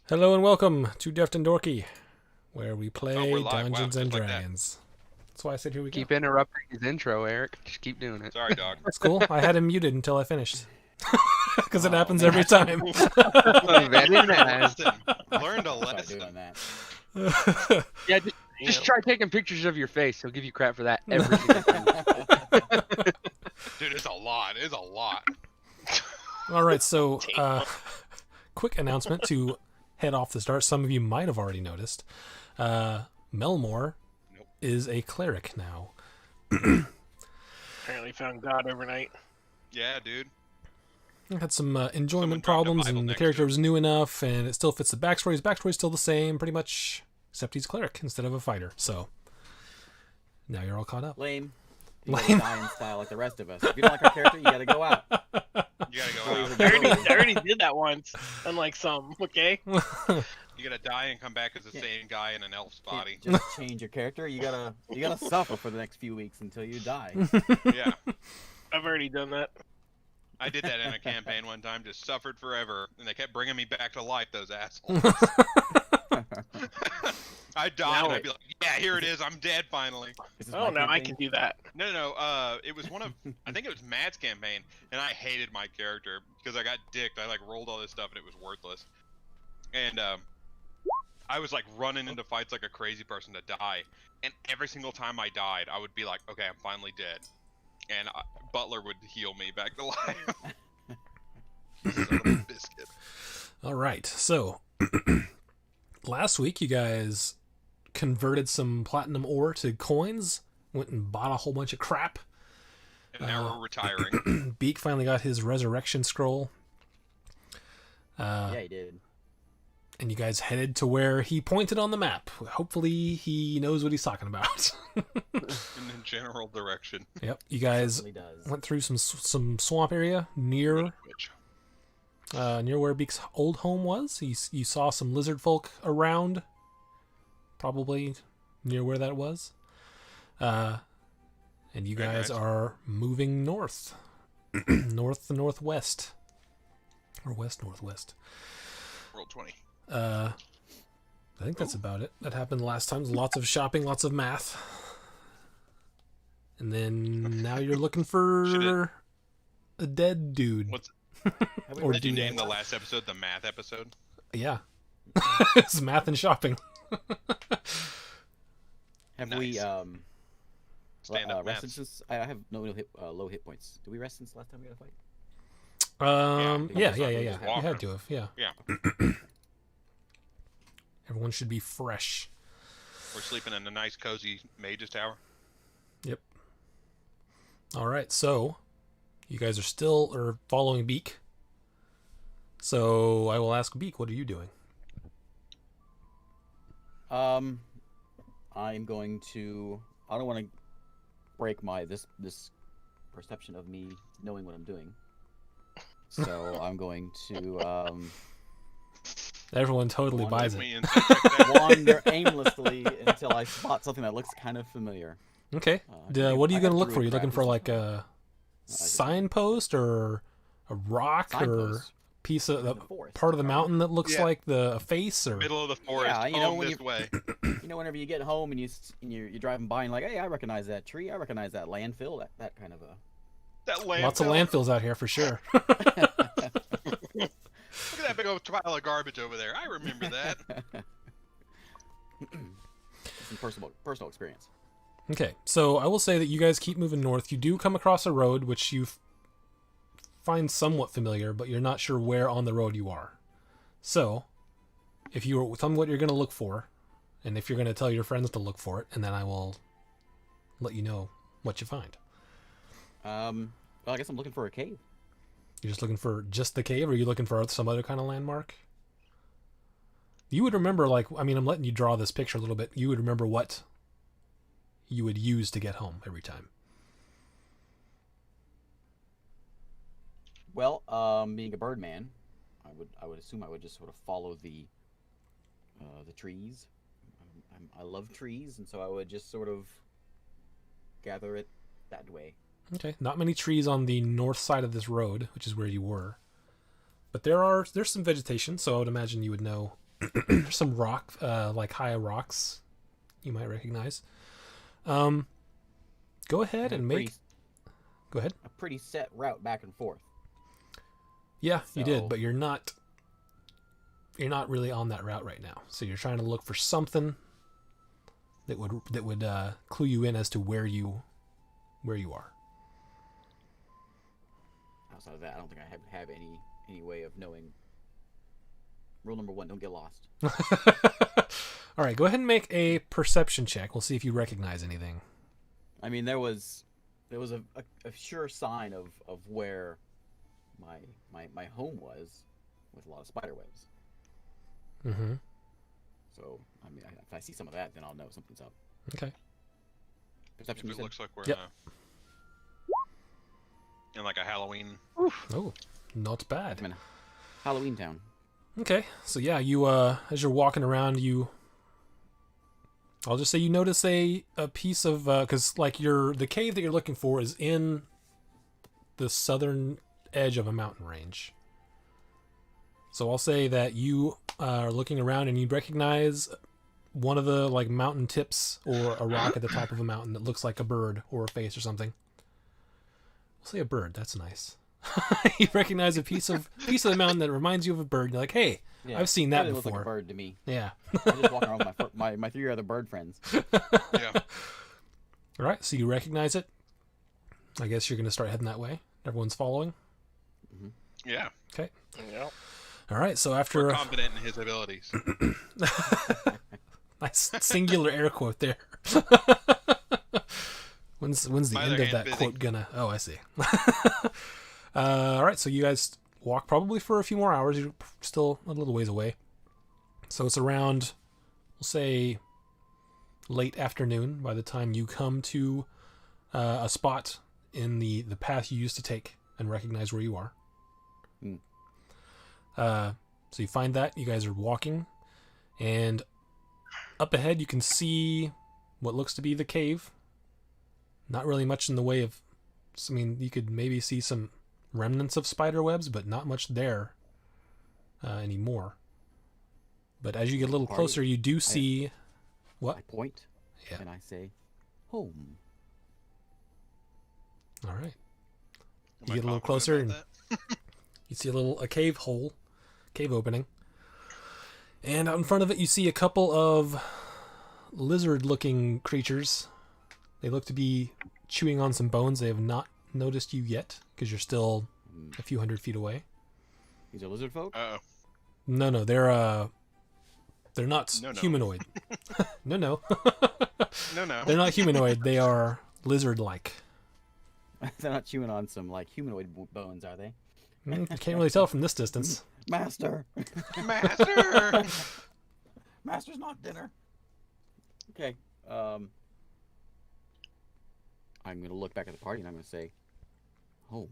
Hello and welcome to Deft and Dorky, where we play we're live. Wow, Dungeons and just like that. Dragons. That's why I said here we go. Keep interrupting his intro, Eric. Just keep doing it. Sorry, dog. That's cool. I had him muted until I finished. Because it happens every time. Very nice. Learned a Start lesson. doing that. Yeah, just try taking pictures of your face. He'll give you crap for that every single time. Dude, it's a lot. It's a lot. All right, so quick announcement to head off the start. Some of you might have already noticed. Melmore Nope. is a cleric now. Apparently found God overnight. Yeah, dude. Had some Someone enjoyment dropped a problems, Bible and the next character to was new enough, and it still fits the backstory. His backstory's still the same, pretty much, except he's a cleric instead of a fighter. So now you're all caught up. Lame. You Lame. gotta die in style like the rest of us. If you don't like our character, you gotta go out. You gotta go out. I already did that once, unlike some. Okay. You gotta die and come back as the Yeah. same guy in an elf's body. Just change your character. You gotta suffer for the next few weeks until you die. Yeah. I've already done that. I did that in a campaign one time, just suffered forever, and they kept bringing me back to life, those assholes. I'd die, Now and I'd it- be like, yeah, here it is, I'm dead finally. Is this Oh, my now I campaign? can do that. No, it was one of, I think it was Matt's campaign, and I hated my character, because I got dicked, I rolled all this stuff, and it was worthless. And, I was running into fights like a crazy person to die, and every single time I died, I would be like, okay, I'm finally dead. And Butler would heal me back to life. Son of a biscuit. All right, so last week you guys converted some platinum ore to coins, went and bought a whole bunch of crap. And now we're retiring. Beak finally got his resurrection scroll. Yeah, he did. And you guys headed to where he pointed on the map. Hopefully he knows what he's talking about. In the general direction. Yep, you guys Certainly does. went through some swamp area near Which, near where Beak's old home was. You saw some lizard folk around, probably near where that was. And you Very guys nice. are moving north, north to northwest, or west northwest. Roll 20. I think that's about it. That happened last time. Lots of shopping, lots of math. And then now you're looking for a dead dude. What's Have we Or read Did you do these name the yet? last episode the math episode? Yeah. It's math and shopping. Have Nice. we Stand up rested maths. since I have no low hit points? Did we rest since last time we had a fight? Yeah. Yeah, You walking. had to have, yeah. Yeah. Everyone should be fresh. We're sleeping in a nice, cozy mage's tower. Yep. All right, so you guys are still following Beak. So I will ask Beak, what are you doing? I'm going to. I don't want to break this perception of me knowing what I'm doing. So I'm going to Everyone totally Wander buys Give it. me insight check that. wander aimlessly until I spot something that looks kind of familiar. Okay. I What are you got going to look through for? You looking crap for this like time. a signpost or a rock or Signpost. piece of In the forest, part of the right? mountain that looks Yeah. like a face or Middle of the forest, Yeah, you know, home when this you- way. You know, whenever you get home and you're driving by and like, hey, I recognize that tree. I recognize that landfill. That kind of a. That landfill. lots of landfills out here for sure. Look at that big old pile of garbage over there. I remember that. Some personal experience. Okay, so I will say that you guys keep moving north. You do come across a road which you find somewhat familiar, but you're not sure where on the road you are. So, if you tell me what you're going to look for, and if you're going to tell your friends to look for it, and then I will let you know what you find. Well, I guess I'm looking for a cave. You're just looking for just the cave, or are you looking for some other kind of landmark? You would remember, I'm letting you draw this picture a little bit. You would remember what you would use to get home every time. Well, being a birdman, I would assume I would just sort of follow the trees. I love trees, and so I would just sort of gather it that way. Okay, not many trees on the north side of this road, which is where you were. But there's some vegetation, so I would imagine you would know some rock, like high rocks, you might recognize. Go ahead and make. Go ahead. A pretty set route back and forth. Yeah, you did, So- but you're not. You're not really on that route right now. So you're trying to look for something that would clue you in as to where you are. Outside of that, I don't think I have any way of knowing. Rule number 1: don't get lost. All right, go ahead and make a perception check. We'll see if you recognize anything. I mean, there was a sure sign of where my home was, with a lot of spider webs. Mm-hmm. So I mean, if I see some of that, then I'll know something's up. Okay. Perception. If You it said? looks like we're Yep. in like a Halloween. Oh, not bad. I'm in Halloween Town. Okay, so yeah, you as you're walking around, I'll just say you notice a piece of because like the cave that you're looking for is in the southern edge of a mountain range. So I'll say that you are looking around and you recognize one of the like mountain tips or a rock at the top of a mountain that looks like a bird or a face or something. We'll say a bird. That's nice. You recognize a piece of the mountain that reminds you of a bird. You're like, hey, Yeah, I've seen that really looks before. like a bird to me. Yeah. I'm just walking around with my 3 other bird friends. Yeah. All right, so you recognize it. I guess you're going to start heading that way. Everyone's following. Yeah. Okay. Yeah. All right, so We're after confident in his abilities. nice singular air quote there. When's the My end other of that hand busy. quote gonna? Oh, I see. All right, so you guys walk probably for a few more hours. You're still a little ways away. So it's around, we'll say, late afternoon by the time you come to a spot in the path you used to take and recognize where you are. Hmm. So you find that you guys are walking, and up ahead you can see what looks to be the cave. Not really much in the way of, I mean, you could maybe see some remnants of spider webs, but not much there anymore. But as you get a little closer, you do see what? I point, Yeah. and I say, home. All right. Am You I get a little confident closer about and you see a cave hole, cave opening. And out in front of it, you see a couple of lizard-looking creatures. They look to be chewing on some bones. They have not noticed you yet because you're still a few hundred feet away. These are lizard folk. Uh-oh. No, they're not No. humanoid. No. No. They're not humanoid. They are lizard-like. They're not chewing on some like humanoid bones, are they? You can't really tell from this distance. Master, Master! master's not dinner. Okay. I'm gonna look back at the party and I'm gonna say, home.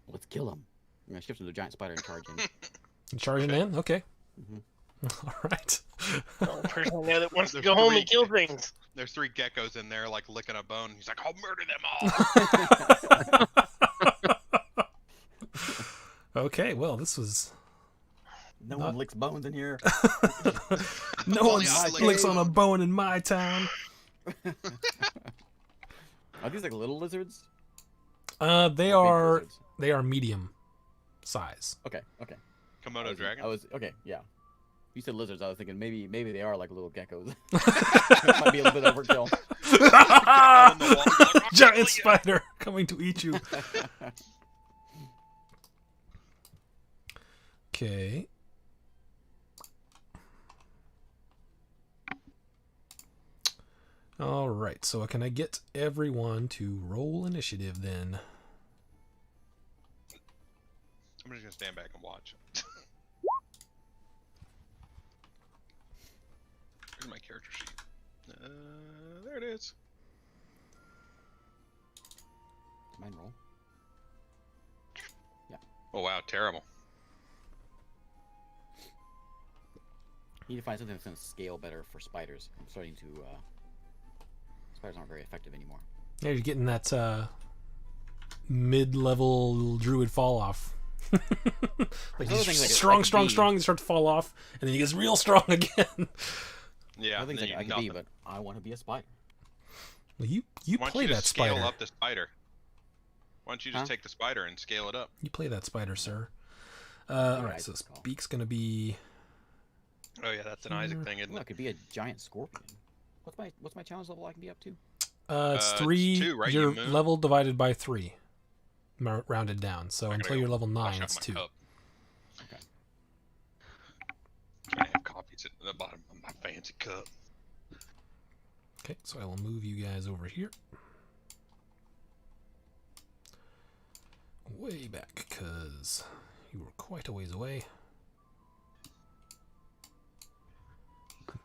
Let's kill him. I'm gonna shift into a giant spider and charge in. You charging in? Okay. Mhm. All right. The only person I know that wants to There's go home 3 and kill things. There's 3 geckos in there, like licking a bone. He's like, I'll murder them all. Okay, well, this was... No Not- one licks bones in here. No one Only I lick licks it. on a bone in my town. Are these like little lizards? They Or big are lizards? medium size. Okay. Komodo dragon. I was okay. Yeah. You said lizards. I was thinking maybe they are like little geckos. Might be a little bit overkill. On the wall, he's like, "I'll Giant kill you." spider coming to eat you. Okay. All right. So can I get everyone to roll initiative then? I'm just gonna stand back and watch. Where's my character sheet? There it is. Mine roll. Oh wow, terrible. Need to find something that's gonna scale better for spiders. I'm starting to. Spiders aren't very effective anymore. Yeah, you're getting that mid-level druid fall off. like Other he's things I could- strong, I could strong, be- strong. He starts to fall off, and then he gets real strong again. Yeah. I think then I you could be, nothing. but I want to be a spider. Well, you Why don't play you that just scale spider. up the spider? Why don't you just Huh? take the spider and scale it up? You play that spider, sir. All Yeah, right, I so recall. beak's gonna be. Oh yeah, that's an Isaac Here. thing, isn't Ooh, I it? could be a giant scorpion. What's my challenge level I can be up to? It's It's 3. 2, right? Your You move? level divided by 3, rounded down. So I gotta until go you're level wash 9, out it's my 2. cup. Okay. Can't have coffee sitting at the bottom of my fancy cup. Okay, so I will move you guys over here. Way back, because you were quite a ways away.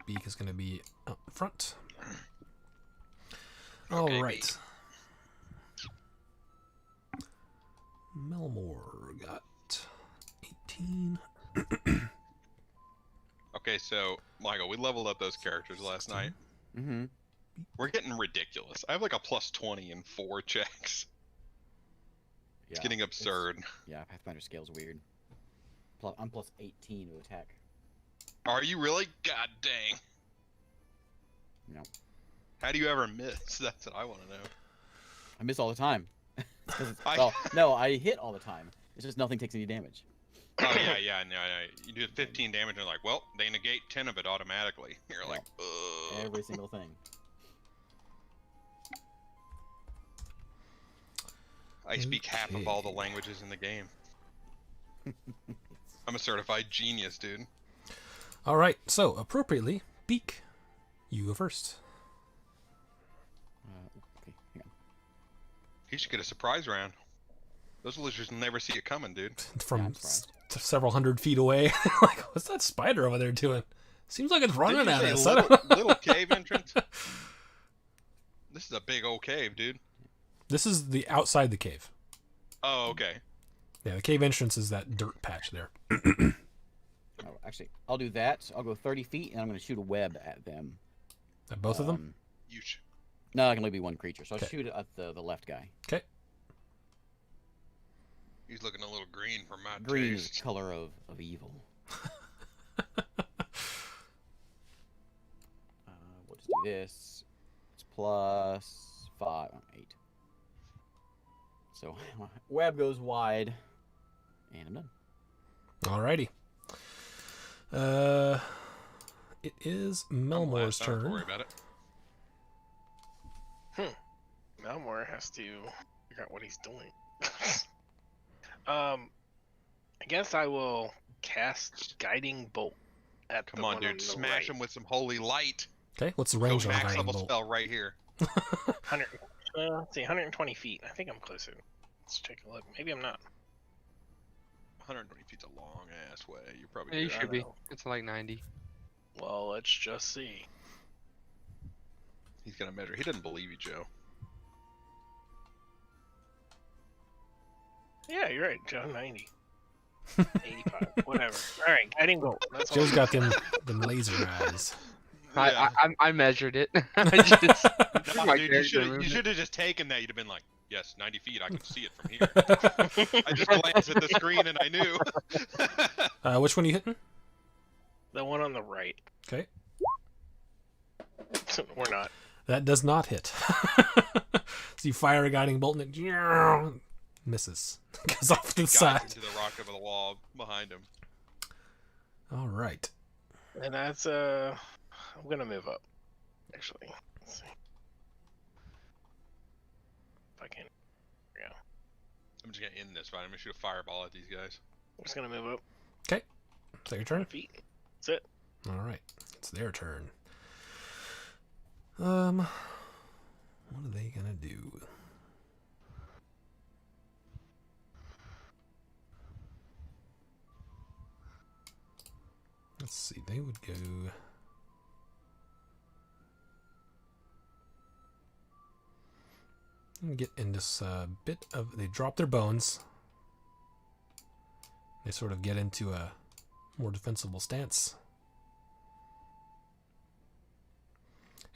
Beak is going to be up front. All Okay, right. Melmore got 18. Okay, so Michael, we leveled up those characters last night. Mm-hmm. We're getting ridiculous. I have like a plus 20 in 4 checks. It's getting absurd. Yeah, Pathfinder scale's weird. I'm plus 18 to attack. Are you really? God dang. No. How do you ever miss? That's what I want to know. I miss all the time. 'Cause I- well, no, I hit all the time. It's just nothing takes any damage. Oh yeah, no. You do 15 damage and they're like, well, they negate 10 of it automatically. You're like, ugh. Every single thing. I speak half of all the Okay. languages in the game. I'm a certified genius, dude. All right, so appropriately, Beak, you go first. Okay, hang on. He should get a surprise round. Those losers never see it coming, dude. From I'm surprised. several hundred feet away. Like, what's that spider over there doing? Seems like it's running Didn't at you us. say I don't- little cave entrance? This is a big old cave, dude. This is the outside the cave. Oh, okay. Yeah, the cave entrance is that dirt patch there. Oh, actually, I'll do that. I'll go 30 feet, and I'm going to shoot a web at them. Both of them? You should. No, I can only be one creature, so I'll Okay. shoot it at the left guy. Okay. He's looking a little green for my Green is taste. the color of evil. We'll just do this. It's plus 5, 8. So web goes wide, and I'm done. Alrighty. It is Melmore's I don't have to worry turn. about it. Malmore has to figure out what he's doing. I guess I will cast Guiding Bolt at Come the on, one dude. the Smash right. him with some holy light. Okay, what's the Go range on max Guiding level Bolt? spell right here. 100. Let's see, 120 feet. I think I'm closer. Let's take a look. Maybe I'm not. 120 feet's a long ass way. You're Yeah, probably you good. should be. know. It's like 90. Well, let's just see. He's gonna measure. He doesn't believe you, Joe. Yeah, you're right, Joe. 90. 85. Whatever. All right, Guiding Bolt. That's all. Joe's got them laser eyes. I measured it. I just, No, my dude, character you movement. should have just taken that. You'd have been like, yes, 90 feet. I can see it from here. I just glanced at the screen and I knew. Which one are you hitting? The one on the right. Okay. We're not. That does not hit. So you fire a Guiding Bolt and it misses. Goes off to the Guys side. into the rock of the wall behind him. All right. And that's I'm gonna move up. Actually, let's see if I can. Yeah, I'm just gonna end this fight. I'm gonna shoot a fireball at these guys. I'm just gonna move up Okay. Is that your turn? feet. That's it. All right. It's their turn. What are they gonna do? Let's see. They would go. And get in this bit of. They drop their bones. They sort of get into a more defensible stance.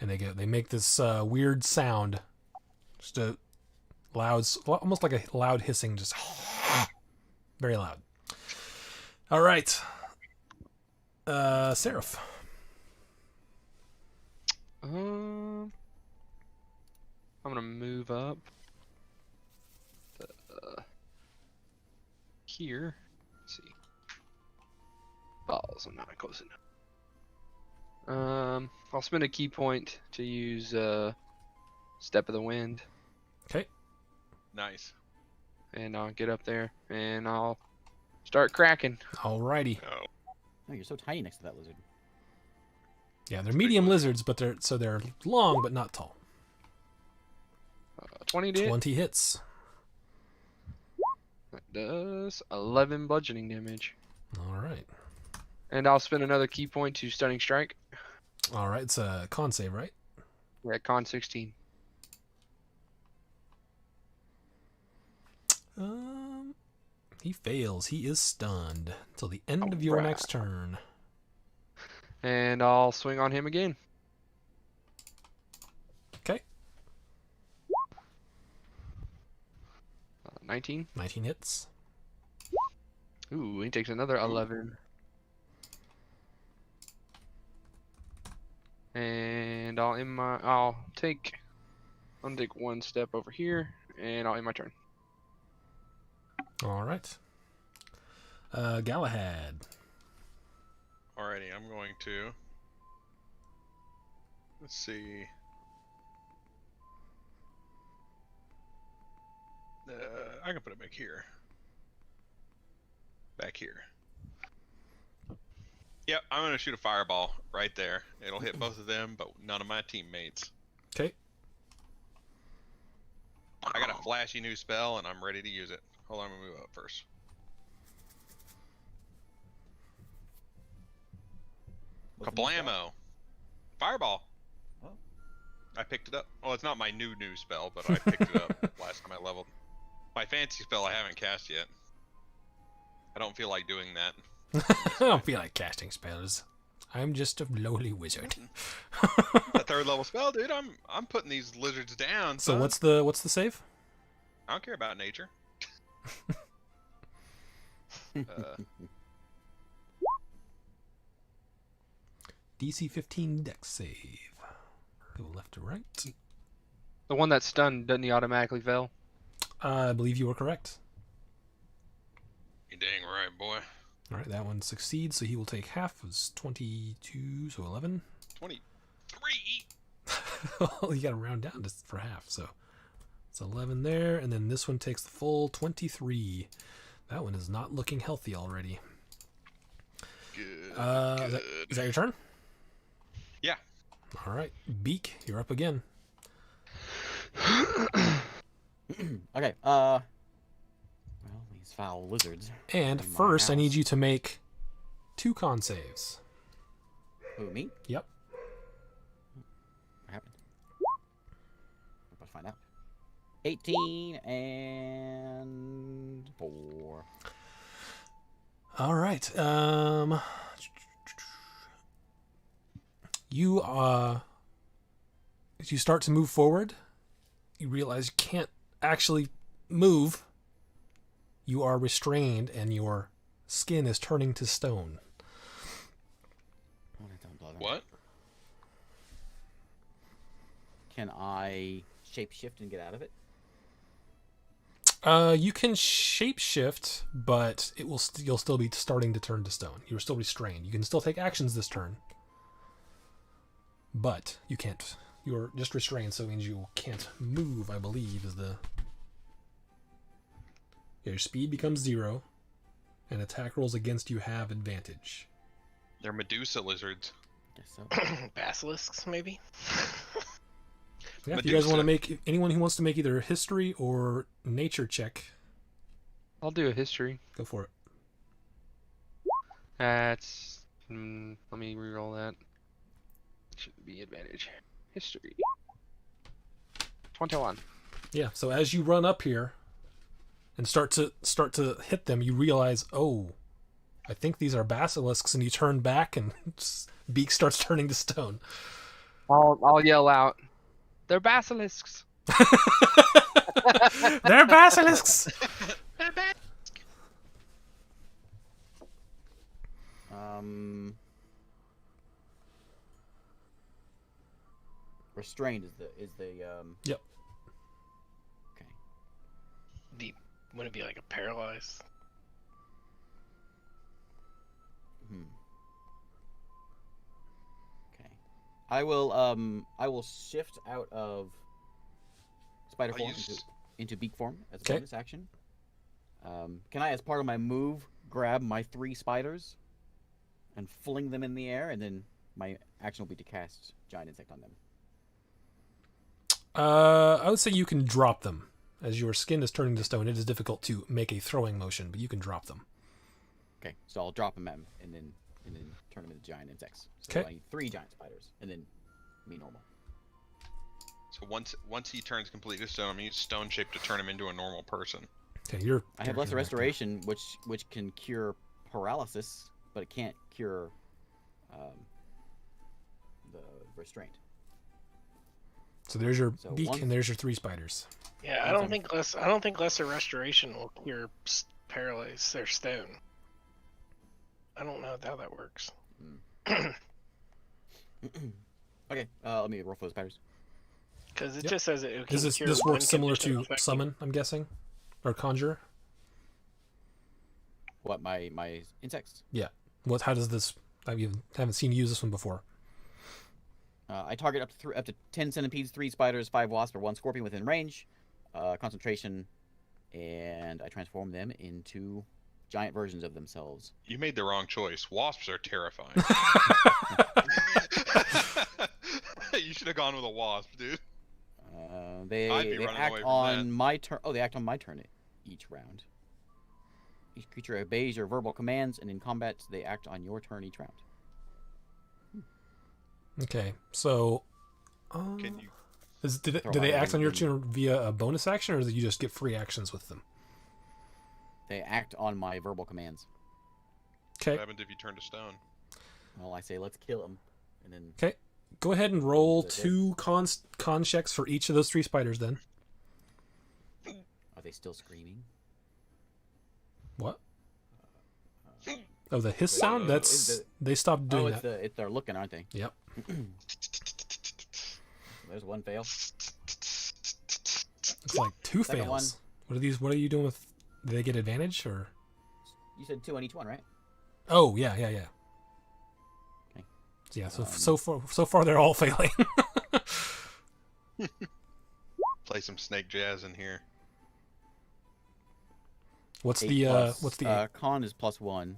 And they make this weird sound, just a loud, almost like a loud hissing, just Very loud. All right. Seraph. I'm gonna move up here. Let's see. Balls. I'm not close enough. I'll spend a key point to use Step of the Wind, Okay. Nice. and I'll get up there and I'll start cracking. Alrighty. Oh. Oh, you're so tiny next to that lizard. Yeah, they're medium lizards, but they're long but not tall. 20 to hit. 20 hits. That does 11 bludgeoning damage. All right. And I'll spend another key point to Stunning Strike. All right. It's a con save, right? We're at con 16. He fails. He is stunned until the end of your Alright. next turn. And I'll swing on him again. Okay. 19. 19 hits. Ooh, he takes another 11. And I'll take one step over here, and I'll end my turn. All right. Galahad. Alrighty, I'm going to. Let's see. I can put it back here. Back here. Yep, I'm gonna shoot a fireball right there. It'll hit both of them, but none of my teammates. Okay. I got a flashy new spell, and I'm ready to use it. Hold on, I'm gonna move up first. What's the new spell? Kablamo! Fireball! Oh. I picked it up. Well, it's not my new spell, but I picked it up last time I leveled. My fancy spell I haven't cast yet. I don't feel like doing that. I don't feel like casting spells. I'm just a lowly wizard. A third level spell, dude. I'm putting these lizards down. So son. what's the save? I don't care about nature. DC 15 dex save. Go left to right. The one that's stunned, doesn't he automatically fail? I believe you were correct. You dang right, boy. All right, that one succeeds, so he will take half. It was 22, so 11. 23. Well, you got to round down just for half, so it's 11 there, and then this one takes the full 23. That one is not looking healthy already. Good. Is that your turn? Yeah. All right, Beak, you're up again. Okay, well, these foul lizards. And in my first, I need house. you to make 2 con saves. Who, me? Yep. What happened? I'm about to find out. 18 and 4. All right. You as you start to move forward, you realize you can't actually move. You are restrained, and your skin is turning to stone. What? Can I shapeshift and get out of it? You can shapeshift, but you'll still be starting to turn to stone. You're still restrained. You can still take actions this turn, but you can't. You're just restrained, so it means you can't move, I believe, is the... Yeah, your speed becomes 0, and attack rolls against you have advantage. They're Medusa lizards. Guess so. Basilisks, maybe? Yeah, if you guys Medusa. want to make... Anyone who wants to make either a history or nature check, I'll do a history. go for it. That's... let me reroll that. Should be advantage. History. 21. Yeah, so as you run up here and start to hit them, you realize, oh, I think these are basilisks, and you turn back, and Beak starts turning to stone. I'll yell out, "They're basilisks!" They're basilisks! Restrained is the Yep. Okay. Wouldn't it be like a paralyzed? Okay. I will shift out of spider form into beak form as a Okay. bonus action. Can I, as part of my move, grab my 3 spiders and fling them in the air, and then my action will be to cast giant insect on them? I would say you can drop them. As your skin is turning to stone, it is difficult to make a throwing motion, but you can drop them. Okay, so I'll drop them at him and then turn them into giant insects. So Okay. I need 3 giant spiders, and then me normal. So once he turns completely to stone, I'm gonna use stone shape to turn him into a normal person. Okay, you're. I have lesser restoration, which can cure paralysis, but it can't cure the restraint. So there's your So beak, once- and there's your 3 spiders. Yeah, I don't think lesser restoration will cure paralyze their stone. I don't know how that works. Okay, let me roll for the spiders. Because it Yep. this says it can This cure works one similar condition to affecting- summon, I'm guessing, or conjure. What, my insects? What? How does this? Haven't seen you use this one before. I target up to 10 centipedes, 3 spiders, 5 wasps, or 1 scorpion within range. Concentration, and I transform them into giant versions of themselves. You made the wrong choice. Wasps are terrifying. You should have gone with a wasp, dude. They I'd be running act away from on my turn. Oh, they act on my turn each round. Each creature obeys your verbal commands, and in combat, they act on your turn each round. Okay, so. Can you? Do they act on your turn via a bonus action, or do you just get free actions with them? They act on my verbal commands. Okay. What happens if you turn to stone? Well, I say, let's kill him, and then Okay. Go ahead and roll Is it 2 con checks for each of those 3 spiders. Then. are they still screaming? What? Oh, the hiss Is sound. the- That's they stopped Oh, doing it's that. they're looking, aren't they? Yep. There's one fail. It's like 2 Second fails. What are these? What are you doing with? Do they get advantage or? You said 2 on each one, right? Oh yeah. Okay. Yeah. So far they're all failing. Play some snake jazz in here. What's 8 the plus, what's the con is +1,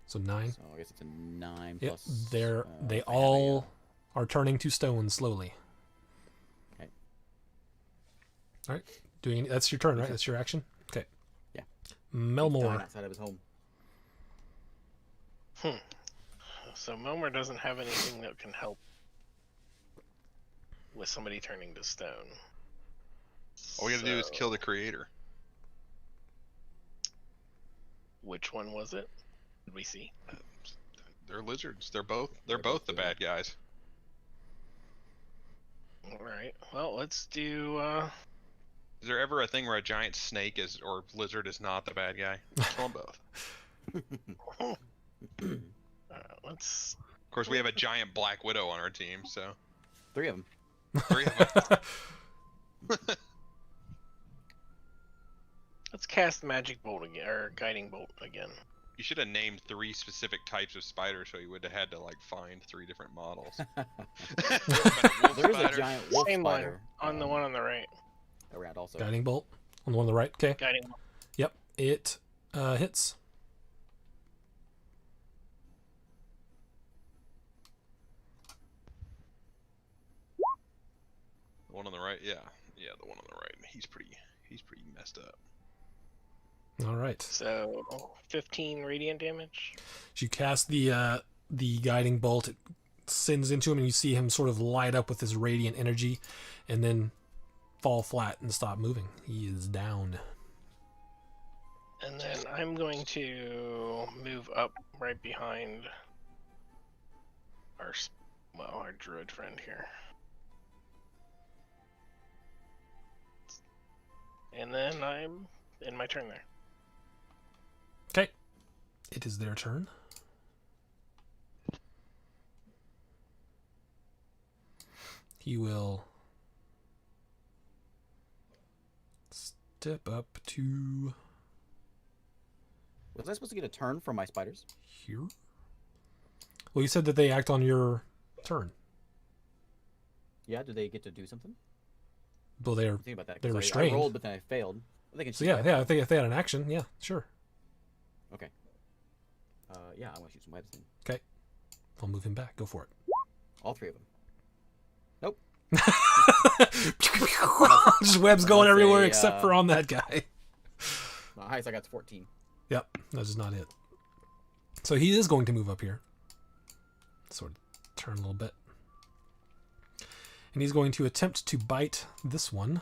so 9? so I guess it's a 9 Yep. plus. They I have all are turning to stone slowly. Okay. All right. That's your turn, right? That's your action. Okay. Yeah. Melmore. outside of his home. So Momer doesn't have anything that can help with somebody turning to stone. All we gotta do is kill the creator. Which one was it? Did we see? They're lizards. They're both the bad guys. All right. Well, let's do. Is there ever a thing where a giant snake is or lizard is not the bad guy? Kill them both. Let's. Of course, we have a giant black widow on our team, so 3 of them. 3 of them. Let's cast Magic Bolt again, or Guiding Bolt again. You should have named 3 specific types of spiders, so you would have had to like find 3 different models. There is a giant wolf Same spider one on the one on the right. around also. Guiding bolt on the one on the right. Okay. Guiding Bolt. Yep. It hits. The one on the right, yeah, the one on the right. He's pretty messed up. All right. So 15 radiant damage. As you cast the guiding bolt, it sends into him, and you see him sort of light up with this radiant energy, and then fall flat and stop moving. He is down. And then I'm going to move up right behind our druid friend here. And then I'm in my turn there. Okay. It is their turn. he will step up to Was I supposed to get a turn from my spiders? here. Well, you said that they act on your turn. Yeah, do they get to do something? Well, they're Think about that. They're 'cause I restrained. rolled, but then I failed. They can so shoot yeah, webs. yeah. I think if they had an action, yeah, sure. Okay. Yeah, I want to shoot some webs then. Okay, I'll move him back. Go for it. All three of them. Nope. Just webs going That's everywhere a, except for on that guy. The highest I got is 14. Yep, that's just not it. So he is going to move up here. Sort of turn a little bit. And he's going to attempt to bite this one.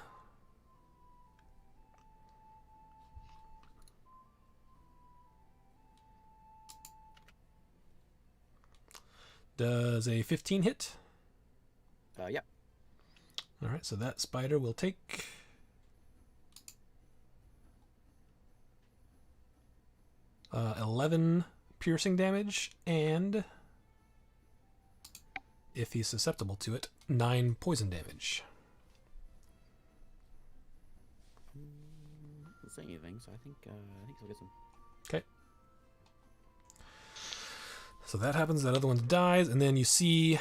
Does a 15 hit? Yeah. All right, so that spider will take 11 piercing damage, and if he's susceptible to it, 9 poison damage. Doesn't say anything, so I think he'll get some. Okay. So that happens. That other one dies, and then you see.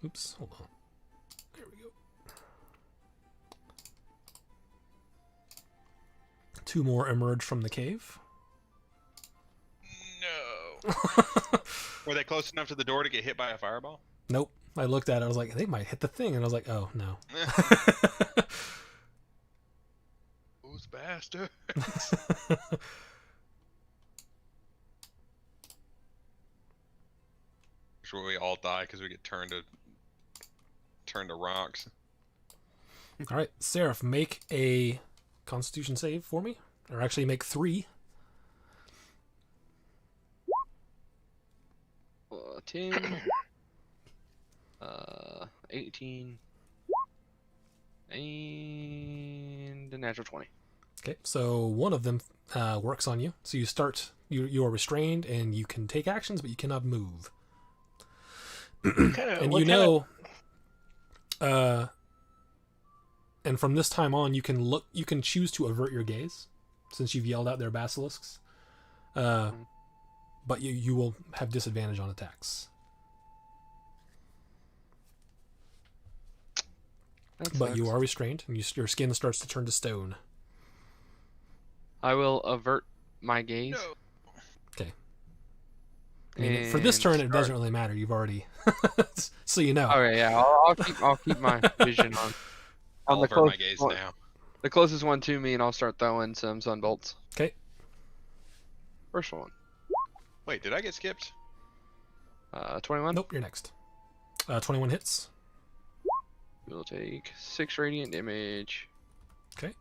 Oops, hold on. There we go. 2 more emerge from the cave. No. Were they close enough to the door to get hit by a fireball? Nope. I looked at it. I was like, they might hit the thing, and I was like, oh no. Those bastards. Sure, we all die because we get turned to rocks. All right, Seraph, make a Constitution save for me, or actually make 3. 10, 18, and a natural 20. Okay, so one of them works on you. So you start. You are restrained, and you can take actions, but you cannot move. And you know, and from this time on, you can look. You can choose to avert your gaze, since you've yelled out their basilisks. But you will have disadvantage on attacks. But you are restrained, and your skin starts to turn to stone. I will avert my gaze. No. Okay. I mean, for this turn, it start. doesn't really matter. You've already, so you know. Okay, yeah, I'll keep my vision on I'll the avert my closest gaze one, now. the closest one to me, and I'll start throwing some sunbolts. Okay. First one, Wait, did I get skipped? 21. Nope, you're next. 21 hits. We'll take 6 radiant damage. Okay.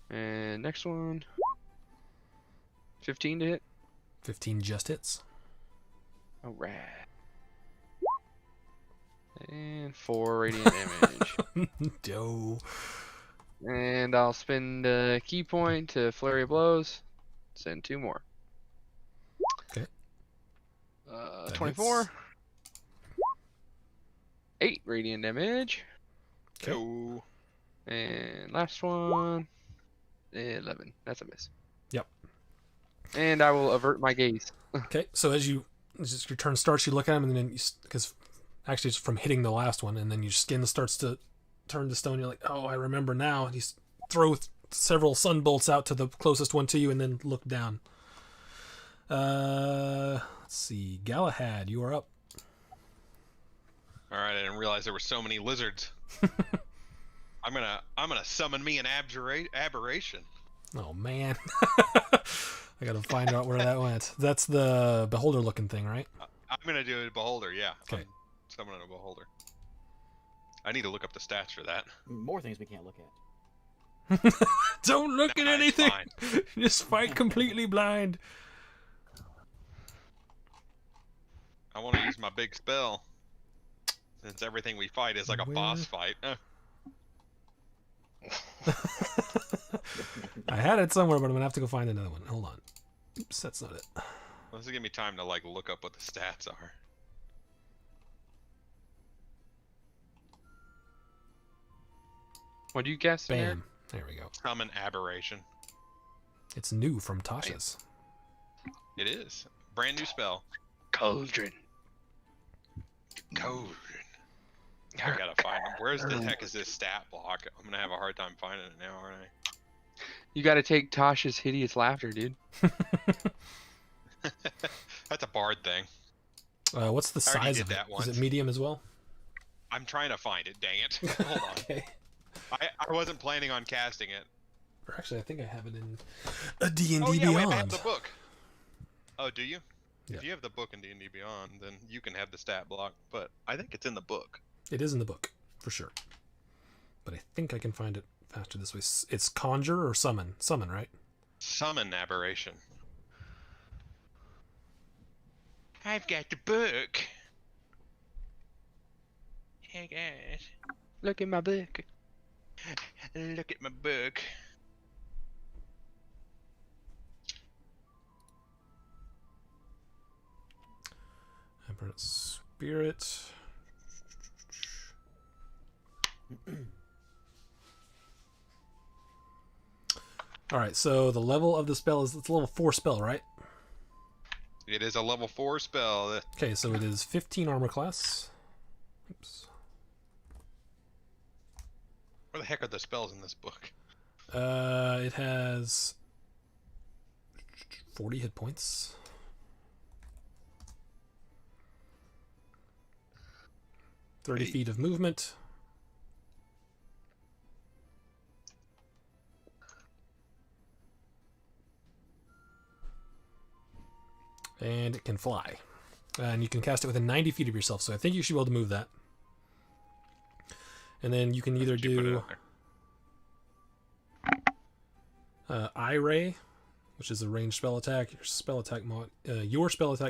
And next one, 15 to hit. 15 just hits. Alright. And 4 radiant damage. Doe. And I'll spend a key point to flurry of blows. Send 2 more. Okay. That 24. hits. 8 radiant damage. Okay. No. And last one, 11. That's a miss. Yep. And I will avert my gaze. Okay, so as your turn starts, you look at him, and then because actually it's from hitting the last one, and then your skin starts to turn to stone. You're like, oh, I remember now. And you throw several sunbolts out to the closest one to you, and then look down. Let's see, Galahad, you are up. All right, I didn't realize there were so many lizards. I'm gonna summon me an aberration. Oh man, I gotta find out where that went. That's the beholder looking thing, right? I'm gonna do a beholder. Yeah. Okay. I'm summoning a beholder. I need to look up the stats for that. More things we can't look at. Don't look at Nah, it's anything. fine. Just fight completely blind. I want to use my big spell. Since everything we fight is like a boss fight. I had it somewhere, but I'm gonna have to go find another one. Hold on. Oops, that's not it. This will give me time to like look up what the stats are. What do you cast? in there? Bam. There we go. Summon aberration. It's new from Tasha's. It is. Brand new spell. Cauldron. Code. I gotta find him. Where's the heck is this stat block? I'm gonna have a hard time finding it now, aren't I? You got to take Tasha's hideous laughter, dude. That's a bard thing. What's the I already size did of it? that Is once. it medium as well? I'm trying to find it, dang it. Hold on. Okay. I wasn't planning on casting it. Or actually, I think I have it in a D&D Oh yeah, wait, Beyond. I have the book. Oh, do you? Yeah. If you have the book in D&D Beyond, then you can have the stat block, but I think it's in the book. It is in the book, for sure. But I think I can find it faster this way. It's conjure or summon? Summon, right? Summon aberration. I've got the book. Hey guys, Look at my book. look at my book. Aberrant Spirit. Alright, so the level of the spell is, it's a level 4 spell, right? It is a level 4 spell. Okay, so it is 15 armor class. Oops. Where the heck are the spells in this book? It has 40 hit points. Thirty Hey. feet of movement. And it can fly. And you can cast it within 90 feet of yourself, so I think you should be able to move that. And then you can either Did you put it do out there? Eye Ray, which is a ranged spell attack. Your spell attack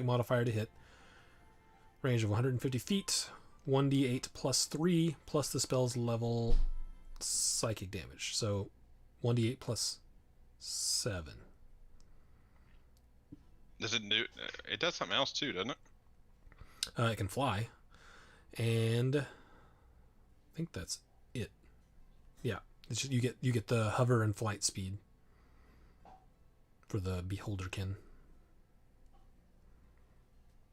modifier to hit. Range of 150 feet. 1d8 plus 3 plus the spell's level psychic damage. So 1d8 plus 7. Does it do? It does something else too, doesn't it? It can fly. And I think that's it. Yeah. It's just, you get the hover and flight speed for the Beholderkin.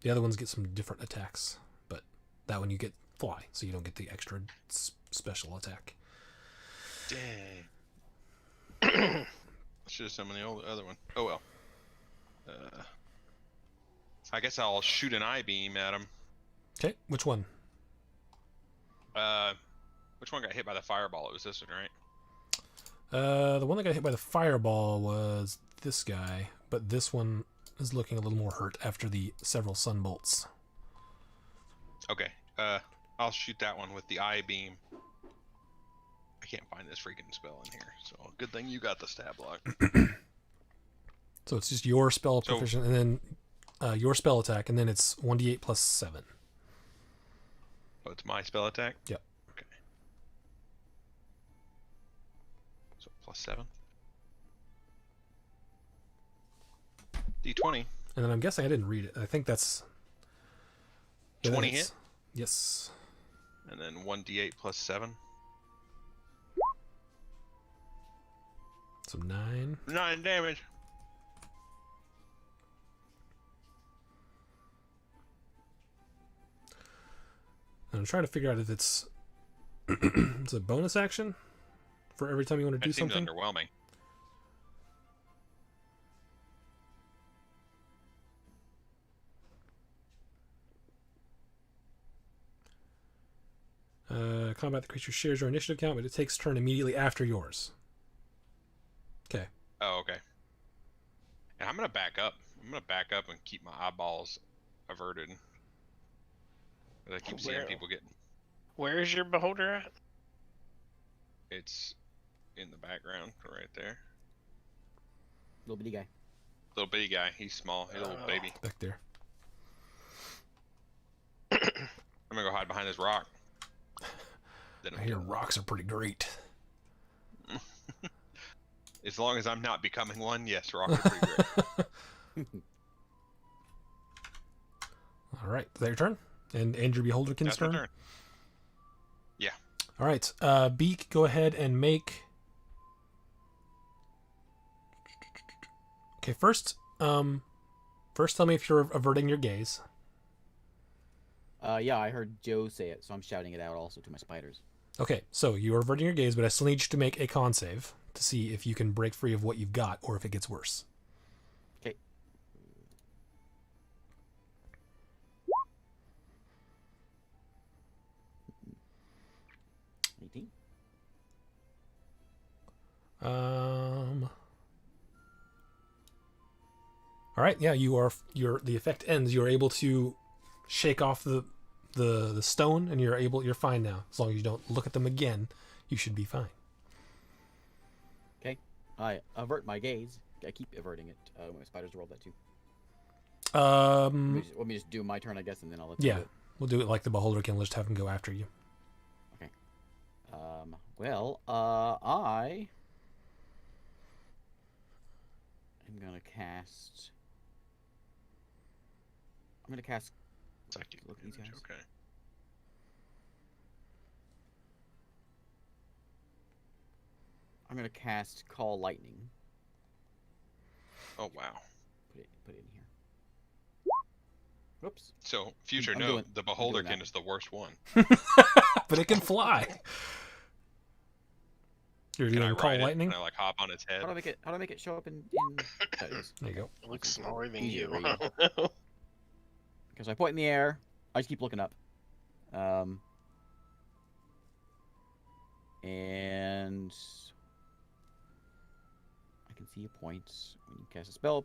The other ones get some different attacks, but that one you get fly, so you don't get the extra special attack. Dang. Should have summoned the other one. Oh well. I guess I'll shoot an eye beam at him. Okay, which one? Which one got hit by the fireball? It was this one, right? The one that got hit by the fireball was this guy, but this one is looking a little more hurt after the several sun bolts. Okay. I'll shoot that one with the eye beam. I can't find this freaking spell in here, so good thing you got the stat block. So it's just your spell So- proficient, and then your spell attack, and then it's 1d8 plus 7. Oh, it's my spell attack? Yep. Okay. So plus 7. D20. And then I'm guessing I didn't read it. I think that's... 20 that's- hit? Yes. And then 1d8 plus 7. So 9. 9 damage. And I'm trying to figure out if it's... it's a bonus action for every time you want to do That seems something. underwhelming. Combat the creature shares your initiative count, but it takes turn immediately after yours. Okay. Oh, okay. And I'm gonna back up. I'm gonna back up and keep my eyeballs averted. 'Cause I keep seeing Where? people getting. Where is your beholder at? It's in the background, right there. Little bitty guy. Little bitty guy. He's small. He's a little Oh. baby. Back there. I'm gonna go hide behind this rock. Then I hear rocks are pretty great. As long as I'm not becoming one, yes, rocks are pretty great. All right. Is that your turn? And Andrew Beholderkin's That's my turn? turn. Yeah. All All right, Beak, go ahead and make. Okay, first tell me if you're averting your gaze. Yeah, I heard Joe say it, so I'm shouting it out also to my spiders. Okay, so you're averting your gaze, but I still need you to make a con save to see if you can break free of what you've got or if it gets worse. Okay. All right, yeah, the effect ends. You're able to shake off the stone, and you're fine now. As long as you don't look at them again, you should be fine. Okay. I avert my gaze. I keep averting it. My spiders roll that too. Let me just do my turn, I guess, and then I'll let you do it. We'll do it like the beholder can. Let's just have him go after you. Okay. Well, I am gonna cast. I'm gonna cast. Psychic Look at these damage, guys. okay. I'm gonna cast Call Lightning. Oh wow. Put it in here. Whoops. So future I'm note, doing- the I'm doing beholderkin that. is the worst one. But it can fly. You're Can I doing call ride it? lightning. Can I like hop on its head? How do I make it show up in that is. There you go. It looks smaller than Easier you. to read. Because I point in the air, I just keep looking up. And I can see a point. When you cast a spell,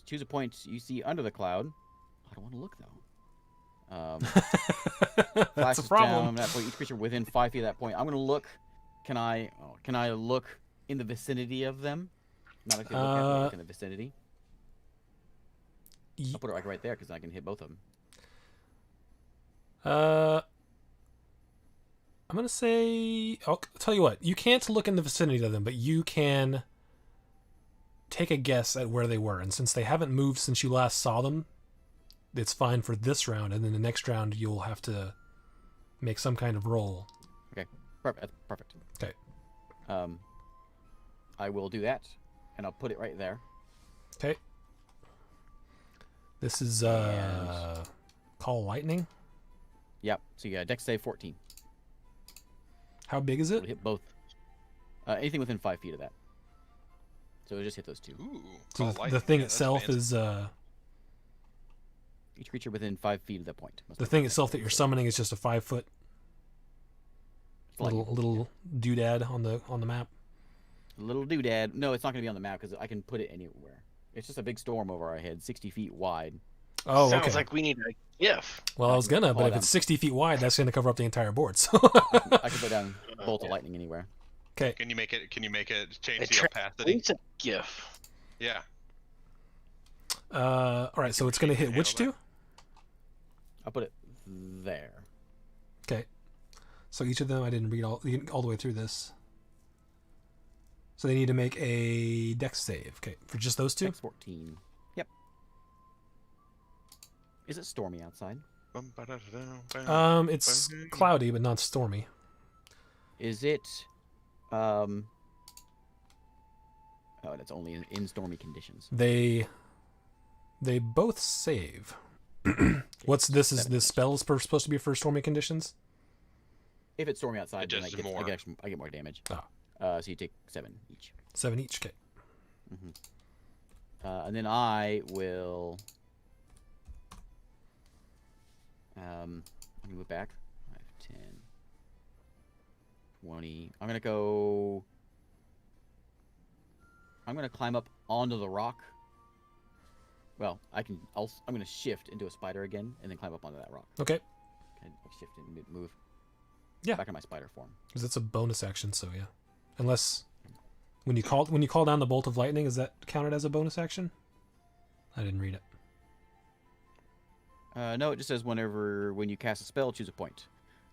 choose a point you see under the cloud. I don't want to look though. That's a Flashes problem. down that point. Each creature within 5 feet of that point. I'm gonna look. Can I look in the vicinity of them? Not actually look at them, but look in the vicinity. I'll put it like right there because I can hit both of them. I'm gonna say. I'll tell you what. You can't look in the vicinity of them, but you can take a guess at where they were. And since they haven't moved since you last saw them, it's fine for this round. And then the next round, you'll have to make some kind of roll. Okay, perfect. Perfect. Okay. I will do that, and I'll put it right there. Okay. This is call lightning. Yep. So yeah, Dex save 14. How big is It'll it? hit both. Anything within 5 feet of that. So it'll just hit those two. Ooh. So call the lightning. thing Yeah, that's itself fancy. is Each creature within 5 feet of that point. must the make thing a dex itself that save. you're summoning is just a 5-foot Lightning. little doodad on the map. Little doodad. No, it's not going to be on the map because I can put it anywhere. It's just a big storm over our head, 60 feet wide. Oh, Sounds okay. like we need a GIF. Well, I was gonna, but call if it it's 60 feet wide, that's gonna cover up the entire board. So. I can put down bolt of lightning anywhere. Okay. Can you make it change A the opacity? It's a GIF. Yeah. All right. So it's gonna hit which handle two? I'll put it there. Okay. So each of them, I didn't read all the way through this. So they need to make a dex save. Okay, for just those two. Dex 14. Yep. Is it stormy outside? It's cloudy but not stormy. Is it? Oh, that's only in stormy conditions. They both save. What's this? Is this spell supposed to be for stormy conditions? If it's stormy outside, then Just more. I get more damage. Ah. So you take 7 each. 7 each. Okay. And then I will. Let me move back. 5, 10, 20. I'm gonna climb up onto the rock. Well, I'm gonna shift into a spider again, and then climb up onto that rock. Okay. And shift and move. Yeah. Back in my spider form. Because it's a bonus action. So yeah. Unless when you call down the bolt of lightning, is that counted as a bonus action? I didn't read it. No, it just says when you cast a spell, choose a point.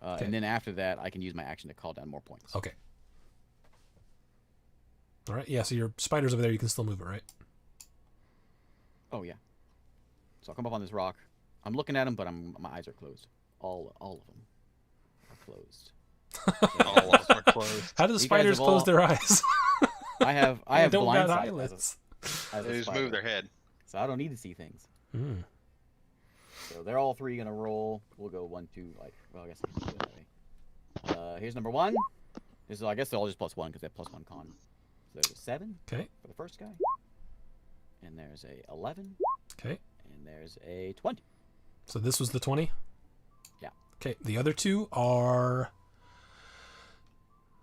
Okay. And then after that, I can use my action to call down more points. Okay. All right. Yeah. So your spider's over there. You can still move it, right? Oh yeah. So I'll come up on this rock. I'm looking at him, but my eyes are closed. All of them are closed. All of them are closed. How do the You guys spiders have close all- their eyes? I have They don't blind got sight eyelids. as They a just spider, move their head. so I don't need to see things. Mm. So they're all three gonna roll. We'll go 1, 2, like. Well, I guess I can do it that way. Here's number 1. This is, I guess they're all just +1 because they have +1 con. So there's a 7 Okay. for the first guy, and there's a 11, Okay. and there's a 20. So this was the 20? Yeah. Okay. The other two are.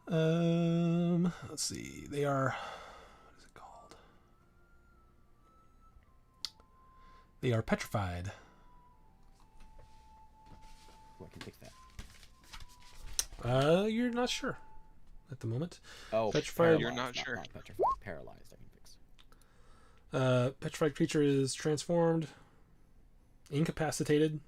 Let's see. They are. What is it called? They are petrified. Ooh, I can fix that. You're not sure at the moment. Oh, Petrified- You're not paralyzed, sure. Not petrified, paralyzed. I can fix. Petrified creature is transformed, incapacitated,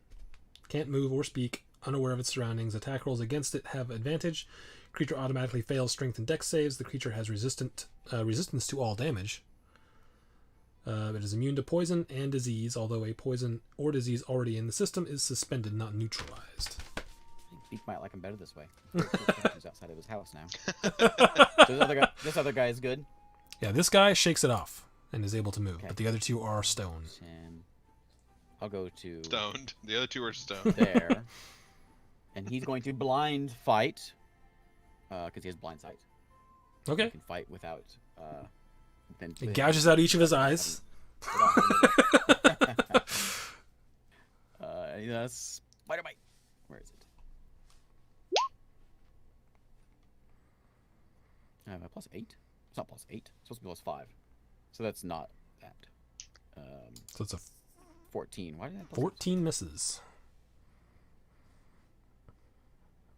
can't move or speak, unaware of its surroundings. Attack rolls against it have advantage. Creature automatically fails strength and dex saves. The creature has resistance to all damage. It is immune to poison and disease, although a poison or disease already in the system is suspended, not neutralized. I think Beak might like him better this way. He's outside of his house now. So this other guy is good. Yeah, this guy shakes it off and is able to move, Okay. but the other two are stone. 10. I'll go to Stoned. The other two are stoned. there, and he's going to blind fight, because he has blind sight. He Okay. can fight without. It gouges out each of his eyes. Yes. Spider bite. Where is it? +8. It's not +8. It's supposed to be +5. So that's not that. So it's a 14. Why did I have +8? 14 misses.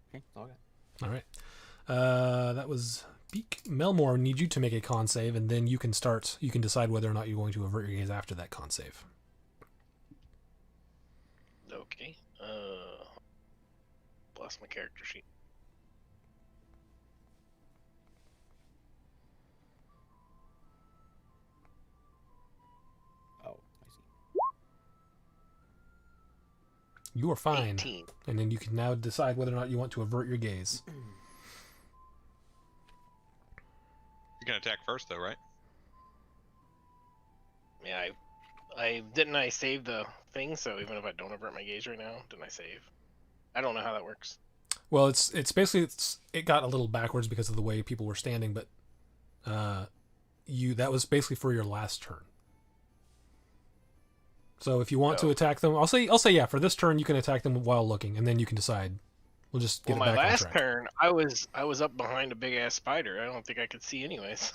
Okay, that's all I got. All right. That was Beak. Melmore, need you to make a con save, and then you can start. You can decide whether or not you're going to avert your gaze after that con save. Okay. Lost my character sheet. Oh, I see. You are fine, 18. and then you can now decide whether or not you want to avert your gaze. You can attack first, though, right? Yeah, I didn't I save the thing, so even if I don't avert my gaze right now, didn't I save? I don't know how that works. Well, it's basically it got a little backwards because of the way people were standing, but that was basically for your last turn. So if you want to Oh. attack them, I'll say yeah. For this turn, you can attack them while looking, and then you can decide. We'll just get Well, it my back on last track. turn, I was up behind a big ass spider. I don't think I could see anyways.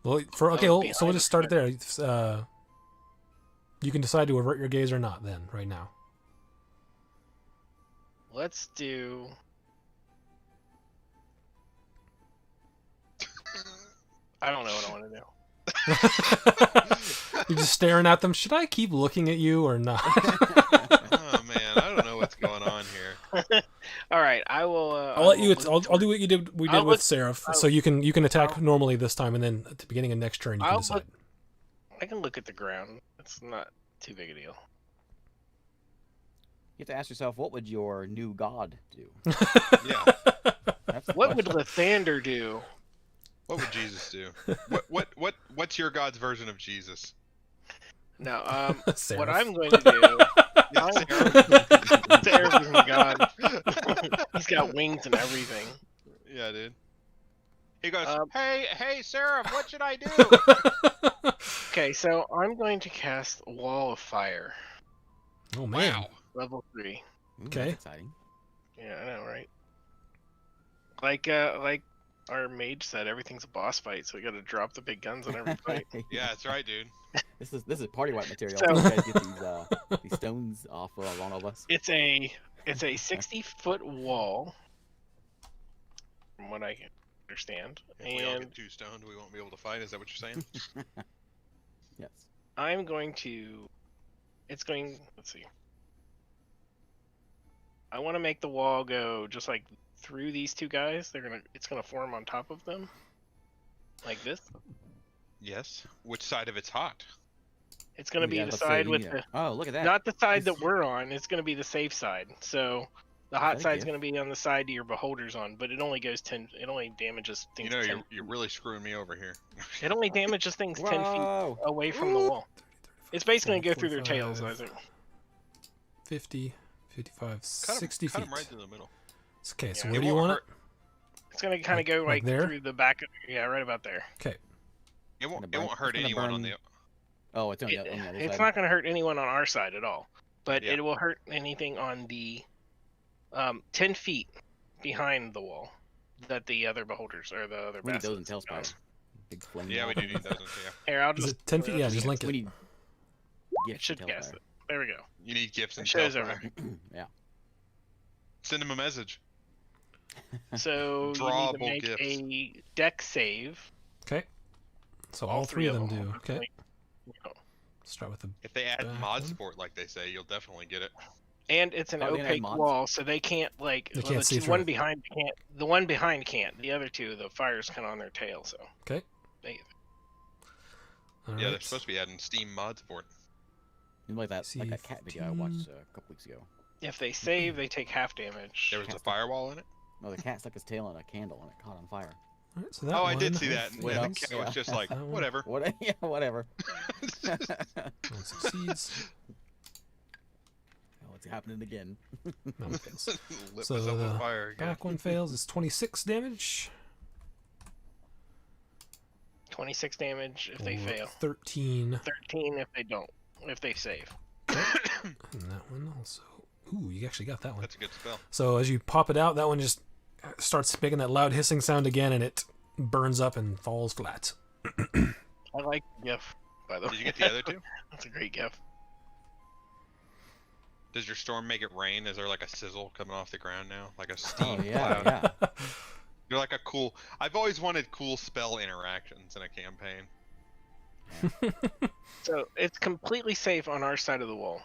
Well, I was so we'll behind just start it there. You can decide to avert your gaze or not. Then right now. Let's do. I don't know what I want to do. You're just staring at them. Should I keep looking at you or not? Oh man, I don't know what's going on here. All right, I will. I'll let you. I'll do what we did I'll with look- Seraph. I'll- So you can attack I'll- normally this time, and then at the beginning of next turn you can I'll decide. look- I can look at the ground. It's not too big a deal. You have to ask yourself, what would your new god do? Yeah. That's the What would question. Lathander do? What would Jesus do? What's your God's version of Jesus? No, Seraph. what I'm going to do. Yeah, Seraph is my god. He's got wings and everything. Yeah, dude. He goes, Um, hey, Sarah, what should I do? Okay, so I'm going to cast Wall of Fire, Oh man. Wow. level 3. Ooh, Okay. That's exciting. Yeah, I know, right? Like our mage said, everything's a boss fight, so we got to drop the big guns on every fight. Yeah, that's right, dude. This is party wipe material. So- You guys get these stones off one of us. It's a 60-foot wall, from what I can understand, If we all and get too stoned, we won't be able to fight. Is that what you're saying? Yes. I'm going to. It's going. Let's see. I want to make the wall go just like through these two guys. It's gonna form on top of them, like this. Yes. Which side of it's hot? It's gonna be Yeah, the let's say side you with need the Oh, look at that. not the side This- that we're on. It's gonna be the safe side. So The hot that a side's gift? going to be on the side your beholder's on, but it only goes 10. It only damages You things. know, 10. you're really screwing me over here. It only damages things 10 feet Whoa! away from the wall. It's basically going to go through their tails, I 45, think. 50, 55, Cut 60 cut feet. him right through the middle. Okay, so Yeah, where it do you won't want it? It's going to kind of Like- go like like there? through the back. Yeah, right about there. Okay. It won't. Gonna It won't burn- hurt it's gonna anyone on burn- the. Oh, it's on the other It's side. not going to hurt anyone on our side at all, but Yeah. it will hurt anything on the 10 feet behind the wall that the other beholders or the other We need those in baskets Tailspire. does. Big flame. Yeah, we ball. do need those. Yeah. Here, I'll Is just. it 10 feet? Yeah, just link We it. need. It Gifts should in cast Tailspire. it. There we go. You need gifts and It shows Tailspire. everything. Yeah. Send him a message. So Drawable you need to make gifts. a deck save. Okay. So all three of them do. will Okay. like, you know, Start with the. If they add Back mod one. support like they say, you'll definitely get it. And it's an Oh, they have opaque mods? wall, so they can't like. They well, can't the see two- through one it. behind can't. The one behind can't. The other two, the fire's kind of on their tail. So Okay. they, All Yeah, they're right. supposed to be adding Steam mod support. Like that cat video I watched a couple weeks ago. if they save, they take half damage. There was a Cat's firewall in it. No, the cat stuck his tail in a candle and it caught on fire. All right, so that Oh, I did one see that. fails. Wait, Yeah, the I'm- cat yeah. was just like, That one. whatever. What? Yeah, whatever. One succeeds. Oh, it's happening again. No, it fails. Lit So myself the on fire again. Back one fails. It's 26 damage. 26 damage if they or fail. 13. 13 if they don't. If they save. And that one also. Ooh, you actually got that one. That's a good spell. So as you pop it out, that one just starts making that loud hissing sound again, and it burns up and falls flat. I like the GIF, by the way. Did you get the other two? That's a great GIF. Does your storm make it rain? Is there like a sizzle coming off the ground now? Like a steam Oh yeah, cloud? yeah. You're like a cool. I've always wanted cool spell interactions in a campaign. So it's completely safe on our side of the wall.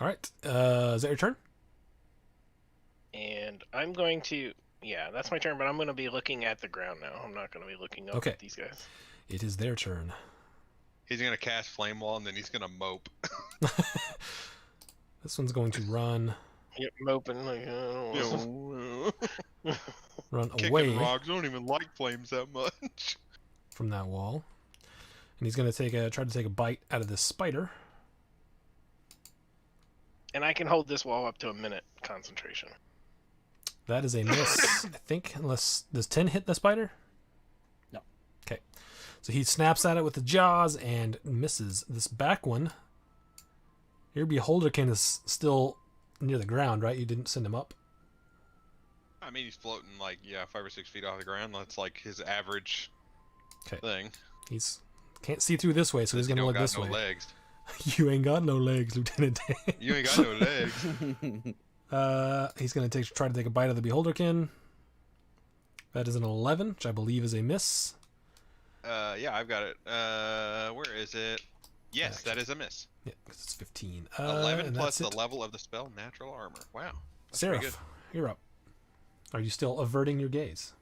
All right. Is that your turn? And I'm going to. Yeah, that's my turn, but I'm going to be looking at the ground now. I'm not going to be looking up Okay. at these guys. It is their turn. He's gonna cast flame wall and then he's gonna mope. This one's going to run Yep, moping. Like, run Kicking away rocks. I don't even like flames that much. from that wall, and he's going to try to take a bite out of this spider. and I can hold this wall up to a minute concentration. That is a miss, I think. Unless does 10 hit the spider? No. Okay. So he snaps at it with the jaws and misses. This back one, your beholderkin is still near the ground, right? You didn't send him up. I mean, he's floating like 5 or 6 feet off the ground. That's like his average Okay. thing. He's can't see through this way, so he's You gonna don't look got this no way. legs. You ain't got no legs, Lieutenant Dan. You ain't got no legs. He's gonna try to take a bite of the beholderkin. That is an 11, which I believe is a miss. Yeah, I've got it. Where is it? Yes, that is a miss. Yeah, because it's 15. 11 and plus that's the it. level of the spell, natural armor. Wow. That's pretty good. Seraph, you're up. Are you still averting your gaze?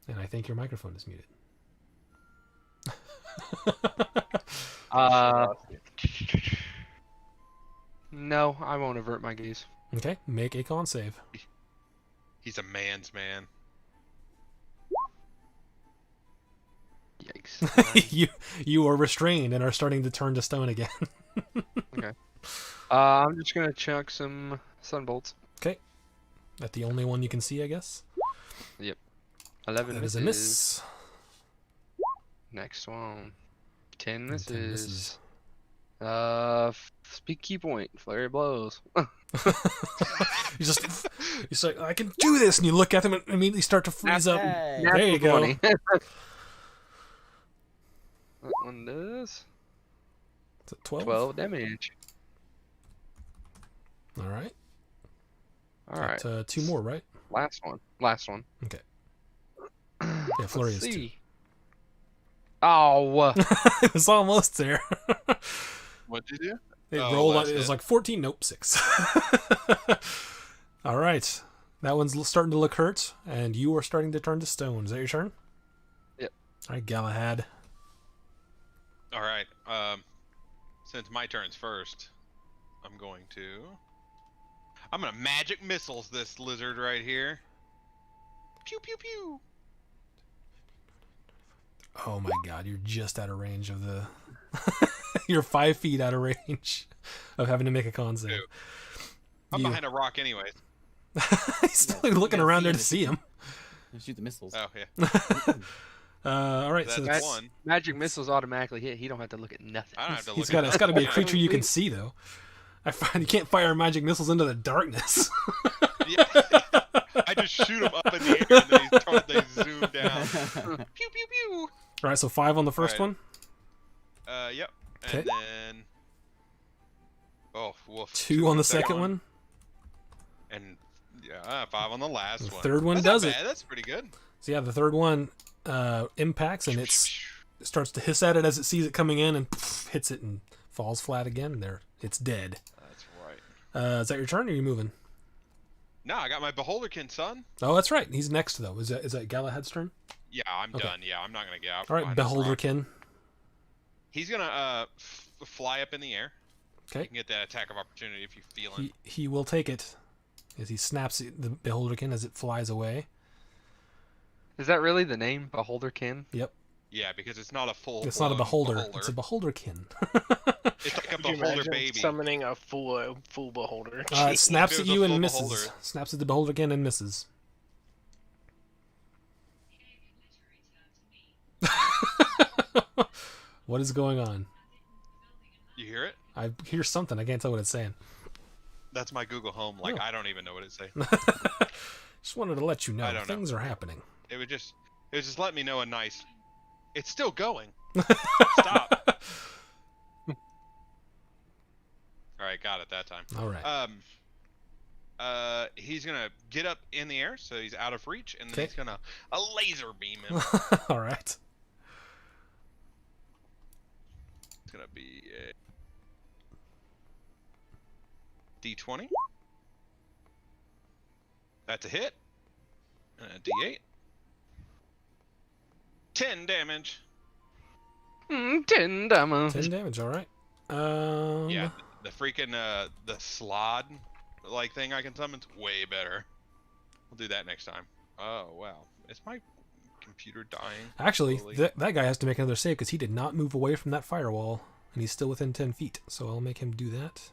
And I think your microphone is muted. No, I won't avert my gaze. Okay, make a con save. He's a man's man. Yikes. you are restrained and are starting to turn to stone again. I'm just gonna chuck some sunbolts. That's the only one you can see, I guess. 11 That misses. is a miss. Next one. 10 And misses. 10 misses. Speak key point. Flurry of blows. you just like, I can do this, and you look at them and immediately start to freeze up. Hey. There you go. 20. That one does Is it 12? 12 damage. All right. Alright, Got, 2 more, right? last one. Last one. Okay. Yeah, flurry Let's is 2. see. Oh, It was almost there. What'd you do? It Oh, rolled. last It was hit. like 14. Nope, 6. All right. That one's starting to look hurt, and you are starting to turn to stone. Is that your turn? Yep. All right, Galahad. All right. Since my turn's first, I'm gonna magic missiles this lizard right here. Pew pew pew. Oh my god, you're just out of range of the. You're 5 feet out of range of having to make a con save. I'm You- behind a rock anyways. He's still Yeah, you looking gotta around see there him to if see you- him. Shoot the missiles. Oh yeah. All right, so That's that's, one. Magic missiles automatically hit. He don't have to look at nothing. I don't have to he's look. got. at It's got to be a that. creature you can see, though. I find you can't fire magic missiles into the darkness. Yeah. I just shoot him up in the air and then they zoom down. Pew pew pew. All right, so 5 on the first Alright. one, Yep. Okay. And then. Oh, woof. 2 on the second one. And yeah, 5 on the last The one. third one That's does not it. bad. That's pretty good. So yeah, the third one impacts and it starts to hiss at it as it sees it coming in and hits it and falls flat again. There, it's dead. That's right. Is that your turn? Or are you moving? No, I got my Beholderkin, son. Oh, that's right. He's next though. Is that Galahad's turn? Yeah, I'm Okay. done. Yeah, I'm not gonna get out. All right, from behind this rock. Beholderkin. He's gonna fly up in the air. Okay. You can get that attack of opportunity if you feel it. He will take it as he snaps the Beholderkin as it flies away. Is that really the name, Beholderkin? Yep. Yeah, because it's not a full. It's not a beholder. beholder. It's a Beholderkin. It's like a Could you beholder imagine baby. summoning a full beholder? It Jeez. snaps If at it was you a and full misses. beholder. Snaps at the Beholderkin and misses. What is going on? You hear it? I hear something. I can't tell what it's saying. That's my Google Home. Like Oh. I don't even know what it's saying. Just wanted to let you know I don't know. things are happening. It was just let me know a nice. It's still going. Stop. All right, got it that time. All right. He's gonna get up in the air, so he's out of reach, and then Okay. he's gonna a laser beam him. All right. It's gonna be a D20. That's a hit. And a D8. 10 damage. 10 damage. 10 damage. All right. Yeah, the freaking the slod like thing I can summon's way better. We'll do that next time. Oh wow, is my computer dying? Actually, slowly? that guy has to make another save because he did not move away from that firewall, and he's still within 10 feet. So I'll make him do that.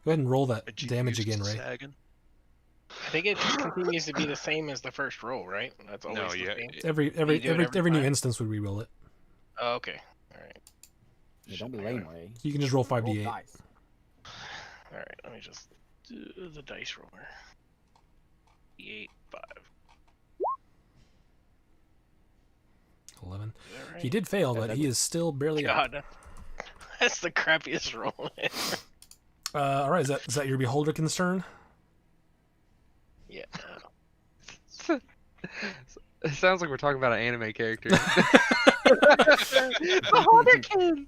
Go ahead and roll that Did you damage use again, Ray. sagging? I think it just continues to be the same as the first roll, right? That's always No, the yeah, same. Every You do it every every new time? instance would re-roll it. Oh, okay. All right. Yeah, don't be lame, Ray. You can just roll Roll 5d8. dice. All right. Let me just do the dice roller. 8, 5. 11. Is that right? He did fail, Yeah, but that's- he is still barely up. God, that's the crappiest roll. All right, is that your Beholderkin's turn? Yeah. It sounds like we're talking about an anime character. Beholderkin!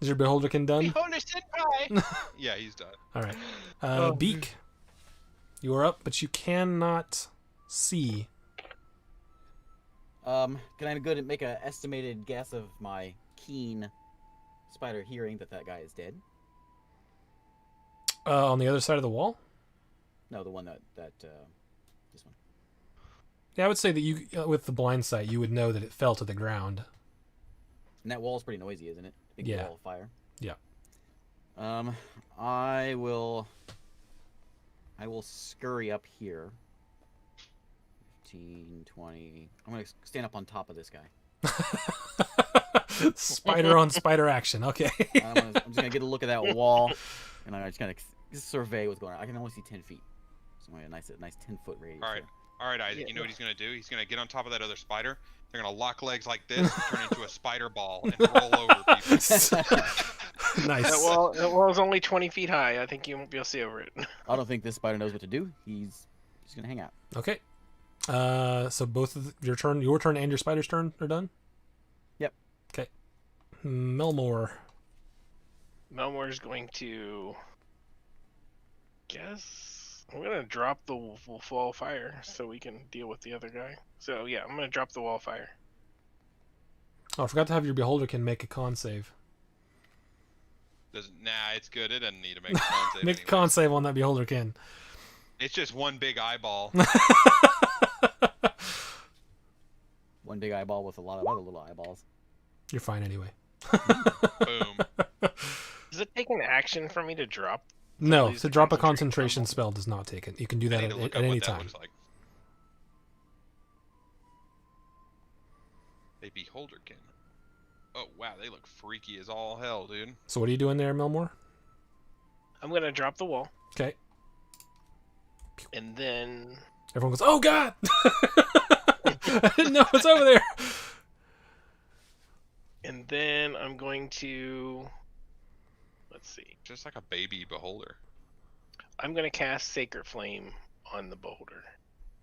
Is your Beholderkin done? Beholder senpai! Yeah, he's done. All right. Oh. Beak, you are up, but you cannot see. Can I go and make an estimated guess of my keen spider hearing that guy is dead? On the other side of the wall? No, the one that this one. Yeah, I would say that you, with the blind sight, you would know that it fell to the ground. And that wall's pretty noisy, isn't it? Big Yeah. wall of fire. Yeah. I will scurry up here. 15, 20. I'm gonna stand up on top of this guy. Spider on spider action. Okay. I'm just gonna get a look at that wall, and I'm just gonna survey what's going on. I can only see 10 feet, so I'm gonna a nice 10-foot radius. All right. there. All right, Isaac. Yeah. You know what he's gonna do? He's gonna get on top of that other spider. They're gonna lock legs like this, and turn into a spider ball, and roll over people. Nice. That wall is only 20 feet high. I think you won't be able to see over it. I don't think this spider knows what to do. He's just gonna hang out. Okay. So both of your turn and your spider's turn are done? Yep. Okay. Melmore. Melmore's going to guess I'm gonna drop the wall of fire so we can deal with the other guy. So yeah, I'm gonna drop the wall of fire. Oh, I forgot to have your Beholderkin make a con save. Nah, it's good. It doesn't need to make a con save Make a anyway. con save on that Beholderkin. It's just one big eyeball. One big eyeball with a lot of other little eyeballs. You're fine anyway. Boom. Does it take an action for me to drop? No, lose to the drop a concentration concentration spell does not take it. You can do I that need to look at up any what that time. looks like. A Beholderkin. Oh wow, they look freaky as all hell, dude. So what are you doing there, Milmore? I'm gonna drop the wall, Okay. and then Everyone goes, "Oh God!" I didn't know it's over there. I'm going to. Let's see. Just like a baby beholder. I'm gonna cast Sacred Flame on the beholder,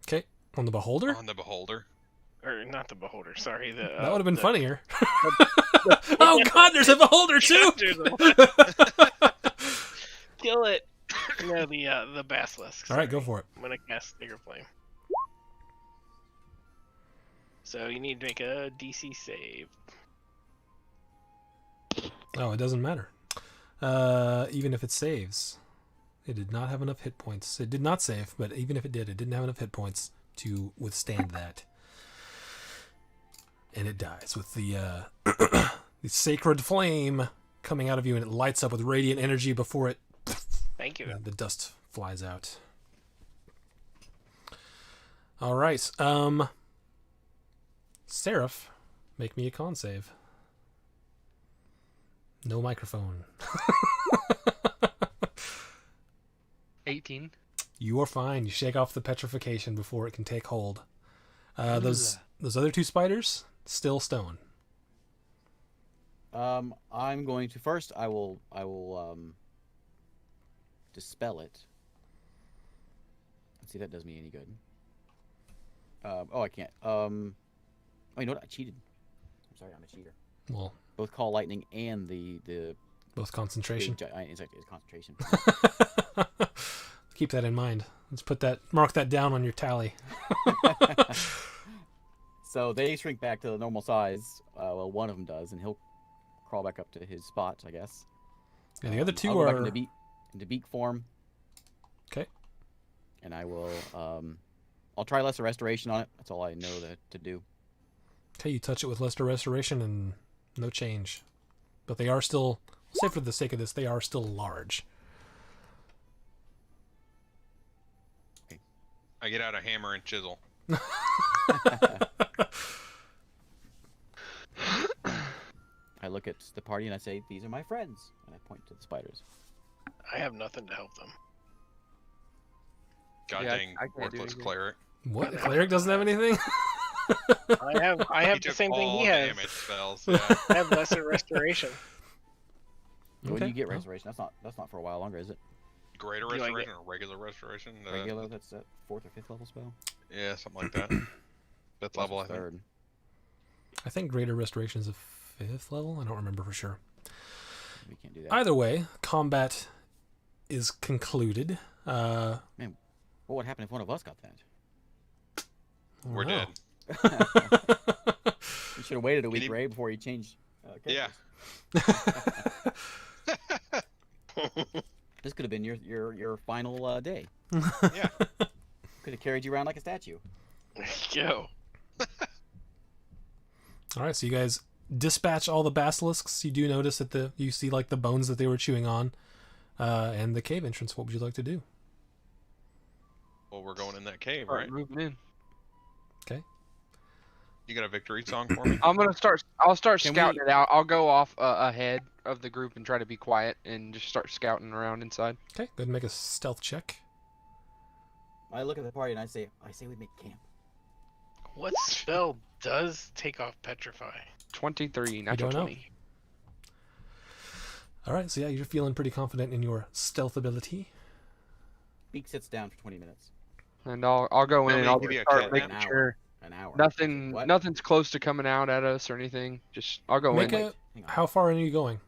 Okay, on the Beholder. On the beholder. or not the beholder. Sorry, the That would have been the- funnier. Oh God, there's a Beholder too. There's a- Kill it. No, the basilisk. All right, go sorry. for it. I'm gonna cast Sacred Flame. So you need to make a DC save. Oh, it doesn't matter. Even if it saves, it did not have enough hit points. It did not save, but even if it did, it didn't have enough hit points to withstand that. And it dies with the the sacred flame coming out of you, and it lights up with radiant energy before it. Thank you. The dust flies out. All right, Seraph, make me a con save. No microphone. 18. You are fine. You shake off the petrification before it can take hold. Those other two spiders, still stone. I'm going to first. I will dispel it. Let's see if that does me any good. Oh, I can't. Oh, you know what? I cheated. I'm sorry, I'm a cheater. Well, Both call lightning and the both concentration. big giant insect is concentration. Keep that in mind. Let's mark that down on your tally. So they shrink back to the normal size. Well, one of them does, and he'll crawl back up to his spot, I guess. And the other I'll two go back are into beak form. okay. And I will. I'll try lesser restoration on it. That's all I know to do. Okay, you touch it with Lesser Restoration and no change. But they are still, say for the sake of this, they are still large. I get out a hammer and chisel. I look at the party and I say, "These are my friends," and I point to the spiders. I have nothing to help them. God Yeah, dang, I can't do worthless anything. cleric. What? The cleric doesn't have anything? I have He the took same thing all he has. damage spells. Yeah. I have lesser restoration. When Okay, you get well. restoration, that's not for a while longer, is it? Greater Do I restoration or regular restoration? Regular, that's a 4th or 5th level spell. Yeah, something like that. Fifth level, I think. 3rd. I think Greater Restoration is a 5th level. I don't remember for sure. We can't do that. Either way, combat is concluded. What would happen if one of us got that? We're Wow. dead. You should have waited a Can week, you- Ray, before you changed. Yeah. This could have been your final day. Yeah. Could have carried you around like a statue. There you go. All right, so you guys dispatch all the basilisks. You do notice that you see like the bones that they were chewing on, and the cave entrance. What would you like to do? Well, we're going in that cave, Start right? moving in. Okay. You got a victory song for me? I'm gonna start. I'll start Can scouting we- it out. I'll go off ahead of the group and try to be quiet and just start scouting around inside. Okay, go ahead and make a stealth check. I look at the party and I say we make camp. What spell does take off petrify? 23, natural don't know. 20. All right, so yeah, you're feeling pretty confident in your stealth ability. Beak sits down for 20 minutes. And I'll go in Tell and me I'll if you just be a start cat making now. sure An hour. nothing What? nothing's close to coming out at us or anything. Just I'll go Make in. a. Hang on. How far in are you going?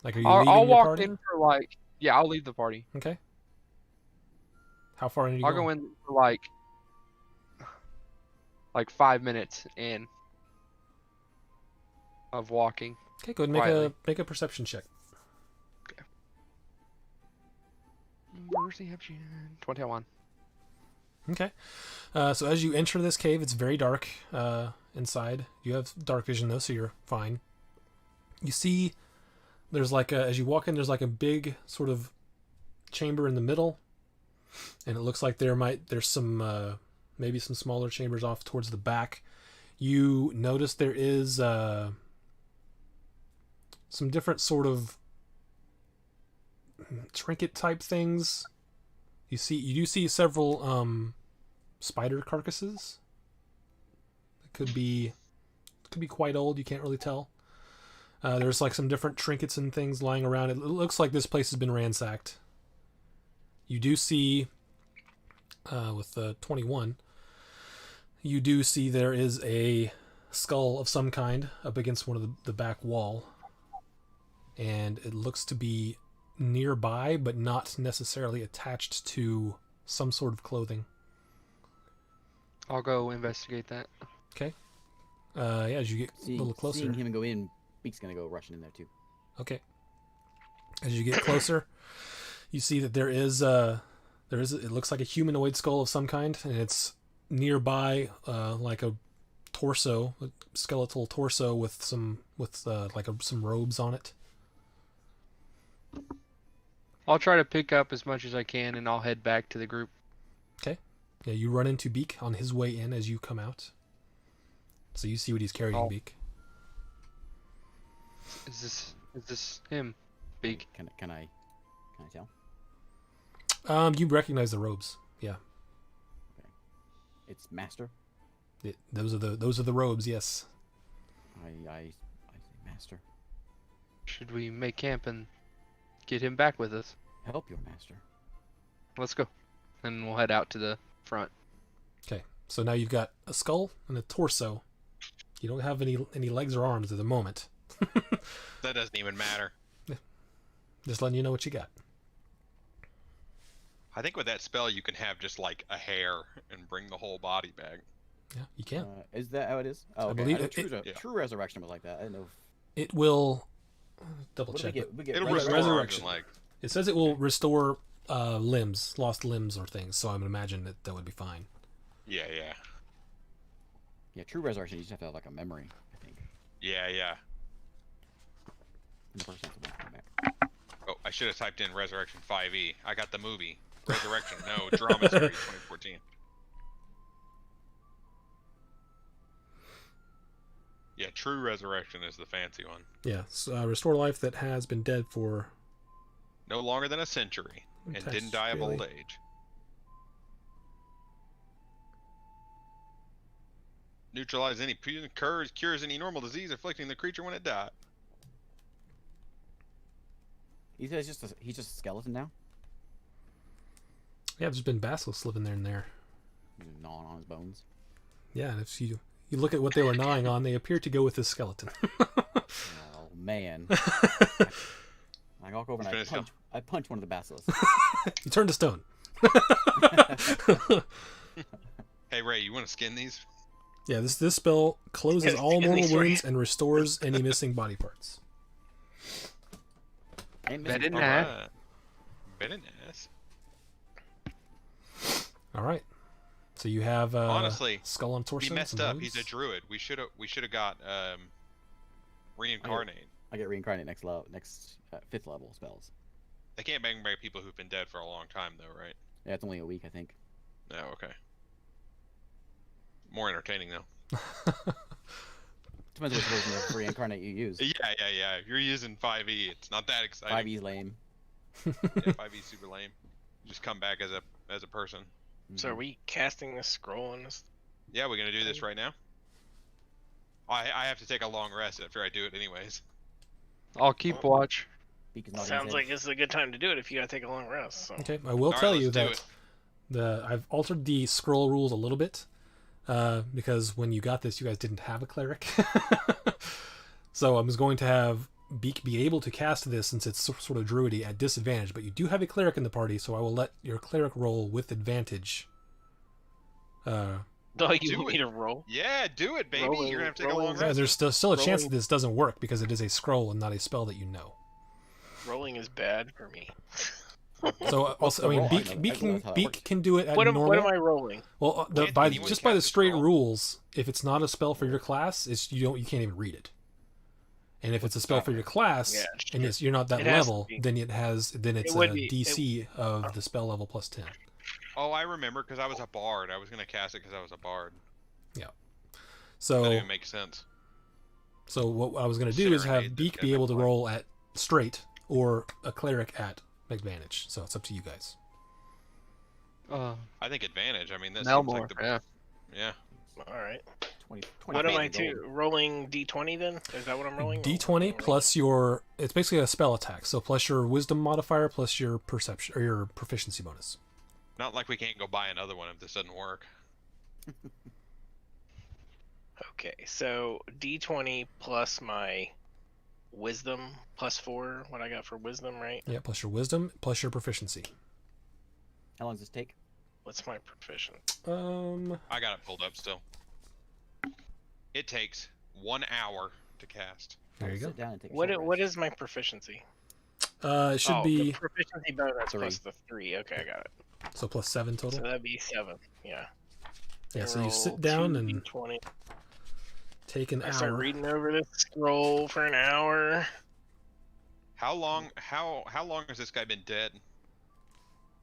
Like, are you I'll leaving your walk party? in for I'll leave the party. Okay. How far in are you I'll going? go in for like 5 minutes and of walking. Okay, go ahead and make Quietly. make a perception check. Perception. 21. Okay. So as you enter this cave, it's very dark inside. You have dark vision though, so you're fine. You see, there's like as you walk in, there's like a big sort of chamber in the middle, and it looks like there's some maybe some smaller chambers off towards the back. You notice there is some different sort of trinket type things. You do see several spider carcasses. It could be quite old. You can't really tell. There's like some different trinkets and things lying around. It looks like this place has been ransacked. You do see, with the 21, you do see there is a skull of some kind up against one of the back wall. And it looks to be nearby, but not necessarily attached to some sort of clothing. I'll go investigate that. Okay. Yeah, as you get a little closer. Seeing him go in, Beak's gonna go rushing in there too. Okay. As you get closer, you see that there is it looks like a humanoid skull of some kind, and it's nearby, like a torso, a skeletal torso with some robes on it. I'll try to pick up as much as I can, and I'll head back to the group. Okay. Yeah, you run into Beak on his way in as you come out. So you see what he's carrying, Beak. Is this him, Beak? Can I tell? You recognize the robes. Yeah. Okay. It's Master. Those are the robes. Yes. I say Master. Should we make camp and get him back with us? Help your master. Let's go. And we'll head out to the front. Okay. So now you've got a skull and a torso. You don't have any legs or arms at the moment. That doesn't even matter. Just letting you know what you got. I think with that spell you can have just like a hair and bring the whole body back. Yeah, you can. Is that how it is? Oh, I okay. believe True resurrection was like that. I didn't know. It will double What do check. we get It'll resurrection. restore arms resurrection. and legs. It says it will restore lost limbs or things. So I would imagine that would be fine. Yeah. Yeah, true resurrection. You just have to have like a memory, I think. Yeah. And the person has to come back. Oh, I should have typed in Resurrection 5e. I got the movie. Resurrection, no, drama series 2014. Yeah, true resurrection is the fancy one. Yeah, restore life that has been dead for No longer than a century, and didn't die of old age. Neutralize any cures any normal disease afflicting the creature when it died. He says he's just a skeleton now. Yeah, there's been basilisks living there and there. Gnawing on his bones. Yeah, and if you look at what they were gnawing on, they appear to go with this skeleton. Oh man. I walk over and I punch one of the basilisks. You turn to stone. Hey Ray, you want to skin these? Yeah, this spell closes Yes, all skin mortal these for you. wounds and restores any missing body parts. And That missing- didn't happen. Alright. Very nice. All right. So you have Honestly, skull on torso. He messed some up. robes. He's a druid. We should have got reincarnate. I get reincarnate next 5th level spells. They can't bring back people who've been dead for a long time, though, right? Yeah, it's only a week, I think. No, okay. More entertaining though. Depends which version of reincarnate you use. Yeah. If you're using 5e, it's not that exciting. 5e's lame. Yeah, 5e super lame. Just come back as a person. So are we casting this scroll on this? Yeah, we're gonna do this right now. I have to take a long rest after I do it, anyways. I'll keep watch. Beak is not Sounds like this is a good time to do it if you gotta take a long rest. So. Okay, I will All tell right, you let's do that it. I've altered the scroll rules a little bit because when you got this, you guys didn't have a cleric. So I was going to have Beak be able to cast this since it's sort of druidy at disadvantage, but you do have a cleric in the party, so I will let your cleric roll with advantage No, you Do want me it. to roll? Yeah, do it, baby. Rolling- You're gonna have to take a rolling long is- Yeah, rest. there's still a chance that Rolling. this doesn't work because it is a scroll and not a spell that you know. Rolling is bad for me. So also, I the mean, roll? I Beak know Beak that's can how it Beak works. can do it at What am normal. I rolling? Well, Can't by anyone just by the cast a straight scroll? rules, if it's not a spell for your class, you can't even read it. And if it's a spell for your class Yeah, and you're not that It has to level, be. then it's would a be. DC of the spell level plus 10. Oh, I remember because I was a bard. I was gonna cast it because I was a bard. That So even makes sense. what I was going to do is have Serenade the Beak be able to Kevin roll at straight or a cleric at advantage. So it's up to you guys. I think advantage. I mean, that Now seems more. like the Yeah. yeah. All right. 20 What am I gold. to rolling D20 then? Is that what I'm rolling? D20 plus it's basically a spell attack. So plus your wisdom modifier plus your perception or your proficiency bonus. Not like we can't go buy another one if this doesn't work. Okay, so D20 plus my wisdom plus 4. What I got for wisdom, right? Yeah, plus your wisdom plus your proficiency. How long does this take? What's my proficient? I got it pulled up still. It takes 1 hour to cast. There you go. Sit down and take a What short what rest. is my proficiency? It should Oh, be the proficiency bonus 3. plus the 3. Okay, I got it. so plus 7 So total. that'd be 7. Yeah. Yeah, so you Roll sit down 2 and D20. take an I start hour. reading over this scroll for an hour. How long has this guy been dead?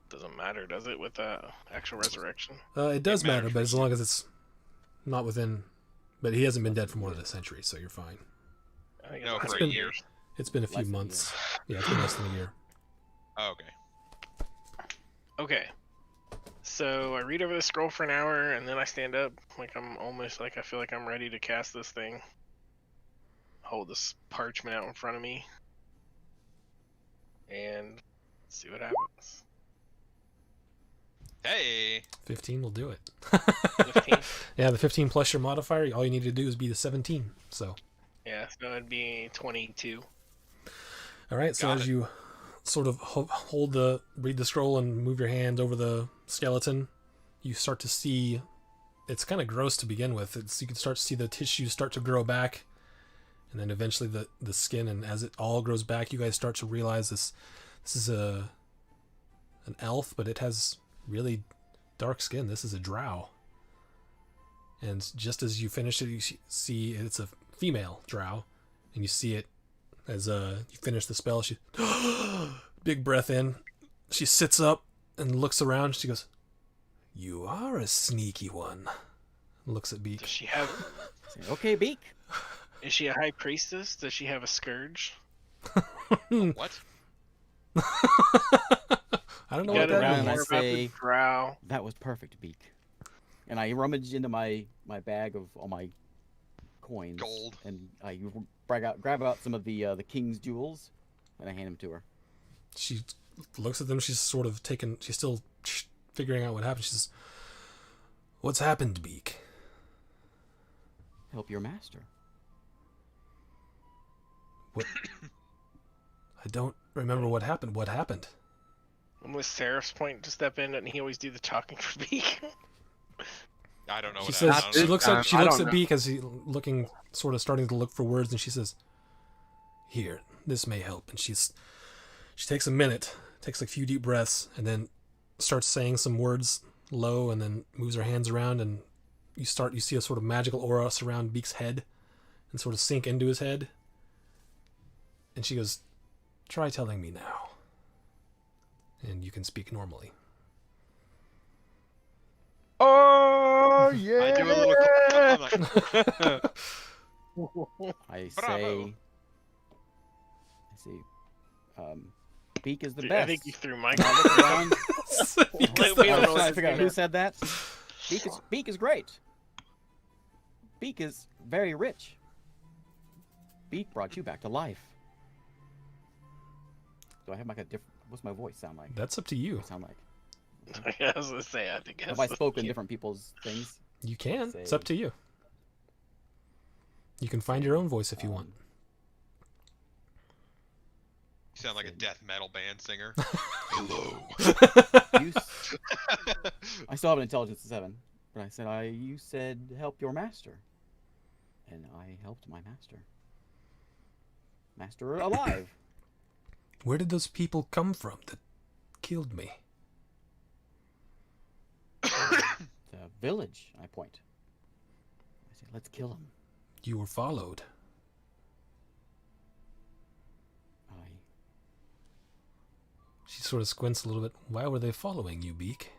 Doesn't matter, does it, with actual resurrection? It does It matter, matters but for as long as it's not within. But he hasn't been dead for more than a century, so you're fine. I think No, it's for a been- year. It's been a Less few than a months. Yeah, it's been less than a year. Oh, okay. Okay. So I read over the scroll for an hour, and then I stand up, like I'm almost like I feel like I'm ready to cast this thing. Hold this parchment out in front of me, and see what happens. Hey, 15 will do it. 15. Yeah, the 15 plus your modifier, all you need to do is be the 17. So, Yeah, so it'd be 22. all right. So Got as it. you sort of read the scroll and move your hand over the skeleton, you start to see. It's kind of gross to begin with. You can start to see the tissues start to grow back, and then eventually the skin. And as it all grows back, you guys start to realize this is an elf, but it has really dark skin. This is a drow. And just as you finish it, you see it's a female drow, and you see it as you finish the spell. She big breath in. She sits up and looks around. She goes, "You are a sneaky one." Looks at Beak. Does she have? Say, okay, Beak. Is she a high priestess? Does she have a scourge? what? I don't know You what gotta that know and I more means. about say- the drow. That was perfect, Beak. And I rummage into my bag of all my coins. Gold. And I grab out some of the king's jewels, and I hand them to her. She looks at them. She's sort of taken. She's still figuring out what happened. She says, "What's happened, Beak?" Help your master. What? I don't remember what happened. What happened? And with Seraph's point to step in, and he always do the talking for Beak. I don't know She what says. happened. She looks time. at. She I looks don't at know. Beak as he starting to look for words, and she says, "Here, this may help." And she takes a minute, takes a few deep breaths, and then starts saying some words low, and then moves her hands around, and you see a sort of magical aura surround Beak's head, and sort of sink into his head. And she goes, "Try telling me now." And you can speak normally. Oh yeah! I do a little. I'm like, I Bravo. say, Beak is the Dude, best. I think you threw my Now look around. We don't know I was what trying to to figure out do who now. said that. Beak is great. Beak is very rich. Beak brought you back to life. Do I have like a different? What's my voice sound like? That's up to you. Sound like? I was gonna say, I think. Have I spoken different people's things? You can. It's Say- up to you. You can find your own voice if you want. you sound like a death metal band singer. Hello. You s- I still have an intelligence of 7. But I said, you said help your master. And I helped my master. Master alive. Where did those people come from that killed me? The village, I point. I say, let's kill him. You were followed. She sort of squints a little bit. Why were they following you, Beak?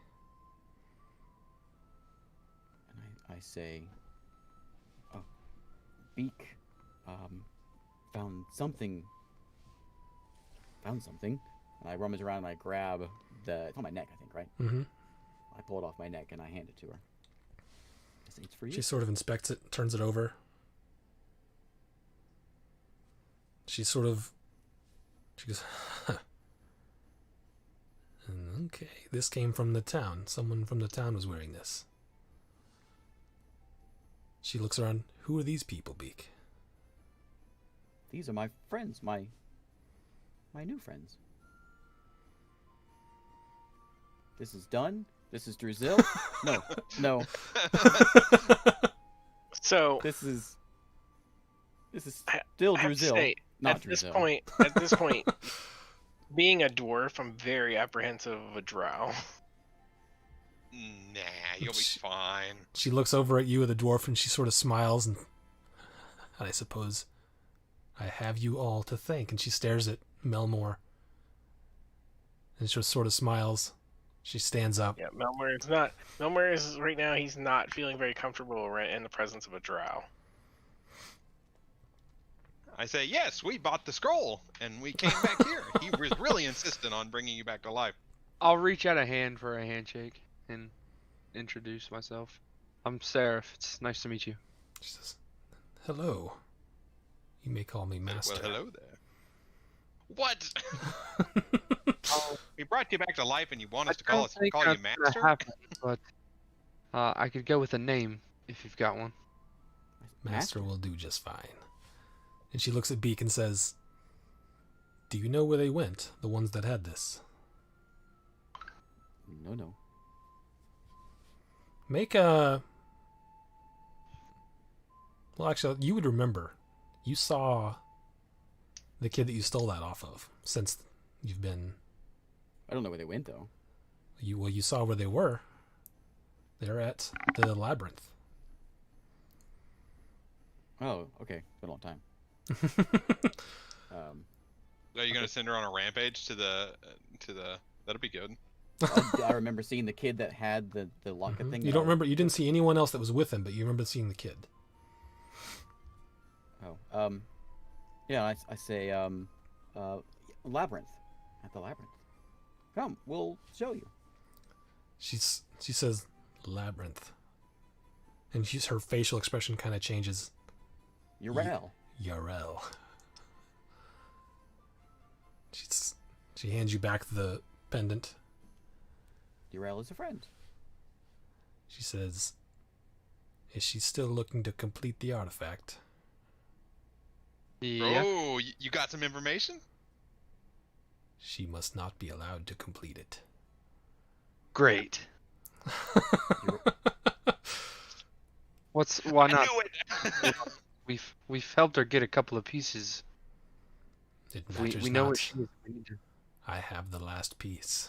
And I say, oh, Beak, found something. And I rummage around and I grab it's on my neck, I think, right? Mm-hmm. I pull it off my neck and I hand it to her. I say, it's for you. She sort of inspects it, turns it over. She goes, huh. Okay, this came from the town. Someone from the town was wearing this. She looks around. Who are these people, Beak? These are my friends, my new friends. This is Dunn. This is Druzil. No. So This is still I have to Druzil, say, not at this Druzil. point, being a dwarf, I'm very apprehensive of a drow. Nah, you'll be fine. She looks over at you, the dwarf, and she sort of smiles, and I suppose I have you all to thank. And she stares at Melmore, and she sort of smiles. She stands up. Yeah, Melmore is right now. He's not feeling very comfortable right in the presence of a drow. I say, yes, we bought the scroll, and we came back here. He was really insistent on bringing you back to life. I'll reach out a hand for a handshake and introduce myself. I'm Seraph. It's nice to meet you. She says, hello. You may call me Master. Well, hello there. What? We brought you back to life, and you want us to call you Master? But I could go with a name if you've got one. Master will do just fine. And she looks at Beak and says, do you know where they went, the ones that had this? No. Make a... Well, actually, you would remember. You saw the kid that you stole that off of, since you've been... I don't know where they went, though. You saw where they were. They're at the labyrinth. Oh, okay. It's been a long time. Are you gonna send her on a rampage to the? That'll be good. I remember seeing the kid that had the locket thing. You don't remember? You didn't see anyone else that was with him, but you remember seeing the kid. Oh, yeah. I say, labyrinth. At the labyrinth. Come, we'll show you. She says labyrinth, and her facial expression kind of changes. Urel. Yarel. She hands you back the pendant. Urel is a friend. She says, is she still looking to complete the artifact? Yeah. Oh, you got some information? She must not be allowed to complete it. Great. Why not? I knew it. We've helped her get a couple of pieces. It matters We know not. what she is. We need to- I have the last piece.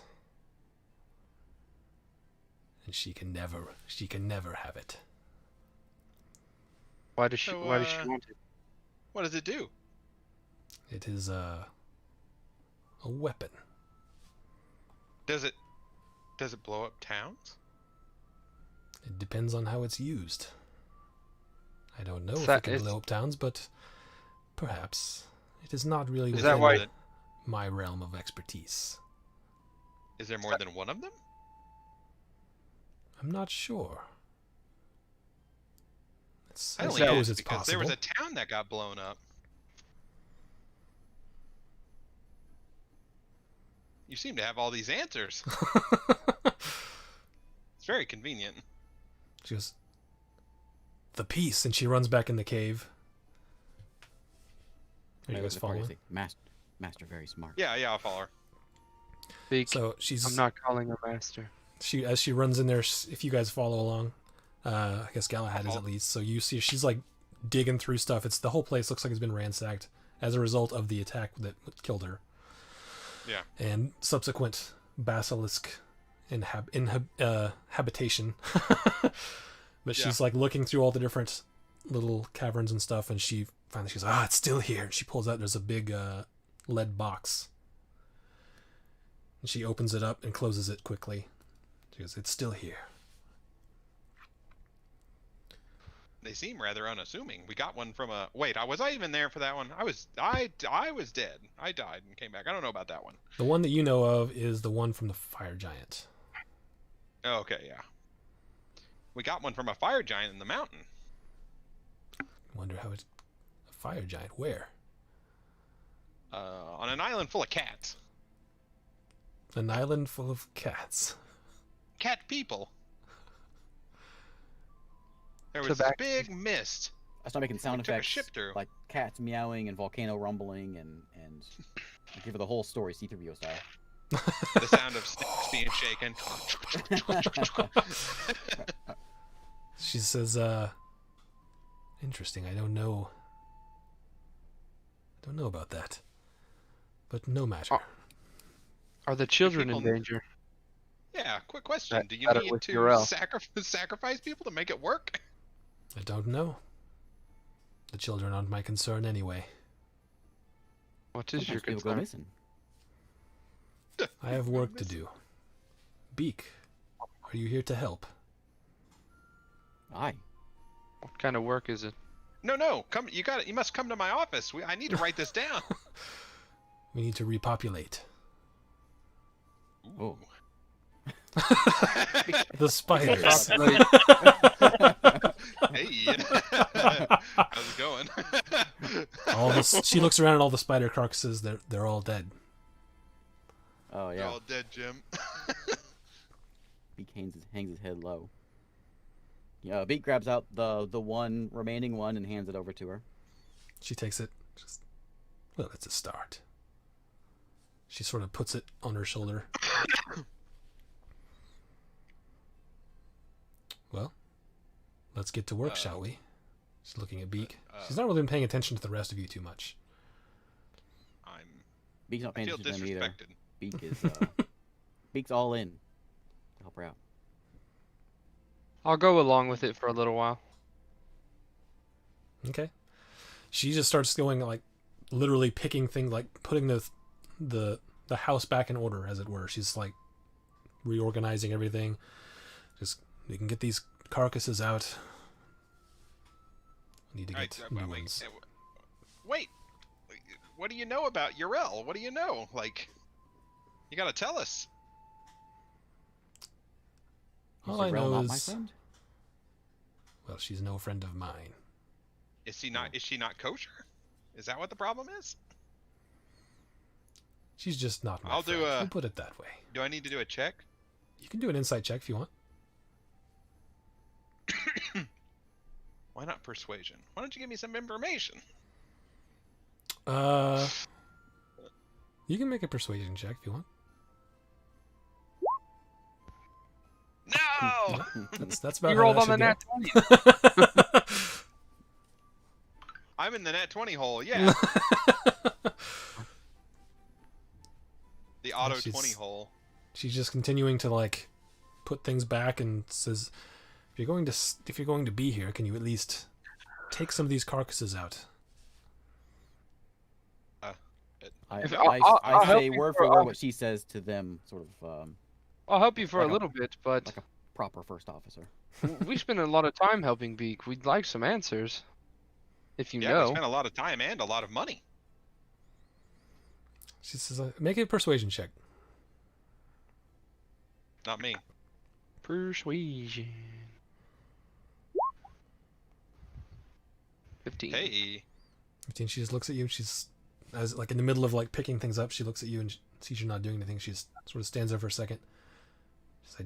And she can never have it. Why does she So, want it? What does it do? It is a weapon. Does it blow up towns? It depends on how it's used. I don't know if that- it can it's- blow up towns, but perhaps. It is not really Is within that why- my realm of expertise. Is there more than one of them? I'm not sure. I only suppose asked it's because possible. there was a town that got blown up. You seem to have all these answers. It's very convenient. She goes, the piece, and she runs back in the cave. Are you guys following? Master, very smart. Yeah, I'll follow her. Beak, So she's I'm not calling her master. as she runs in there. If you guys follow along, I guess Galahad is at least. So you see she's like digging through stuff. The whole place looks like it's been ransacked as a result of the attack that killed her. Yeah. And subsequent basilisk habitation. But she's like looking through all the different little caverns and stuff, and she finally goes, it's still here. And she pulls out, there's a big lead box. And she opens it up and closes it quickly. She goes, it's still here. They seem rather unassuming. We got one from a... Wait, was I even there for that one? I was dead. I died and came back. I don't know about that one. The one that you know of is the one from the fire giant. Oh, okay, yeah. We got one from a fire giant in the mountain. Wonder how it's a fire giant. Where? On an island full of cats. An island full of cats. Cat people. There was this big mist. I start making sound took a effects ship through. like cats meowing and volcano rumbling and give her the whole story C-3PO style. The sound of sticks being shaken. She says, interesting, I don't know about that. But no matter. Are the children in people- danger? Yeah, quick question. Do you Better need with to Urel. sacrifice people to make it work? I don't know. The children aren't my concern anyway. What is your Sometimes people go concern? missing. I have work to do. Beak, are you here to help? Aye. What kind of work is it? No. Come. You got it. You must come to my office. I need to write this down. We need to repopulate. Oh. The spiders. Hey. How's it going? She looks around at all the spider carcasses. They're all dead. Oh They're yeah. all dead, Jim. Beak hangs his head low. Yeah, Beak grabs out the one remaining one and hands it over to her. She takes it. Well, it's a start. She sort of puts it on her shoulder. Well, let's get to work, shall we? She's looking at Beak. She's not really been paying attention to the rest of you too much. Beak's not I paying feel attention to them either. disrespected. Beak is Beak's all in to help her out. I'll go along with it for a little while. Okay. She just starts going like literally picking things, like putting the house back in order, as it were. She's like reorganizing everything. Just we can get these carcasses out. We need to get new ones. Wait. What do you know about Urel? What do you know? Like, you gotta tell us. All I Zarel know not my is, friend? well, she's no friend of mine. Is she not kosher? Is that what the problem is? She's just not my I'll friend. do a- We'll put it that way. Do I need to do a check? You can do an insight check if you want. Why not persuasion? Why don't you give me some information? You can make a persuasion check if you want. No! That's about You how rolled that on the should nat 20. go. I'm in the net 20 hole, yeah. The auto she's- 20 hole. She's just continuing to like put things back and says, if you're going to be here, can you at least take some of these carcasses out? I I'll help say you word for- for word what she says to them, sort of I'll help you for Like a a- little bit, but like a proper first officer. we spend a lot of time helping Beak. We'd like some answers. If you Yeah, we know. spent a lot of time and a lot of money. She says, make a persuasion check. Not me. Persuasion. 15. Hey. 15. She just looks at you. She's as like in the middle of like picking things up. She looks at you and sees you're not doing anything. She just sort of stands there for a second. She says,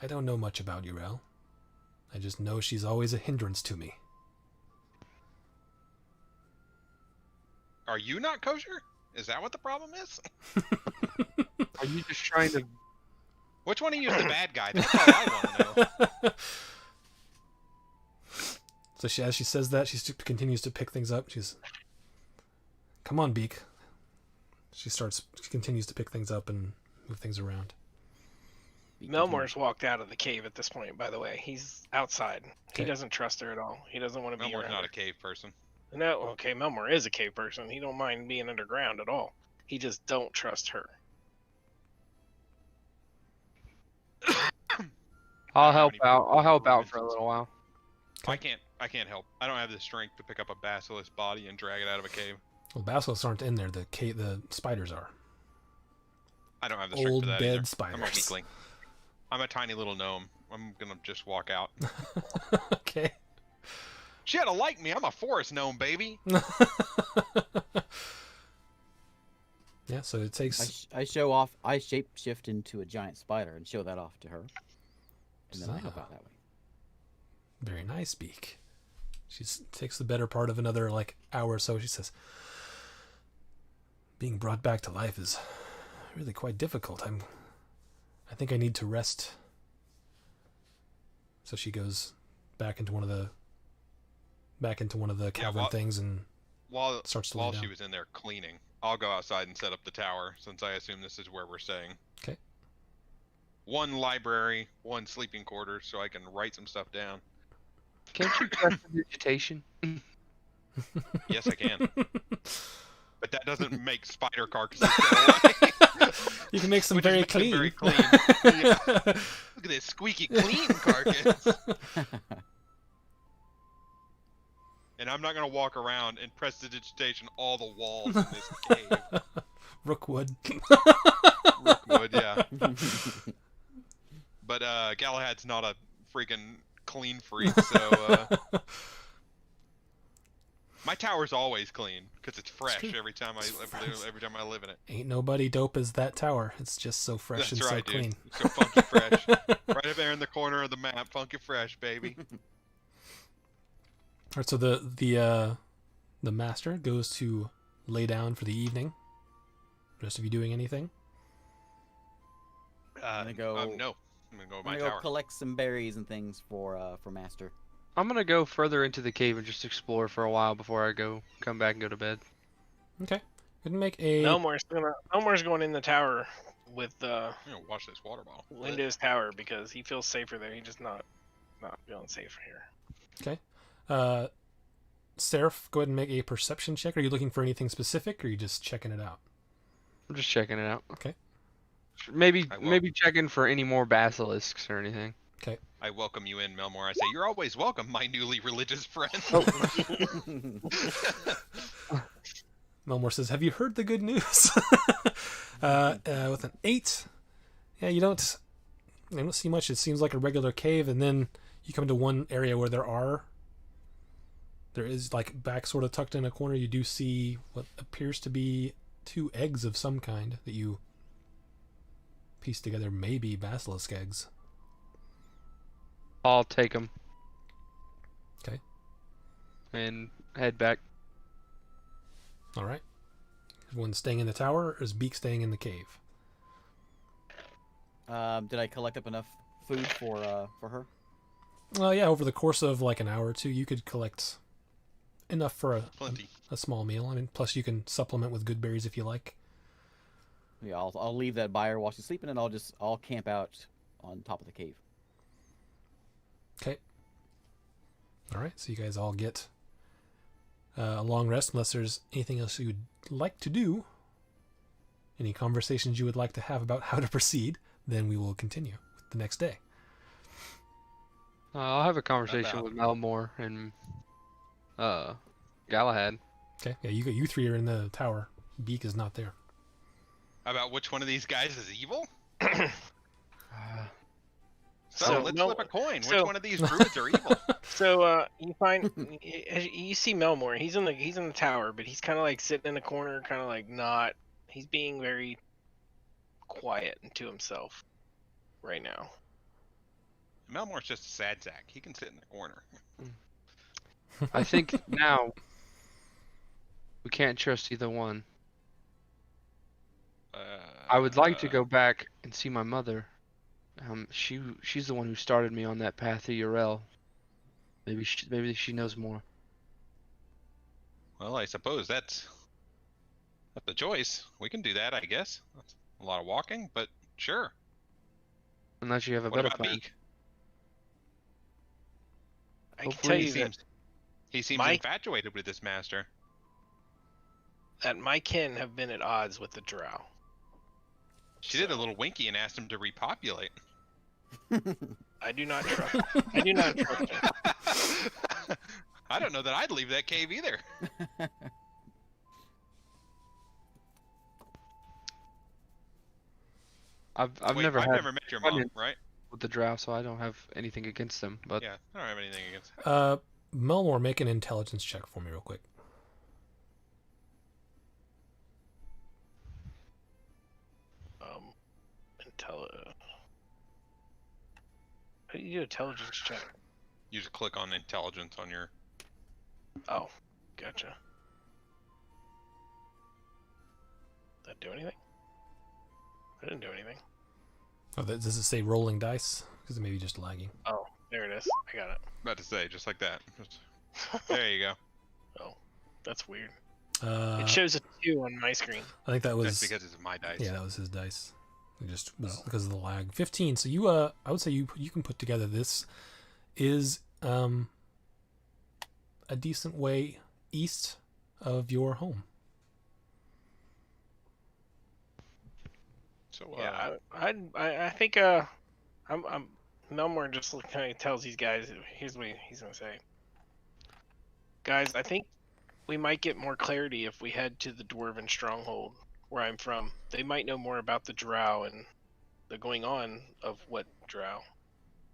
I don't know much about Urel. I just know she's always a hindrance to me. Are you not kosher? Is that what the problem is? Are you just trying to... Which one of you is the bad guy? That's all I want to know. So as she says that, she continues to pick things up. She's, come on, Beak. She continues to pick things up and move things around. Melmor's walked out of the cave at this point, by the way. He's outside. Okay. He doesn't trust her at all. He doesn't want to be Melmor's around not her. a cave person. No, okay, Melmor is a cave person. He don't mind being underground at all. He just don't trust her. I'll I don't help have any out. I'll help out proof for a instance. little while. I can't help. I don't have the strength to pick up a basilisk body and drag it out of a cave. Well, basilisks aren't in there. The spiders are. I don't have the strength Old for that dead either. spiders. I'm a weakling. I'm a tiny little gnome. I'm gonna just walk out. Okay. She had to like me. I'm a forest gnome, baby. Yeah, so it takes... I show off. I shapeshift into a giant spider and show that off to her. And then I help out that way. Very nice, Beak. She takes the better part of another hour or so. She says, being brought back to life is really quite difficult. I think I need to rest. So she goes back into one of the cavern things and While starts to lay down. she was in there cleaning, I'll go outside and set up the tower, since I assume this is where we're staying. Okay. One library, one sleeping quarters, so I can write some stuff down. Can't you press the vegetation? Yes, I can. But that doesn't make spider carcasses go away. You can make some Which very makes them clean. very clean. Yeah. Look at this squeaky clean carcass. And I'm not gonna walk around and press the digitation all the walls in this cave. Rookwood. Rookwood, yeah. But Galahad's not a freaking clean freak, so my tower's always clean because it's fresh true. every time I live in it. Ain't nobody dope as that tower. It's just so fresh That's and right, so dude. clean. So funky fresh, right up there in the corner of the map, funky fresh, baby. All right, so the master goes to lay down for the evening. Rest of you doing anything? I'm gonna go. No, I'm gonna go with I'm my gonna go tower. collect some berries and things for Master. I'm gonna go further into the cave and just explore for a while before I come back and go to bed. Okay. Go ahead and make a... Melmor's going in the tower with I'm gonna watch this water bottle. Linda's tower because he feels safer there. He's just not feeling safe here. Okay. Seraph, go ahead and make a perception check. Are you looking for anything specific, or are you just checking it out? I'm just checking it out. Okay. Maybe I will. maybe checking for any more basilisks or anything. Okay. I welcome you in, Melmor. I say, you're always welcome, my newly religious friend. Melmor says, have you heard the good news? With an 8. Yeah, you don't see much. It seems like a regular cave, and then you come to one area where there is back sort of tucked in a corner. You do see what appears to be 2 eggs of some kind that you piece together, maybe basilisk eggs. I'll take them. Okay. And head back. All right. Everyone staying in the tower, or is Beak staying in the cave? Did I collect up enough food for her? Well, yeah, over the course of an hour or two, you could collect enough for Plenty. a small meal. I mean, plus you can supplement with good berries if you like. Yeah, I'll leave that by her while she's sleeping, and I'll camp out on top of the cave. Okay. All right, so you guys all get a long rest, unless there's anything else you would like to do. Any conversations you would like to have about how to proceed, then we will continue the next day. I'll have a conversation with Melmor and Galahad. Okay, yeah, you 3 are in the tower. Beak is not there. About which one of these guys is evil? So, So let's flip a coin. Which one of these druids are evil? So you you see Melmor. He's in the tower, but he's kind of sitting in the corner, kind of not. He's being very quiet and to himself right now. Melmor's just a sad sack. He can sit in the corner. I think now we can't trust either one. I would like to go back and see my mother. She's the one who started me on that path to Urel. Maybe she knows more. Well, I suppose that's the choice. We can do that, I guess. That's a lot of walking, but sure. Unless you have a What better about plan. Beak? I can Hopefully tell He you that seems my infatuated with this master. my kin have been at odds with the drow. She did a So- little winky and asked him to repopulate. I do not trust. I do not trust him. I don't know that I'd leave that cave either. I've Wait, never I've had never met your mom, run-in right? with the drow, so I don't have anything against them. But Yeah, I don't have anything against. Melmore, make an intelligence check for me real quick. How do you do intelligence check? You just click on intelligence on your. Oh, gotcha. Did that do anything? I didn't do anything. Oh, does it say rolling dice? Because it may be just lagging. Oh, there it is. I got it. About to say, just like that. There you go. Oh, that's weird. Uh, It shows a 2 on my screen. I think that was. That's because it's my dice. Yeah, that was his dice. It just was because of the lag. 15. So you, I would say you can put together. This is a decent way east of your home. So Yeah, I think I'm Melmore just kind of tells these guys. Here's what he's gonna say. Guys, I think we might get more clarity if we head to the Dwarven stronghold where I'm from. They might know more about the drow and the going on of what drow.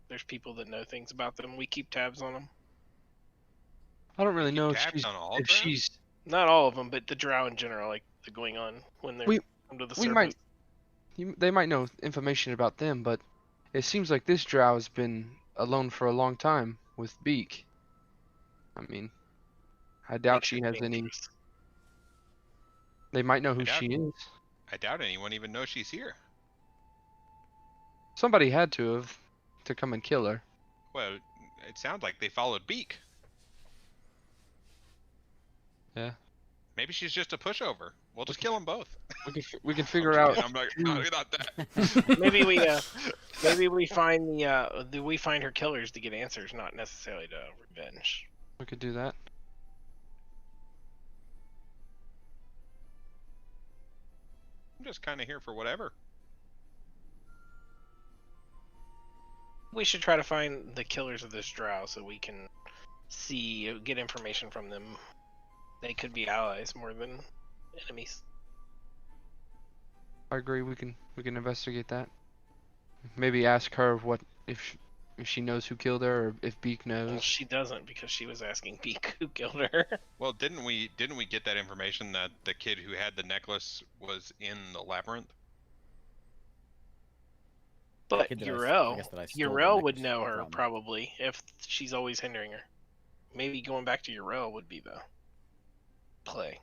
There's people that know things about them. We keep tabs on them. I don't really know tabs on all if drow? she's. Not all of them, but the drow in general, like the going on when they're We- come to the we surface. might- They might know information about them, but it seems like this drow has been alone for a long time with Beak. I mean, I doubt Makes she it has any. dangerous. They might know who doubt- she is. I doubt anyone even knows she's here. Somebody had to have to come and kill her. Well, it sounds like they followed Beak. Yeah. Maybe she's just a pushover. We'll just kill them both. We can figure out. I'm not that. Maybe we find we find her killers to get answers, not necessarily to revenge. We could do that. I'm just kind of here for whatever. We should try to find the killers of this drow so we can get information from them. They could be allies more than enemies. I agree. We can investigate that. Maybe ask her if she knows who killed her, or if Beak Well, knows. she doesn't because she was asking Beak who killed her. Well, didn't we get that information that the kid who had the necklace was in the labyrinth? But Kid that I Uriel, guess that I stole the Uriel would necklace know her from. probably if she's always hindering her. Maybe going back to Uriel would be the play.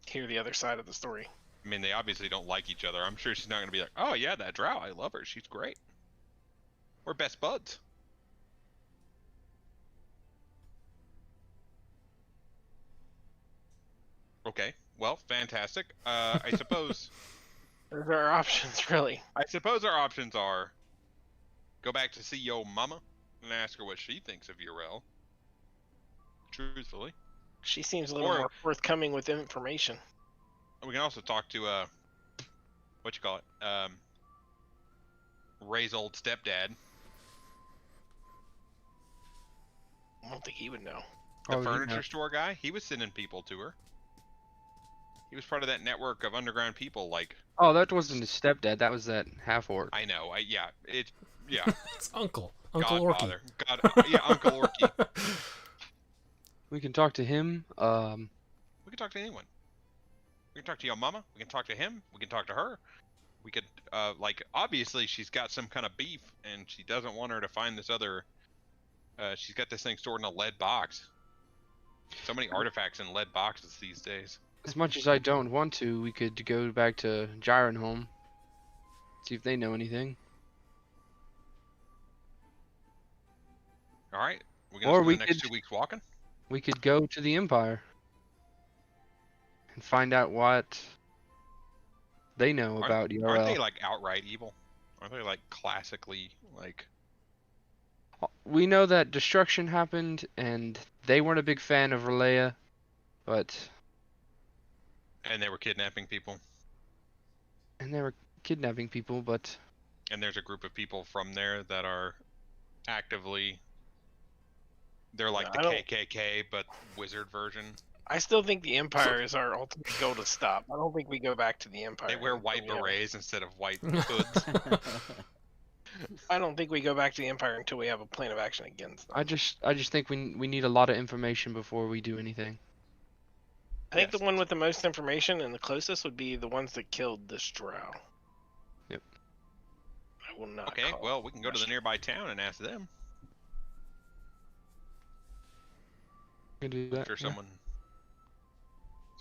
Hear the other side of the story. I mean, they obviously don't like each other. I'm sure she's not going to be like, oh yeah, that drow, I love her. She's great. We're best buds. Okay, well, fantastic. I suppose Those are our options, really. I suppose our options are go back to see yo mama and ask her what she thinks of Uriel. Truthfully. She seems a little Or- more forthcoming with information. We can also talk to what you call it? Ray's old stepdad, I don't think he would know. the Oh, you furniture know. store guy. He was sending people to her. He was part of that network of underground people. Like, Oh, that wasn't his stepdad. That was that half orc. I know, yeah, It's Uncle Orky. Godfather, yeah, Uncle Orky. We can talk to him. We can talk to anyone. We can talk to your mama. We can talk to him. We can talk to her. We could, like, obviously she's got some kind of beef, and she doesn't want her to find this other. She's got this thing stored in a lead box. So many artifacts in lead boxes these days. As much as I don't want to, we could go back to Gyrenholm. See if they know anything. All right. We're gonna Or spend we the next could- 2 weeks walking. We could go to the Empire and find out what they know about Aren't URL. they like outright evil? Aren't they like classically like? We know that destruction happened, and they weren't a big fan of Relaya, but And they were kidnapping people. they were kidnapping people, but And there's a group of people from there that are actively. They're like the I don't- KKK, but wizard version. I still think the Empire is our ultimate goal to stop. I don't think we go back to the Empire. They wear until white we have- berets instead of white hoods. I don't think we go back to the Empire until we have a plan of action against them. I just think we need a lot of information before we do anything. I think Yes. the one with the most information and the closest would be the ones that killed this drow. Yep. I will not. Okay, call well, we can go to the Russian. nearby town and ask them. We can do that. I'm sure yeah.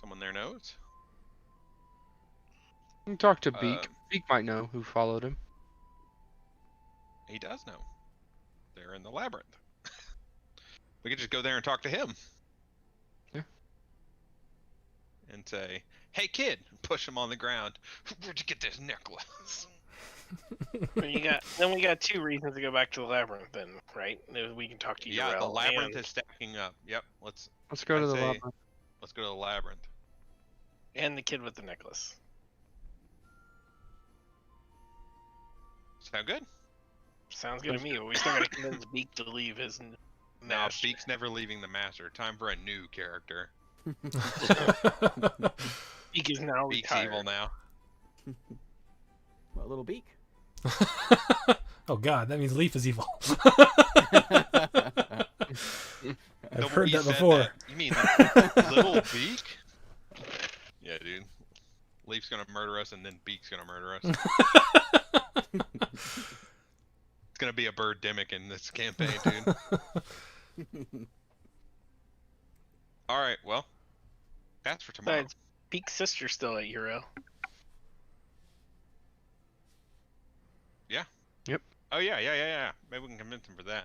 someone there knows. We can talk to Beak. Uh, Beak might know who followed him. He does know. They're in the labyrinth. We could just go there and talk to him. Yeah. And say, "Hey, kid!" Push him on the ground. Where'd you get this necklace? Then we got 2 reasons to go back to the labyrinth. Then, right? We can talk to you. Yeah, the labyrinth is stacking up. Yep. Let's Let's go to I'd the say- labyrinth. go to the labyrinth. and the kid with the necklace. Sound good? Sounds good to me. But we still gotta convince Beak to leave his. No, master. Beak's never leaving the master. Time for a new character. Beak is now Beak's retired. evil now. What, little beak? Oh God, that means Leaf is evil. I've The heard way you that said before. that, you mean little Beak? Yeah, dude. Leaf's gonna murder us, and then Beak's gonna murder us. It's gonna be a birdemic in this campaign, dude. All right, well, that's for tomorrow. Besides, Beak's sister's still at Euro. Oh yeah. Maybe we can convince him for that.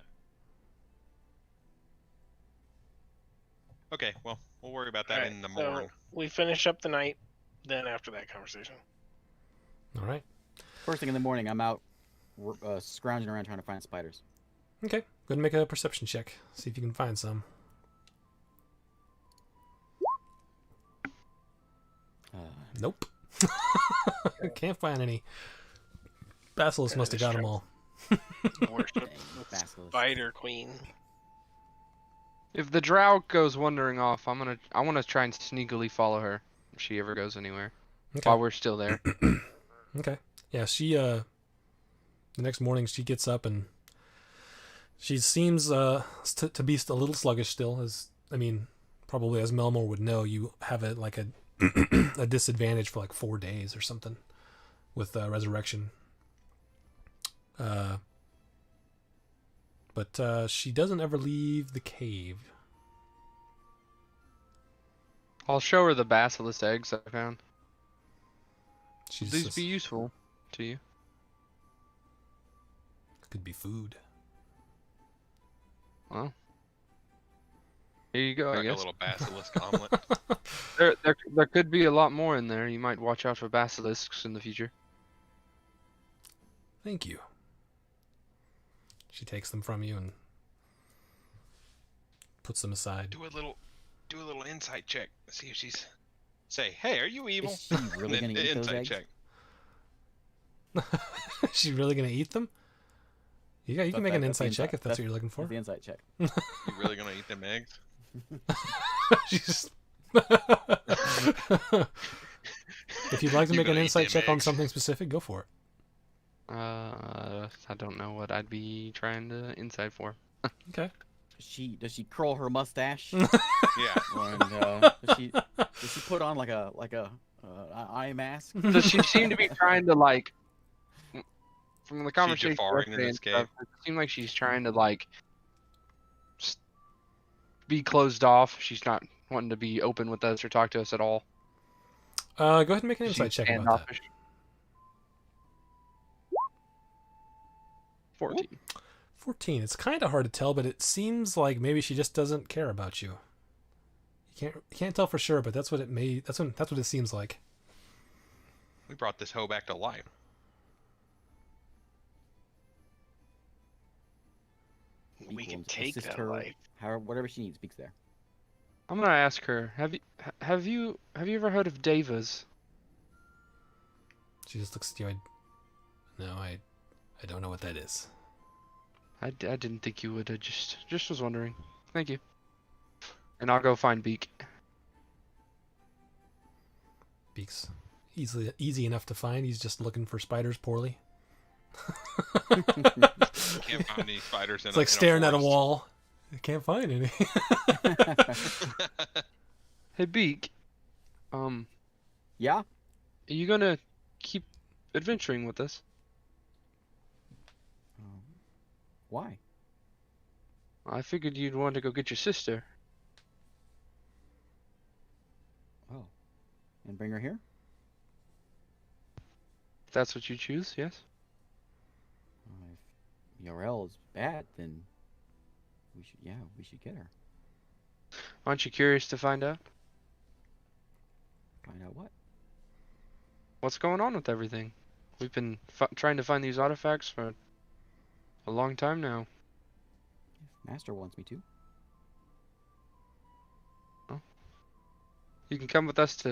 Okay, well, we'll worry about that Alright, in the so morning. we finish up the night. Then after that conversation. All right. First thing in the morning, I'm out scrounging around trying to find spiders. Okay. Go ahead and make a perception check. See if you can find some. Nope. Can't find any. Basilisk Yeah, must have got them all. Worship Dang, the basilisk. Spider Queen. If the drow goes wandering off, I want to try and sneakily follow her if she ever goes anywhere Okay. while we're still there. Okay. Yeah, she the next morning she gets up and she seems to be a little sluggish still, as I mean, probably as Melmore would know, you have a a disadvantage for like 4 days or something with resurrection. But she doesn't ever leave the cave. I'll show her the basilisk eggs I found. She's Would these just, be useful to you? could be food. Well, here you go. I Like a guess little basilisk omelet. there could be a lot more in there. You might watch out for basilisks in the future. Thank you. She takes them from you and puts them aside. do a little insight check. See if she's. Say, hey, are you evil? Is she really And then gonna eat those insight eggs? check. Is she really gonna eat them? You can That's make that- an that's the insight check insight- if that's what you're looking for. That's the insight check. You really gonna eat them eggs? She's if you'd like to You make an gonna eat insight them check on eggs? something specific, go for it. I don't know what I'd be trying to insight for. Okay. Does she curl her mustache? Yeah. And does she put on like a eye mask? Does she seem to be trying to like? From the conversation Jafaring in yesterday and this stuff, it seemed like she's trying to like be closed off. She's not wanting to be open with us or talk to us at all. Go ahead and make an She's insight check about that. standoffish. 14. 14. It's kind of hard to tell, but it seems like maybe she just doesn't care about you. You can't tell for sure, but that's what it seems like. We brought this hoe back to life. We can We'll take assist that her, life. whatever she needs. Speaks there. I'm gonna ask her. Have you ever heard of Devas? She just looks at you. No, I don't know what that is. I didn't think you would. I just was wondering. Thank you. And I'll go find Beak. Beak's easy enough to find. He's just looking for spiders poorly. Can't find any spiders in It's like in staring at a forest. wall. I can't find any. Hey Beak. Yeah. Are you gonna keep adventuring with us? Why? I figured you'd want to go get your sister. Oh. And bring her here? If that's what you choose, yes. If Yorel is bad, then we should get her. Aren't you curious to find out Find out what? what's going on with everything? We've been trying to find these artifacts for a long time now. If Master wants me to. You can come with us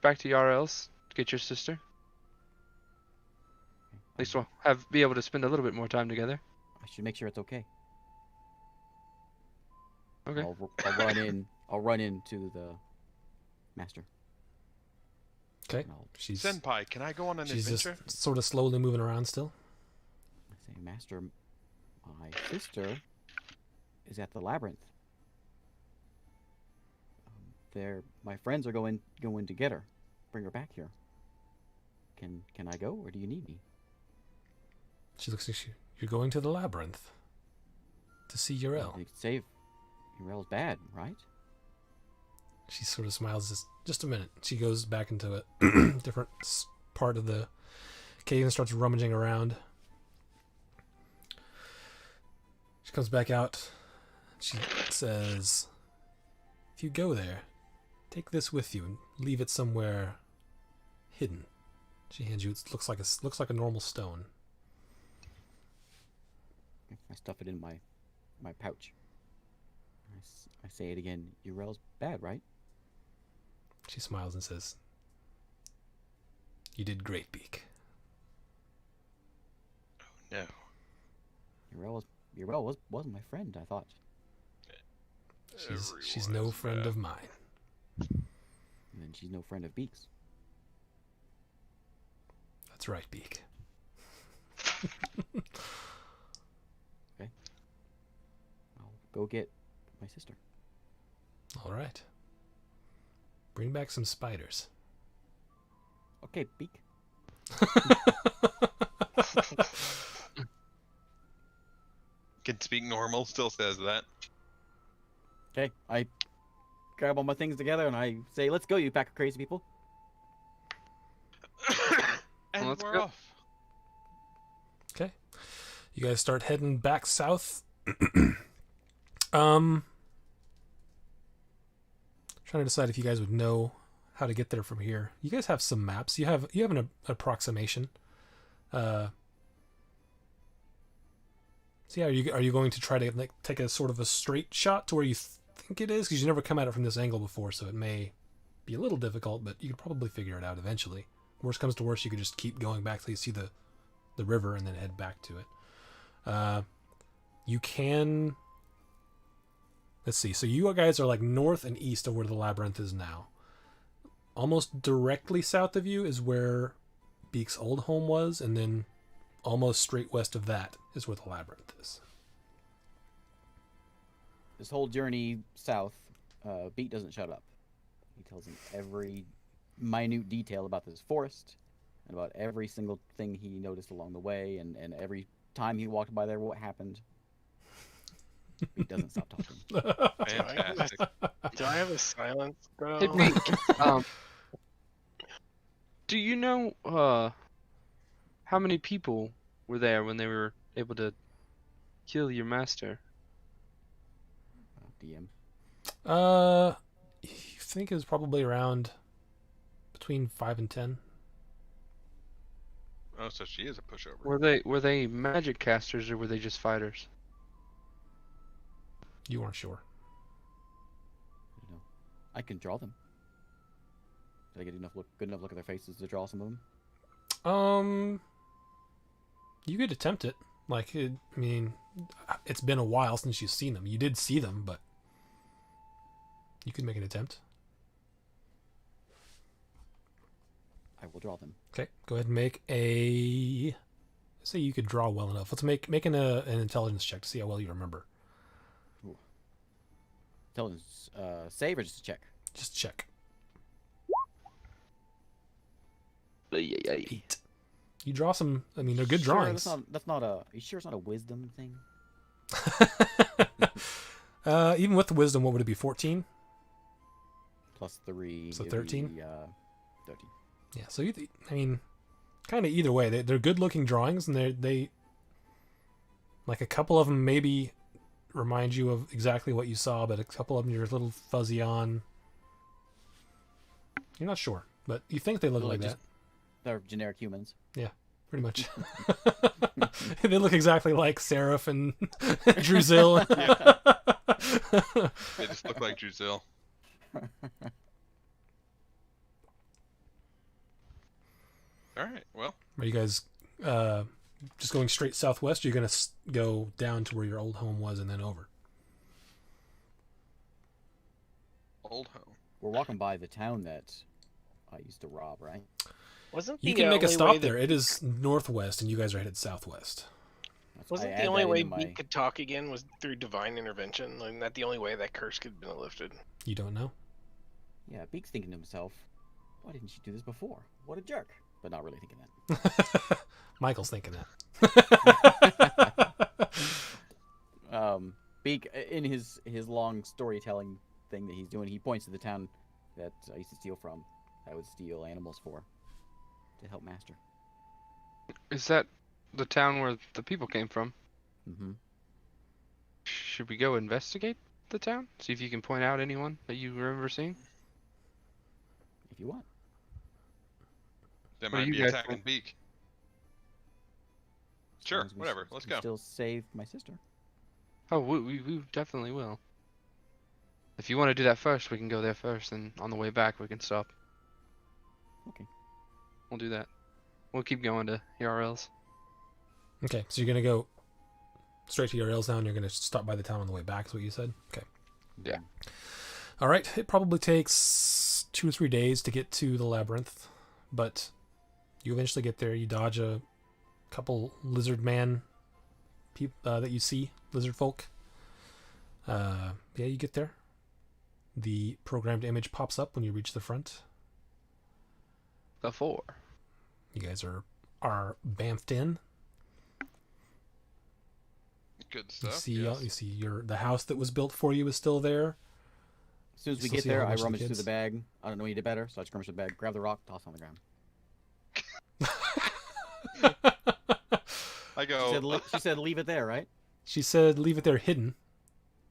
back to Yarl's to get your sister. At least we'll be able to spend a little bit more time together. I should make sure it's okay. Okay. I'll run into the Master. Okay. And I'll She's Senpai, can I go on an she's adventure? just sort of slowly moving around still. say, Master, my sister is at the labyrinth. My friends are going to get her, bring her back here. Can I go, or do you need me? She looks like you're going to the labyrinth to see Urel. They say Urel's bad, right? She sort of smiles. Just a minute. She goes back into a different part of the cave and starts rummaging around. She comes back out. She says, "If you go there, take this with you and leave it somewhere hidden." She hands you. It looks like a normal stone. I stuff it in my pouch. I say it again. Urel's bad, right? She smiles and says, "You did great, Beak." No. Urel wasn't my friend, I thought. She's no friend of mine. And then she's no friend of Beak's. That's right, Beak. Okay. I'll go get my sister. All right. Bring back some spiders. Okay, Beak. Can speak normal, still says that. Okay, I grab all my things together and I say, "Let's go, you pack of crazy people." And let's we're go. off. Okay. You guys start heading back south. Trying to decide if you guys would know how to get there from here. You guys have some maps. You have an approximation. So yeah, are you going to try to take a sort of a straight shot to where you think it is? Because you never come at it from this angle before, so it may be a little difficult, but you could probably figure it out eventually. Worst comes to worst, you could just keep going back till you see the river and then head back to it. You can... Let's see. So you guys are like north and east of where the labyrinth is now. Almost directly south of you is where Beak's old home was, and then almost straight west of that is where the labyrinth is. This whole journey south, Beak doesn't shut up. He tells him every minute detail about this forest and about every single thing he noticed along the way, and every time he walked by there, what happened. He doesn't stop talking. Fantastic. Do I have a silence, bro? Hey Beak. Do you know how many people were there when they were able to kill your master? DM. You think it was probably around between 5 and 10. Oh, so she is a pushover. Were they magic casters or were they just fighters? You weren't sure. I don't know. I can draw them. Did I get good enough look at their faces to draw some of them? You could attempt it. Like, I mean, it's been a while since you've seen them. You did see them, but you could make an attempt. I will draw them. Okay, go ahead and make a. Say you could draw well enough. Let's make an intelligence check to see how well you remember. Ooh. Intelligence save or just a check? Just check. Ay. 8. You draw some. I mean, they're good Sure, drawings. That's not a. Are you sure it's not a wisdom thing? Even with the wisdom, what would it be? 14. Plus 3. So it'd 13? be, 13. Yeah. So I mean, kind of either way, they're good-looking drawings, and they like a couple of them maybe remind you of exactly what you saw, but a couple of them you're a little fuzzy on. You're not sure, but you think they look They're like just- that. They're generic humans. Pretty much. They look exactly like Seraph and Druzil. They just look like Druzil. All right. Well, Are you guys just going straight southwest? Or you're going to go down to where your old home was and then over? old home. We're walking by the town that I used to rob, right? Wasn't You the can make a only stop way there. that- It is northwest, and you guys are headed southwest. That's- I Wasn't add the only that way into my- Beak could talk again was through divine intervention? Isn't that the only way that curse could have been lifted? You don't know? Yeah, Beak's thinking to himself, why didn't she do this before? What a jerk. But not really thinking that. Michael's thinking that. Beak, in his long storytelling thing that he's doing, he points to the town that I used to steal from. I would steal animals for. To help Master. Is that the town where the people came from? Mm-hmm. Should we go investigate the town? See if you can point out anyone that you remember seeing? If you want. That What do might you be guys attacking think? Beak. As Sure, long as we whatever. Let's go. Still save my sister. Oh, we definitely will. If you want to do that first, we can go there first, and on the way back we can stop. Okay. We'll do that. We'll keep going to ERLs. Okay, so you're going to go straight to your rails now, and you're going to stop by the town on the way back, is what you said? Okay. Yeah. All right, it probably takes 2 or 3 days to get to the labyrinth, but you eventually get there. You dodge a couple lizard man that you see, lizard folk. Yeah, you get there. The programmed image pops up when you reach the front. The 4. You guys are bamfed in. Good You stuff. see, yes. you see the house that was built for you is still there. As soon as we Still get see a whole there, I bunch of rummage through kids. the bag. I don't know any better, so I just rummage through the bag, grab the rock, toss it on the ground. I She go. said, she said leave it there, right? She said, "Leave it there hidden."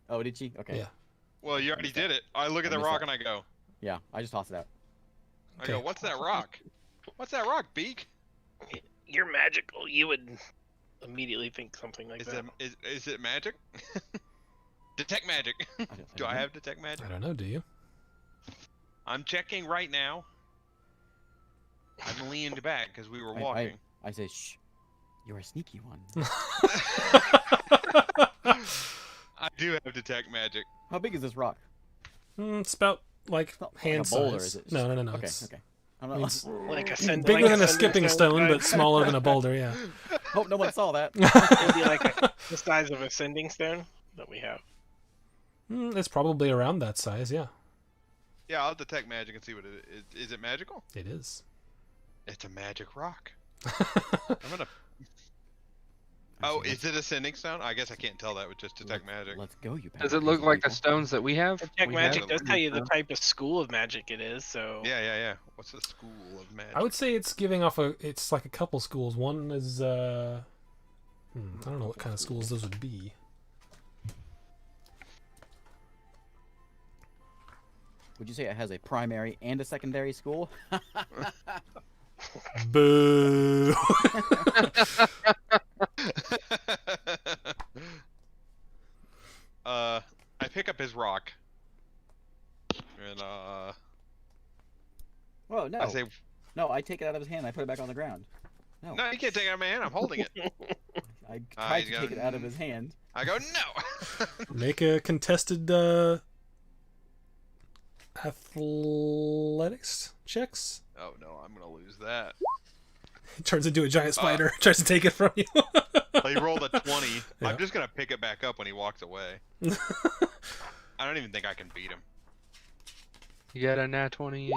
Oh, did she? Okay. Yeah. Well, you already did it. I look at I the missed rock that. and I go. Yeah, I just toss it out. I go. Okay. What's that rock? What's that rock, Beak? You're magical. You would immediately think something like Is that. it is it magic? Detect magic. Do I have detect magic? I don't know. Do you? I'm checking right now. I'm leaned back because we were walking. I say, shh. You're a sneaky one. I do have detect magic. How big is this rock? It's about like not like hand a boulder, size. is it? No. Okay, It's okay. I'm not, it's Like a bigger than a skipping stone, but smaller than a boulder. Yeah. hope no one saw that. It'd be like the size of a sending stone that we have. It's probably around that size. Yeah, Yeah, I'll detect magic and see what it is. Is it magical? it is. It's a magic rock. Hmm. I'm gonna. I Oh, say, is it a sending stone? I guess I can't tell that with just detect magic. Let's go, you Does it look bastard like the people. stones that we have? Detect We magic have- does tell you the type of school of magic it is, so Yeah. What's the school of magic? I would say it's giving off it's like a couple schools. One is I don't know what kind of schools those would be. Would you say it has a primary and a secondary school? Boo! I pick up his rock. And Whoa, no. I say, No, I take it out of his hand and I put it back on the ground. No. no, you can't take it out of my hand. I'm holding it. I tried you to gotta- take it out of his hand. I go, no. Make a contested athletics checks. Oh no, I'm gonna lose that. It turns into a giant spider. Tries to take it from you. He rolled a 20. Yeah. I'm just gonna pick it back up when he walks away. I don't even think I can beat him. You got a nat 20.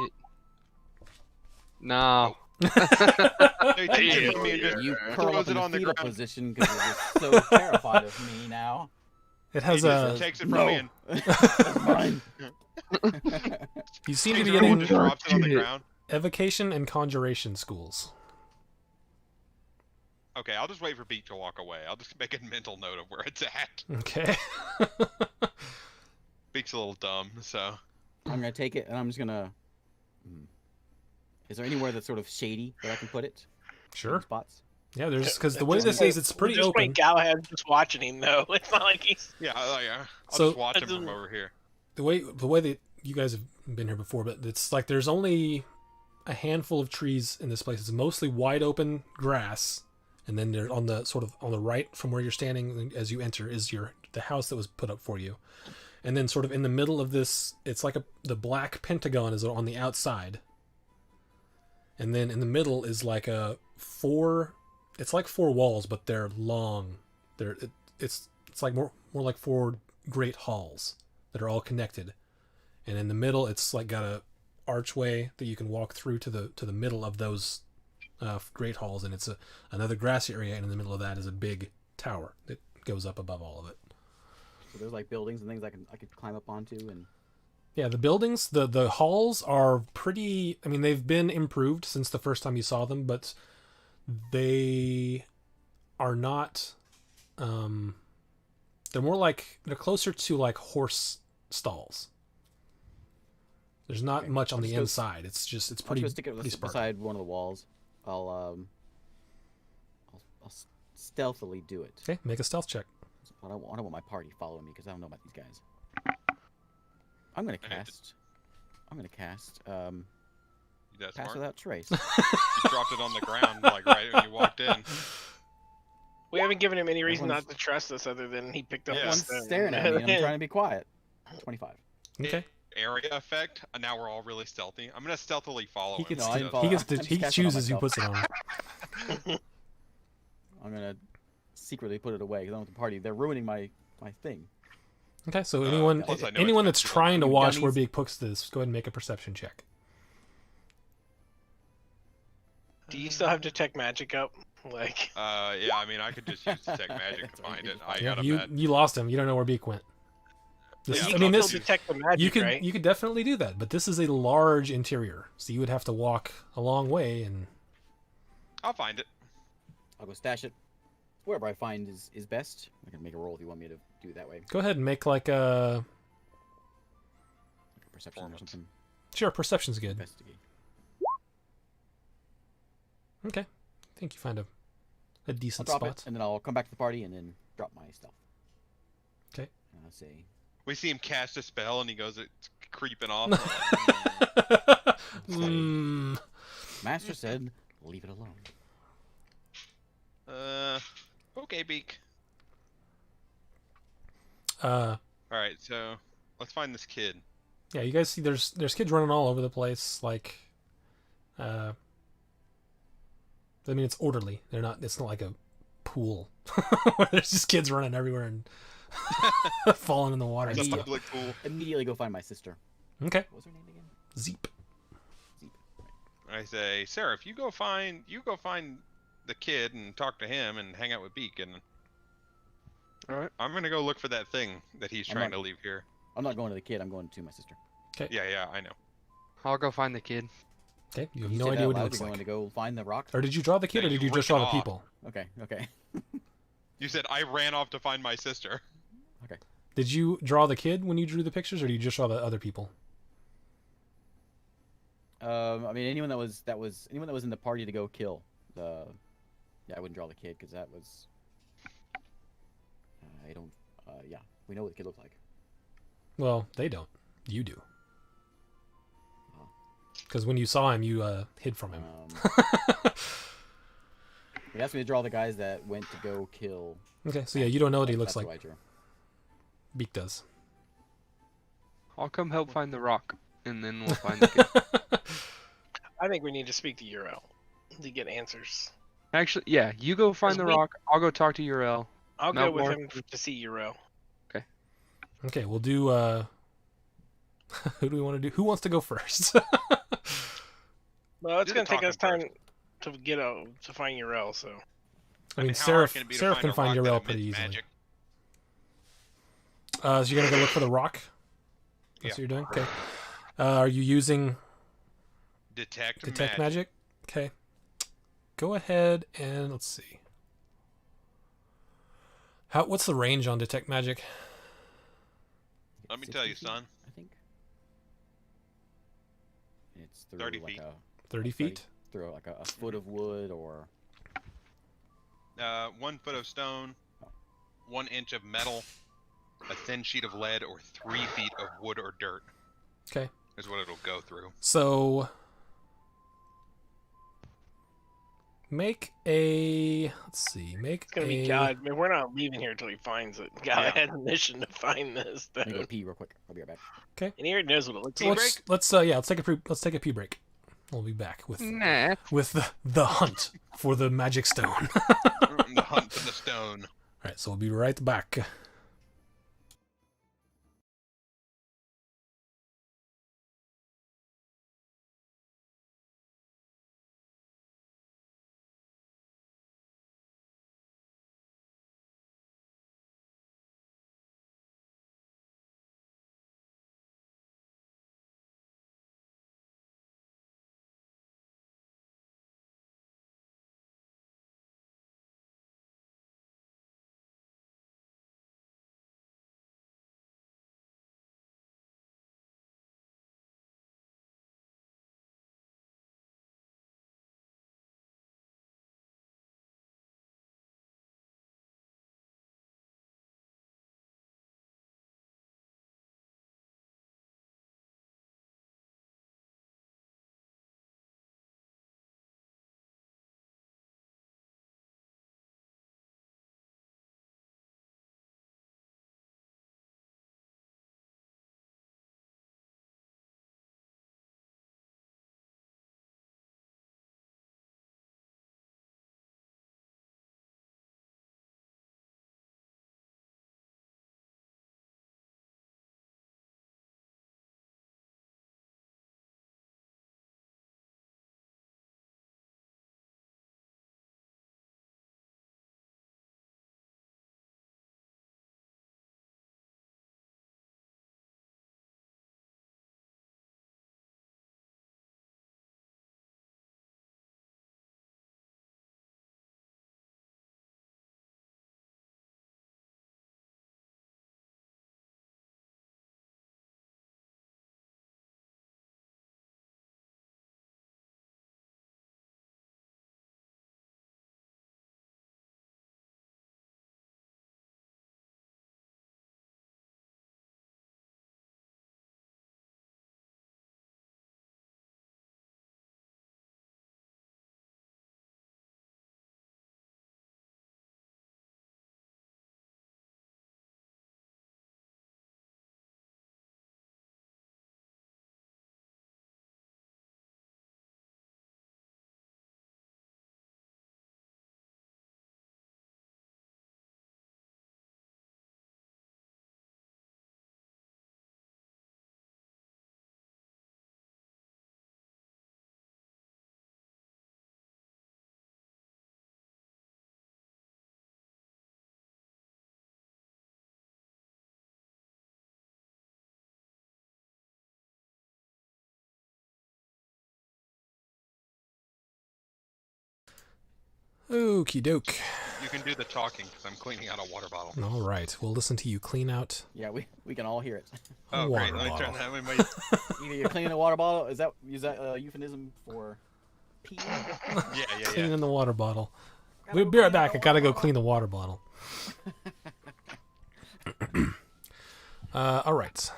No. So he takes it from me and just You curl throws up in it the on the fetal ground. position because you're just so terrified of me now. It He has just a. takes it from No. me and That's mine. You seem to be takes it and getting just drops it on the Shit. ground. evocation and conjuration schools. Okay, I'll just wait for Beak to walk away. I'll just make a mental note of where it's at. Okay. Beak's a little dumb, so I'm gonna take it and I'm just gonna. Is there anywhere that's sort of shady that I can put it? Sure. Spots. Yeah, there's because the way this is, it's pretty At this open. point, Galahad's just watching him, though. It's not like he's. yeah, yeah. I'll So- just watch him from over here. The way that you guys have been here before, but it's like there's only a handful of trees in this place. It's mostly wide open grass, and then there on the sort of on the right from where you're standing as you enter is the house that was put up for you, and then sort of in the middle of this, it's like the black pentagon is on the outside, and then in the middle is like it's like four walls, but they're long. It's like more like four great halls that are all connected, and in the middle it's like got a archway that you can walk through to the middle of those great halls, and it's another grassy area, and in the middle of that is a big tower that goes up above all of it. So there's like buildings and things I could climb up onto and. Yeah, the buildings, the halls are pretty. I mean, they've been improved since the first time you saw them, but they are not. They're more like they're closer to like horse stalls. There's not Okay. much on I'll the just go- inside. It's just it's I'll pretty just stick it pretty sparse. beside one of the walls. I'll stealthily do it. Okay, make a stealth check. I don't want my party following me because I don't know about these guys. I'm gonna cast. That's Pass smart. without trace. You dropped it on the ground like right when you walked in. We haven't given him any reason Everyone's- not to trust us other than he picked up Yeah. the Everyone's stone. staring at me and I'm trying to be quiet. 25. Okay, Area effect. Now we're all really stealthy. I'm gonna stealthily follow he him. gets No, I to, didn't follow. he gets I'm to just he casting on chooses who myself. puts it on. I'm gonna secretly put it away because I don't want the party. They're ruining my thing. Okay, so anyone plus I know anyone it's that's meant to trying to look watch where dummies. Big puts this, go ahead and make a perception check. Do you still have detect magic up? Like, Yeah. I mean, I could just use detect magic to That's what find you it. can I find. Yeah, got a you bet. you lost him. You don't know where Beak went. This, Yeah, you I can mean, still this detect the magic, you could right? you could definitely do that, but this is a large interior, so you would have to walk a long way. And I'll find it. I'll go stash it. Wherever I find is best. I can make a roll if you want me to do it that way. go ahead and make like a Like a perception or Performance. something. sure. Perception's good. Investigate. Okay, I think you find a I'll decent drop spot. it and then I'll come back to the party and then drop my stuff. Okay. And I'll say, We see him cast a spell and he goes, it's creeping off. Mm, Master said, leave it alone. Okay, Beak. uh, All right, so let's find this kid. yeah, you guys see there's kids running all over the place. Like, I mean, it's orderly. They're not. It's not like a pool where there's just kids running everywhere and falling in the water and It's a stuff. public pool. Immediately go find my sister. Okay, What was her name again? Zeep. Zeep. Right. I say, Sarah, if you go find the kid and talk to him and hang out with Beak, and Alright. I'm gonna go look for that thing that he's I'm trying not- to leave here. I'm not going to the kid. I'm going to my sister. Yeah, I know. I'll go find the kid. Okay, you have You no say that idea out what he loud, looks you're like. going to go find the rock. Or did you draw the kid, No, or did you you just rip draw it the off. people? Okay. Okay. You said I ran off to find my sister. Did you draw the kid when you drew the pictures, or did you just draw the other people? I mean, anyone that was in the party to go kill. Yeah, I wouldn't draw the kid because that was. I don't. Yeah, we know what the kid looked like. Well, they don't. You do. Oh. Because when you saw him, you hid from him. He asked me to draw the guys that went to go kill. Okay, so yeah, you don't know what he looks That's like. who I drew. Beak does. I'll come help find the rock, and then we'll find the kid. I think we need to speak to Uriel to get answers. Actually, yeah, you go find the rock. I'll go talk to Uriel. I'll Mount go with Lord. him to see Uriel. Okay, we'll do. Who do we want to do? Who wants to go first? Well, it's Do the gonna take us talking time to get to find Uriel, so. I mean, how hard Seraph, can it be to Seraph can a find rock Uriel that pretty emits easily. magic? So you're gonna go look for the rock. That's Yeah. what you're doing. Okay. Are you using Detect magic? Okay. Go ahead and let's see. What's the range on detect magic? Let me tell you, 60 feet, son. I think. It's through 30 like feet. 30 feet. Through like a foot of wood or. 1 foot of stone, 1 inch of metal, a thin sheet of lead, or 3 feet of wood or dirt. Okay. Is what it'll go through. So make a It's gonna be God. Man, we're not leaving here until he finds it. God Yeah. had a mission to find this Let me go stone. pee real quick. I'll be right back. And he already knows what it looks So like. let's take a pee break. We'll be back with Nah. the hunt for the magic stone. The hunt for the stone. All right, so we'll be right back. Okie doke. You can do the talking because I'm cleaning out a water bottle. All right, we'll listen to you clean out Yeah, we can all hear it. a Oh, water great. Let me bottle. turn that. Might... Either you're cleaning a water bottle. Is that a euphemism for pee? Yeah. Cleaning the water bottle. Gotta We'll go be right clean back. the I gotta go water clean the water bottle. All right.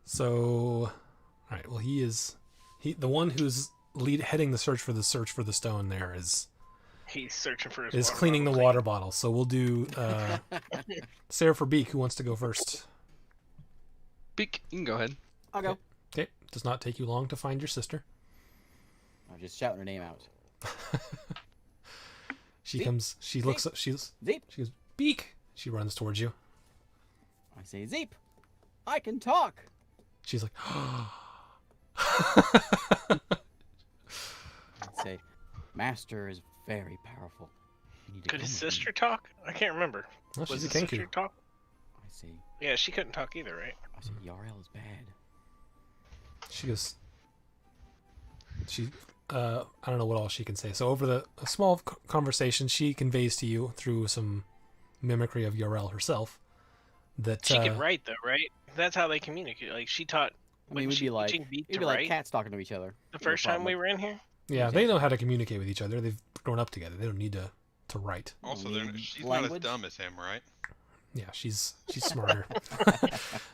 So, all right. Well, the one who's heading the search for the stone. There He's searching for his. is water cleaning the bottle. water bottle. So we'll do Sarah for Beak. Who wants to go first? Beak, you can go ahead. I'll go. Okay. Does not take you long to find your sister. I'm just shouting her name out. She Zeep. comes. She looks up. She Zeep. goes Beak. She runs towards you. I say, Zeep, I can talk. She's like, I say, Master is very powerful. You need to Could come his with me." sister talk? I can't remember. well, Was she's a his sister Kenku. talk? I say, Yeah, she couldn't talk either, right? Yarl is bad. She goes. I don't know what all she can say. So over a small conversation, she conveys to you through some mimicry of Yarel herself that She could write though, right? That's how they communicate. Like she taught. I mean, wasn't we'd be she like, teaching Beak it'd to be like write cats talking to each other. the first time we were in here. yeah, they know how to communicate with each other. They've grown up together. They don't need to write. Also, need she's not as language. dumb as him, right? Yeah, she's smarter.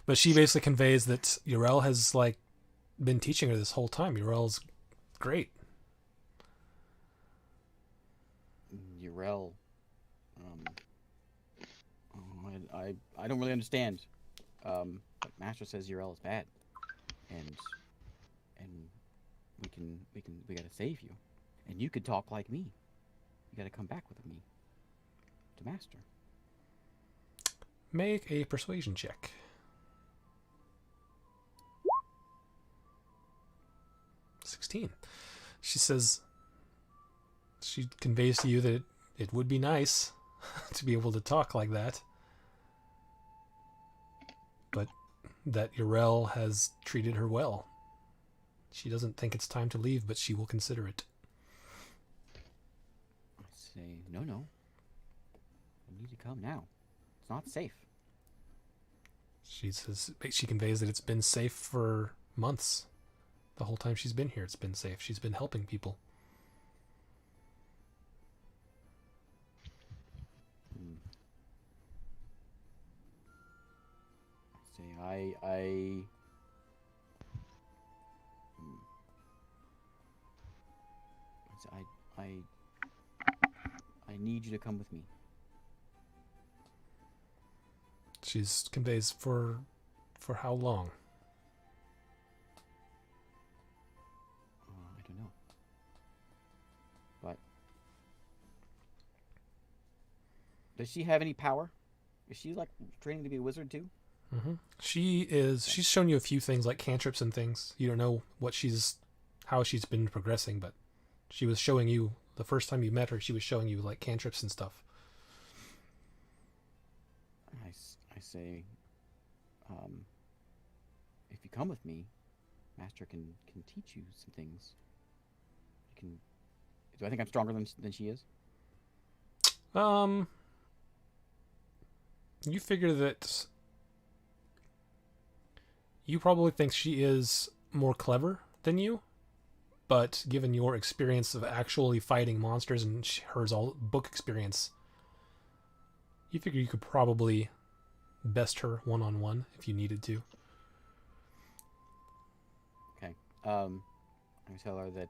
But she basically conveys that Yarel has like been teaching her this whole time. Yarel's great. Yarel. I don't really understand. But Master says Yarel is bad, and we gotta save you, and you could talk like me. You gotta come back with me to Master. Make a persuasion check. 16. She says, she conveys to you that it would be nice to be able to talk like that. But that Yarel has treated her well. She doesn't think it's time to leave, but she will consider it. I say, no. You need to come now. It's not safe. She says, she conveys that it's been safe for months. The whole time she's been here, it's been safe. She's been helping people. Say, I need you to come with me. She's conveys for how long? I don't know. But does she have any power? Is she like training to be a wizard too? Mm-hmm. She's shown you a few things like cantrips and things. You don't know how she's been progressing, but she was showing you the first time you met her. She was showing you like cantrips and stuff. I say, if you come with me, Master can teach you some things. Do I think I'm stronger than she is? You figure that you probably think she is more clever than you, but given your experience of actually fighting monsters and hers all book experience, you figure you could probably best her one-on-one if you needed to. Okay. I tell her that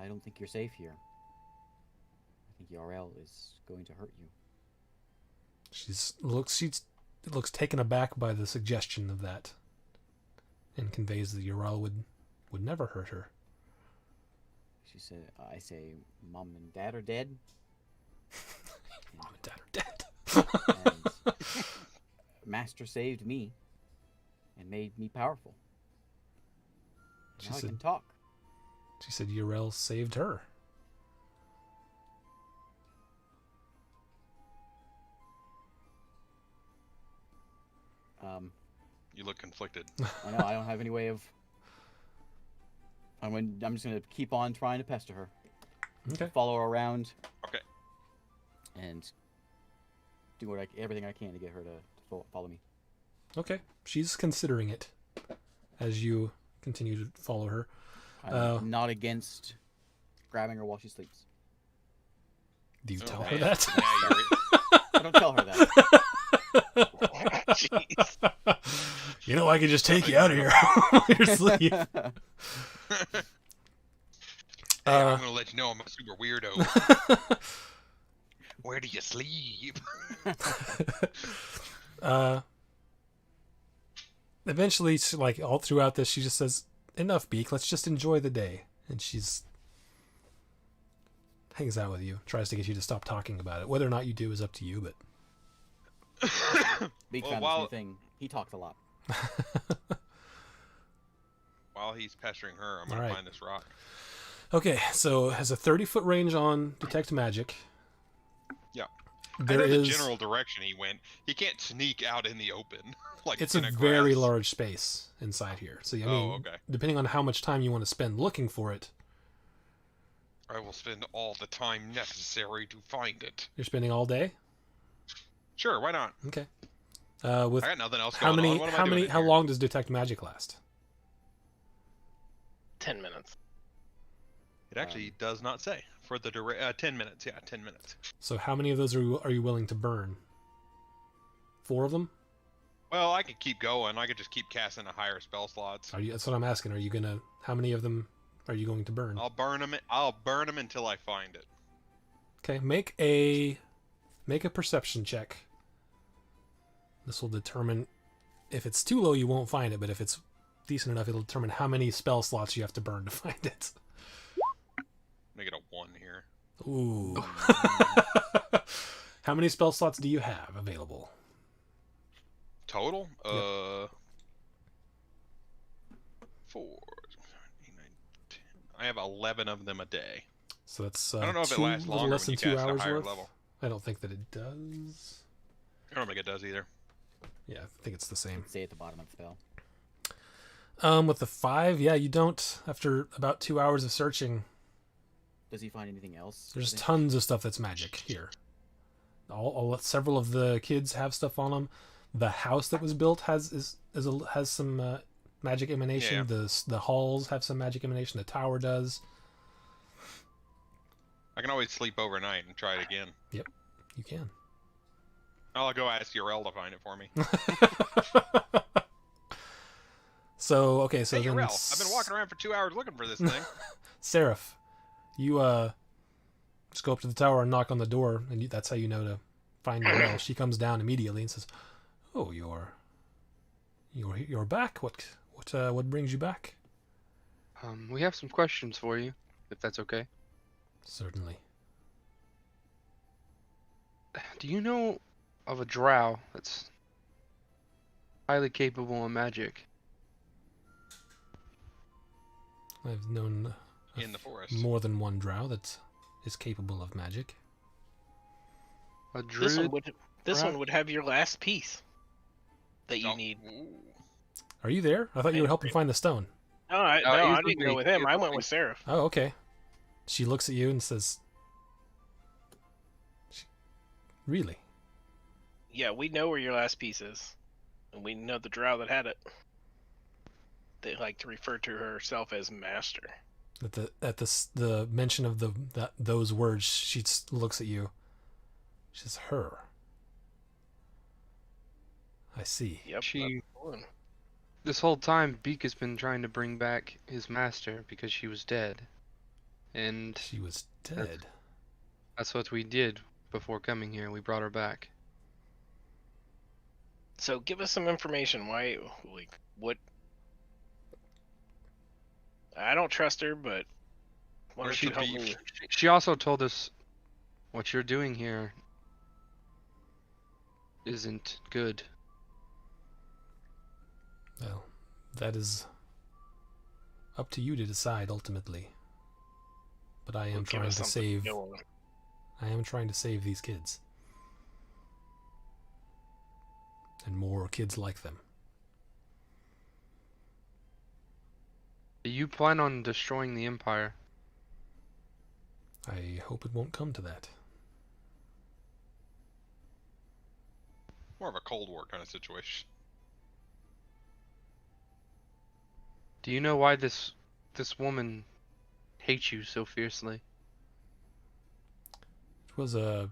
I don't think you're safe here. I think Yarel is going to hurt you. She looks taken aback by the suggestion of that, and conveys that Yarel would never hurt her. She said, I say, Mom and Dad are dead. Mom and Dad are dead. And Master saved me and made me powerful. She Now I said- can talk. She said Yarel saved her. You look conflicted. I know I don't have any way of. I'm just gonna keep on trying to pester her. Okay. follow her around. Okay. And do everything I can to get her to follow me. Okay. She's considering it as you continue to follow her. I'm not against grabbing her while she sleeps. Do you Oh, tell her man. that? Now you're... I don't tell her that. Jeez. You know, I could just take you out of here while you're asleep. Hey, I'm gonna let you know I'm a super weirdo. Where do you sleep? Eventually, like all throughout this, she just says, "Enough, Beak. Let's just enjoy the day." And she's hangs out with you, tries to get you to stop talking about it. Whether or not you do is up to you, but Big Well, fan of while- this new thing. He talks a lot. While he's pestering her, I'm gonna Alright. find this rock. okay. So it has a 30-foot range on detect magic. Yeah. There I know is. the general direction he went. He can't sneak out in the open. Like It's in a a very grass. large space inside here. So I mean, Oh, okay. depending on how much time you want to spend looking for it, I will spend all the time necessary to find it. you're spending all day. Sure, why not? Okay. With I got nothing else how going many? on. What am I How doing many? in How here? long does detect magic last? 10 minutes. It actually does not say. For the 10 minutes. Yeah, 10 minutes. So how many of those are you willing to burn? 4 of them? Well, I could keep going. I could just keep casting a higher spell slots. Are you? That's what I'm asking. Are you gonna? How many of them are you going to burn? I'll burn them. I'll burn them until I find it. Okay. Make a perception check. This will determine if it's too low, you won't find it. But if it's decent enough, it'll determine how many spell slots you have to burn to find it. Make it a 1 here. Ooh. How many spell slots do you have available? Total? Yep. 4, 8, 9, 10. I have 11 of them a day. So that's I don't know if it two, lasts little longer less when than you 2 cast a hours higher worth. level. I don't think that it does. I don't think it does either. Yeah, I think it's the same. Say at the bottom of the spell. With the 5, yeah, you don't. After about 2 hours of searching, Does he find anything else? there's I think- tons of stuff that's magic here. Several of the kids have stuff on them. The house that was built has some magic emanation. Yeah. The halls have some magic emanation. The tower does. I can always sleep overnight and try it again. You can. I'll go ask Urel to find it for me. So okay, so Hey, then Urel, I've been walking around for 2 hours looking for this thing. Seraph, you just go up to the tower and knock on the door, and that's how you know to find Urel. She comes down immediately and says, "Oh, you're back. What brings you back?" We have some questions for you, if that's okay. Certainly. Do you know of a drow that's highly capable in magic? I've known In the forest. more than one drow that is capable of magic. A This druid? one would have your last piece that you Oh, need. ooh. Are you there? I thought you were helping find the stone. No, I he's didn't with go me. with him. He's I with went me. with Seraph. Oh, okay. She looks at you and says, "Really?" Yeah, we know where your last piece is, and we know the drow that had it. They like to refer to herself as master. At the mention of those words, she looks at you. She says, "Her." I see. Yep. She- that's the one. This whole time, Beak has been trying to bring back his master because she was dead. And She was dead. that's what we did before coming here. We brought her back. So give us some information. Why, like, what? I don't trust her, but why Where's don't you the help beef? me? She also told us what you're doing here isn't good. Well, that is up to you to decide ultimately. But I am Give trying us to something save. go on. I am trying to save these kids. And more kids like them. Do you plan on destroying the Empire? I hope it won't come to that. More of a Cold War kind of situation. Do you know why this woman hates you so fiercely? It was a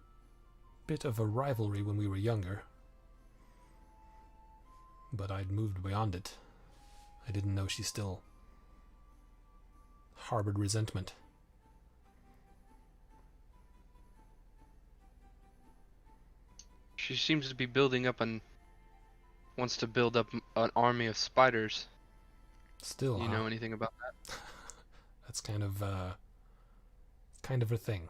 bit of a rivalry when we were younger. But I'd moved beyond it. I didn't know she still harbored resentment. She seems to be building up wants to build up an army of spiders. Still, Do you huh? know anything about that? That's kind of a thing.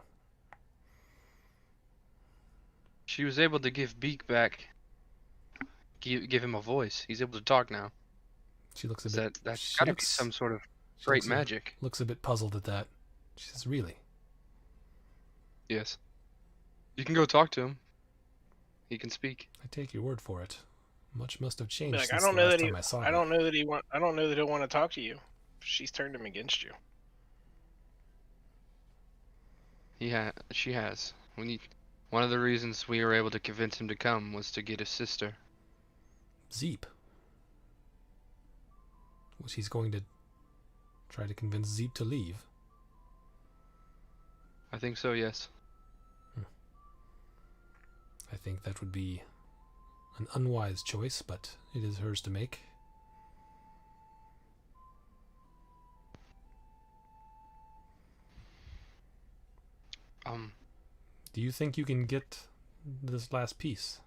She was able to give Beak back, give him a voice. He's able to talk now. She looks a So bit. that's she gotta be looks- some sort of she great looks a- magic. Looks a bit puzzled at that. She says, "Really?" Yes. You can go talk to him. He can speak. I take your word for it. Much must have Be changed like, since I don't the know last that he. time I saw I you. don't know that he want. I don't know that he'll want to talk to you. She's turned him against you. She has. One of the reasons we were able to convince him to come was to get his sister. Zeep. Was he's going to try to convince Zeep to leave? I think so, yes. I think that would be an unwise choice, but it is hers to make. Do you think you can get this last piece?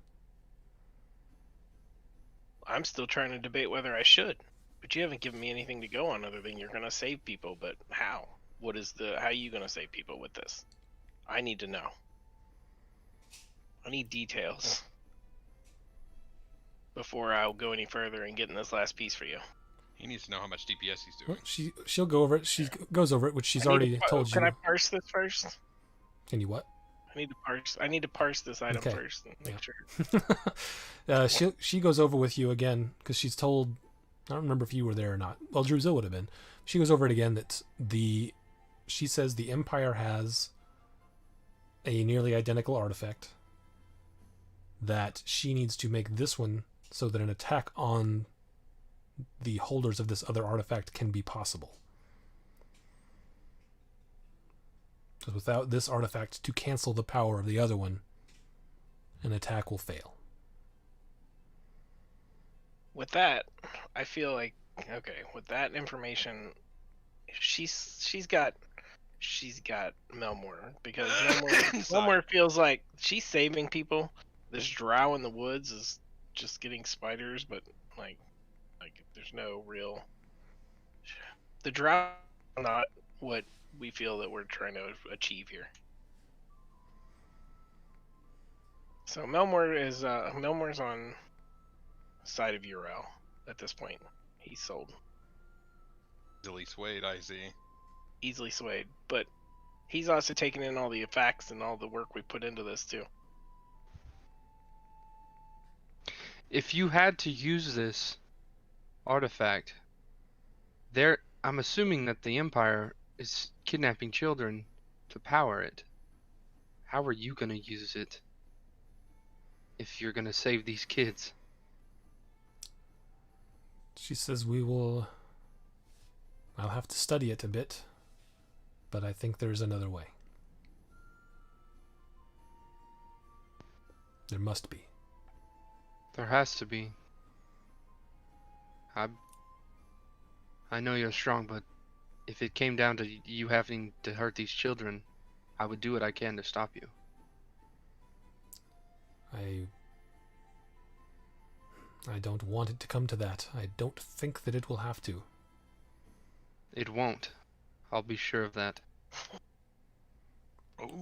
I'm still trying to debate whether I should, but you haven't given me anything to go on other than you're gonna save people. But how? How are you gonna save people with this? I need to know. I need details before I'll go any further in getting this last piece for you. He needs to know how much DPS he's Well, doing. she'll go over it. She goes over it, which she's I need already to- told you. Can I parse this first? Can you what? I need to parse this item Okay. first and make Yeah. sure. she goes over with you again because she's told. I don't remember if you were there or not. Well, Druzil would have been. She goes over it again. She says the Empire has a nearly identical artifact that she needs to make this one so that an attack on the holders of this other artifact can be possible. Because without this artifact to cancel the power of the other one, an attack will fail. With that, I feel like okay. With that information, she's got Melmore because Melmore feels like she's saving people. This drow in the woods is just getting spiders, but like there's no real. The drow are not what we feel that we're trying to achieve here. So Melmore's on side of Uriel at this point. He's sold. Easily swayed, I see. Easily swayed, but he's also taking in all the facts and all the work we put into this too. If you had to use this artifact, I'm assuming that the Empire is kidnapping children to power it. How are you gonna use it if you're gonna save these kids? She says I'll have to study it a bit, but I think there's another way. There must be. There has to be. I know you're strong, but if it came down to you having to hurt these children, I would do what I can to stop you. I don't want it to come to that. I don't think that it will have to. It won't. I'll be sure of that.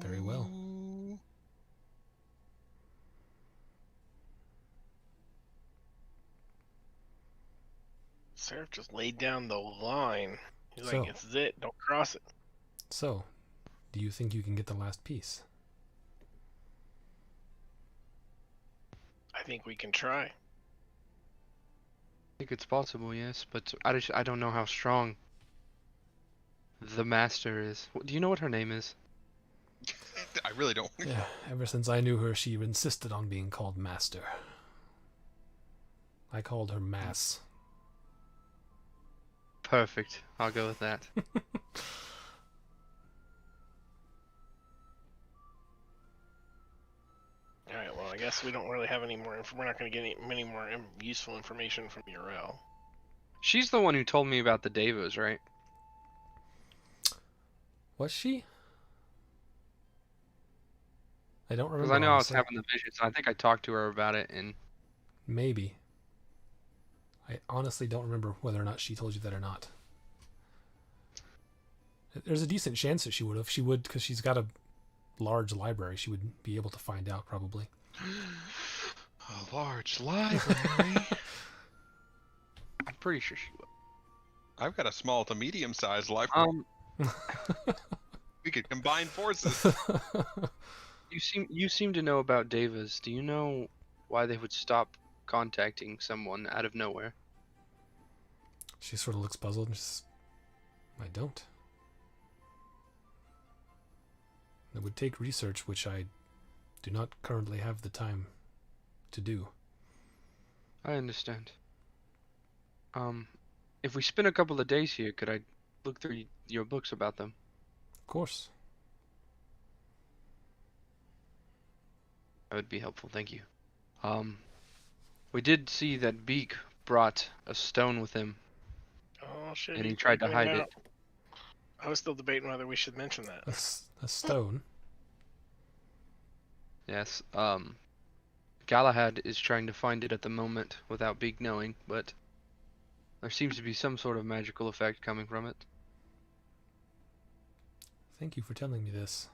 Very well. Seraph just laid down the line. He's So- like, it's it, don't cross it. So, do you think you can get the last piece? I think we can try. I think it's possible, yes, but I don't know how strong the master is. Do you know what her name is? I really don't. Yeah, ever since I knew her, she insisted on being called Master. I called her Mass. Perfect. I'll go with that. All right. Well, I guess we don't really have any more. We're not going to get many more useful information from Urel. She's the one who told me about the Devas, right? Was she? I don't remember. Because I know honestly. I was having the visions. I think I talked to her about it, and Maybe. I honestly don't remember whether or not she told you that or not. There's a decent chance that she would have. She would, because she's got a large library. She would be able to find out, probably. A large library. I'm pretty sure she would. I've got a small to medium-sized library. We could combine forces. You seem to know about Devas. Do you know why they would stop contacting someone out of nowhere? She sort of looks puzzled and says, I don't. It would take research, which I do not currently have the time to do. I understand. If we spend a couple of days here, could I look through your books about them? Of course. That would be helpful, thank you. We did see that Beak brought a stone with him, Oh shit! and he you tried to pointed hide out. it. I was still debating whether we should mention that. A stone. Yes, Galahad is trying to find it at the moment without Beak knowing, but there seems to be some sort of magical effect coming from it. Thank you for telling me this.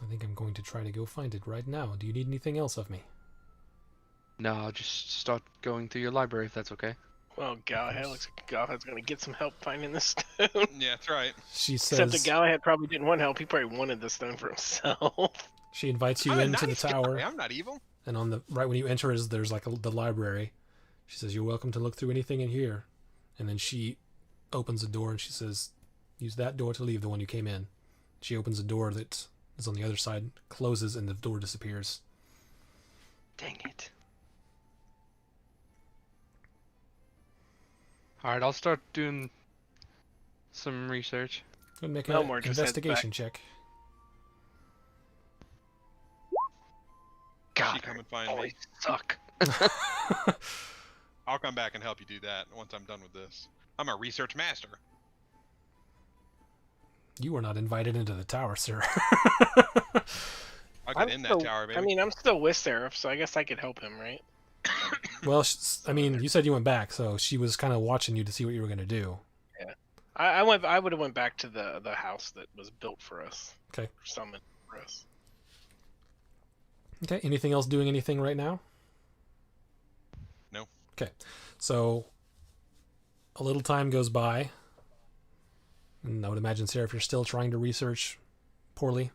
I think I'm going to try to go find it right now. Do you need anything else of me? No, I'll just start going through your library if that's okay. Well, Galahad looks like Galahad's gonna get some help finding this stone. Yeah, that's right. She Except that says Galahad probably didn't want help. He probably wanted the stone for himself. she invites you I'm a into the nice guy. tower, I'm not evil. and on the right when you enter is there's like the library. She says you're welcome to look through anything in here, and then she opens a door and she says, "Use that door to leave the one you came in." She opens a door that is on the other side, closes, and the door disappears. Dang it. Alright, I'll start doing some research. Go and make Melmore an just heads investigation check. God, She come and find boys me. suck. I'll come back and help you do that once I'm done with this. I'm a research master. You were not invited into the tower, sir. I'll get in that tower, baby. I mean, I'm still with Seraph, so I guess I could help him, right? Well, I mean, you said you went back, so she was kind of watching you to see what you were going to do. I would have went back to the house that was built for us. Okay. Summoned for us. Okay, anything else doing anything right now? No. Okay, so a little time goes by, and I would imagine, Sarah, if you're still trying to research poorly,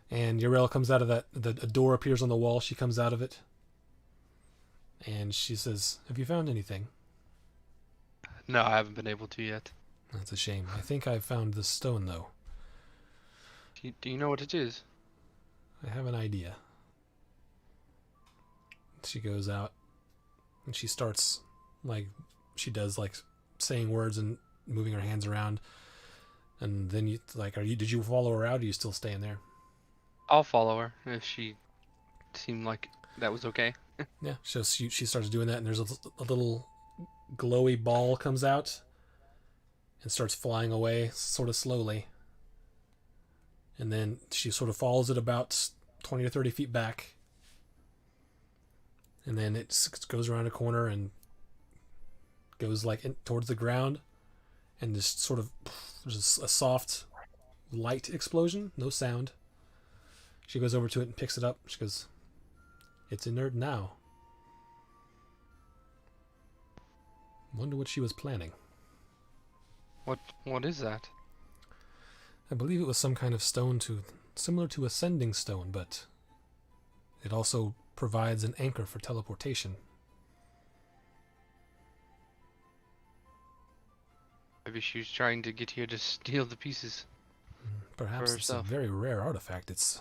and Uriel comes out of a door appears on the wall, she comes out of it, and she says, "Have you found anything?" No, I haven't been able to yet. That's a shame. I think I found the stone, though. Do you know what it is? I have an idea. She goes out, and she starts, like, she does, like, saying words and moving her hands around. And then you, like, did you follow her out, or are you still staying there? I'll follow her if she seemed like that was okay. Yeah, so she starts doing that, and there's a little glowy ball comes out and starts flying away sort of slowly. And then she sort of follows it about 20 or 30 feet back. And then it goes around a corner and goes like towards the ground. And just sort of, there's a soft light explosion, no sound. She goes over to it and picks it up. She goes, "It's inert now." Wonder what she was planning. What is that? I believe it was some kind of stone similar to a sending stone, but it also provides an anchor for teleportation. Maybe she was trying to get here to steal the pieces. Perhaps For it's a herself. very rare artifact. It's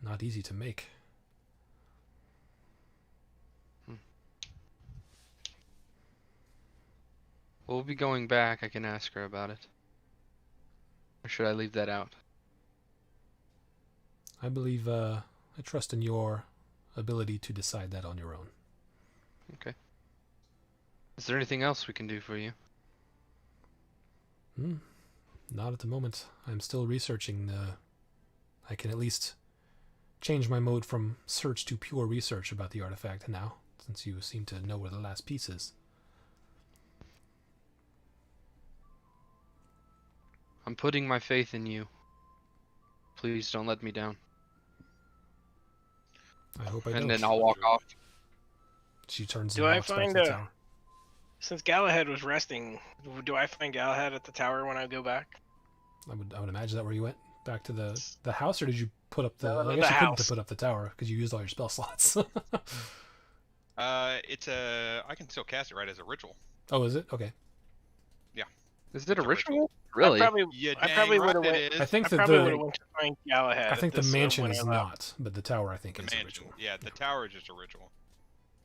not easy to make. We'll be going back. I can ask her about it. Or should I leave that out? I believe, I trust in your ability to decide that on your own. Okay. Is there anything else we can do for you? Not at the moment. I'm still researching. I can at least change my mode from search to pure research about the artifact now, since you seem to know where the last piece is. I'm putting my faith in you. Please don't let me down. I hope I And don't. then I'll walk off. She turns Do and I walks back find to the a- tower. Since Galahad was resting, do I find Galahad at the tower when I go back? I would imagine that where you went back to the house, or did you put up the? No, I the guess you couldn't house. put up the tower because you used all your spell slots. It's a. I can still cast it right as a ritual. Oh, is it? Okay. Is it a It's a ritual. ritual? Really? You I dang probably right would've it went- is. I think I that probably would have the went to find Galahad. I think the mansion when is I left. not, but the tower I think The is a mansion. ritual. Yeah, the tower is just a ritual.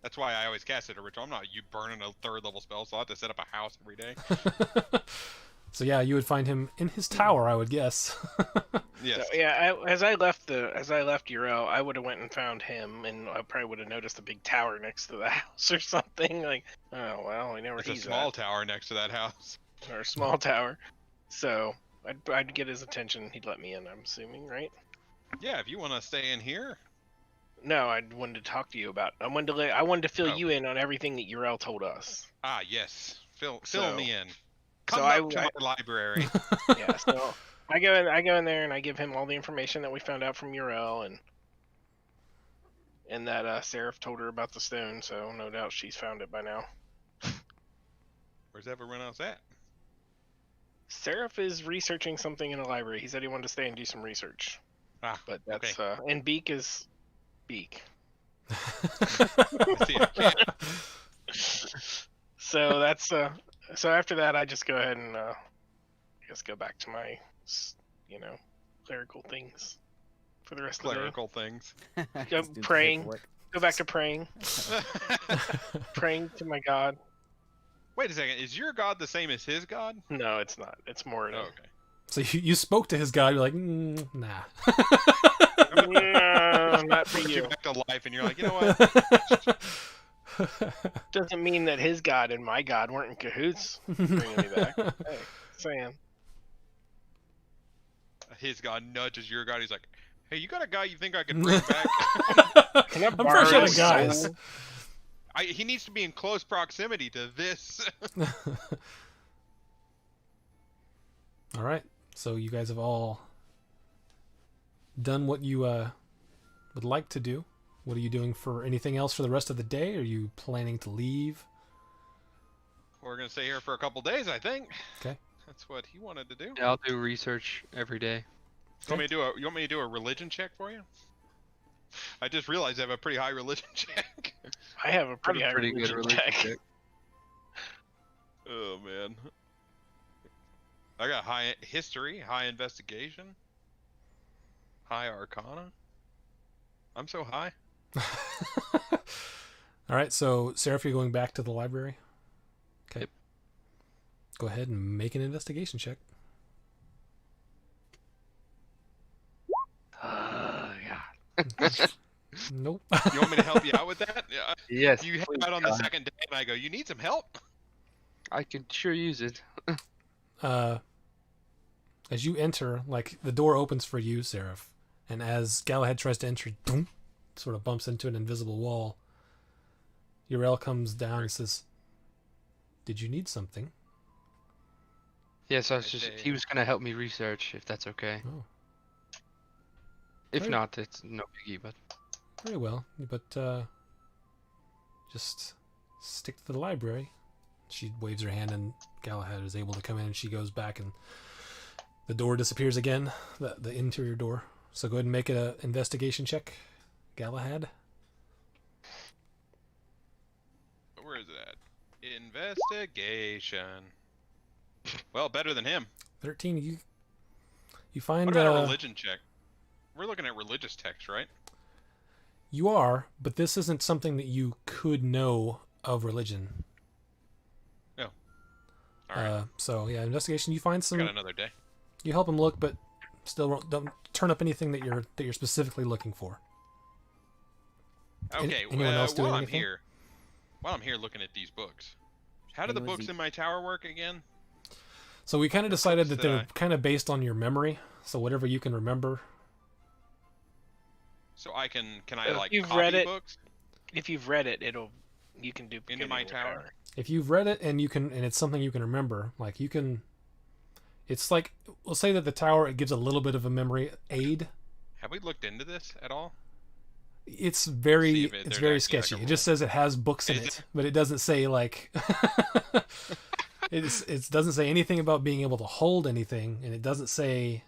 That's why I always cast it a ritual. I'm not you burning a 3rd level spell slot to set up a house every day. So yeah, you would find him in his tower, I would guess. Yes. So, yeah, as I left Urel, I would have went and found him, and I probably would have noticed a big tower next to the house or something. Like, oh well, I know where It's a he's small tower next to that house. at, or a small tower. So I'd get his attention. He'd let me in. I'm assuming, right? Yeah, if you want to stay in here. No, I wanted to talk to you about. I wanted to fill Oh. you in on everything that Urel told us. Ah, yes. Fill So- me in. so Come up to our library. Yeah, so I go in there and I give him all the information that we found out from Urel and that Seraph told her about the stone, so no doubt she's found it by now. Where's everyone else at? Seraph is researching something in the library. He said he wanted to stay and do some research. Ah, But that's okay. and Beak is Beak. I see a cat. So that's so after that I just go ahead and I guess go back to my clerical things for the rest of the day. Clerical things. Just doing praying. paperwork. Go back to praying. Praying to my god. Wait a second. Is your god the same as his god? No, it's not. It's more Oh, okay. So you spoke to his god. You're like, nah. no, not for Brings you you. back to life, and you're like, you know what? Doesn't mean that his god and my god weren't in cahoots bringing me back. Hey, saying. His god nudges your god. He's like, hey, you got a guy you think I could bring back? Can I I'm borrow fresh out his of guys. soul? He needs to be in close proximity to this. All right. So you guys have all done what you would like to do. What are you doing for anything else for the rest of the day? Are you planning to leave? We're gonna stay here for a couple days, I think. Okay. That's what he wanted to do. Yeah, I'll do research every day. You want me to do a religion check for you? I just realized I have a pretty high religion check. I have a pretty, I have high a pretty good religion religion check. check. Oh man. I got high history, high investigation, high arcana. I'm so high. All right. So Seraph, you're going back to the library. Okay. Yep. Go ahead and make an investigation check. Yeah. Nope. You want me to help you out with that? Yeah. Yes. You hang please, out on the God. second day, and I go, you need some help? I could sure use it. As you enter, like the door opens for you, Seraph, and as Galahad tries to enter, boom, sort of bumps into an invisible wall. Urel comes down and says, "Did you need something?" Yes, I was I just. say- He was gonna help me research, if that's okay. Oh. If Very- not, it's no biggie. But Very well, but just stick to the library. She waves her hand, and Galahad is able to come in, and she goes back, and the door disappears again, the interior door. So go ahead and make an investigation check, Galahad. Where is it at? Investigation. Well, better than him. 13. You find What about a religion check? We're looking at religious text, right? you are, but this isn't something that you could know of religion. Oh. All right. So yeah, investigation. You find some. Got another day. You help him look, but still don't turn up anything that you're specifically looking for. Okay. Anyone else doing anything? While I'm here looking at these books, how do the books in my tower work again? So we kind of decided that did they're I- kind of based on your memory. So whatever you can remember. So I can I If like you've copy read it- books If you've read it, you can duplicate into it my in your tower? If you've read it and it's something you can remember, like you can. It's like we'll say that the tower it gives a little bit of a memory aid. Have we looked into this at all? It's See very if there's it's very actually, like, sketchy. a It just says it has books in Is it, but it doesn't say like it doesn't say anything about being able to hold anything, and it doesn't say.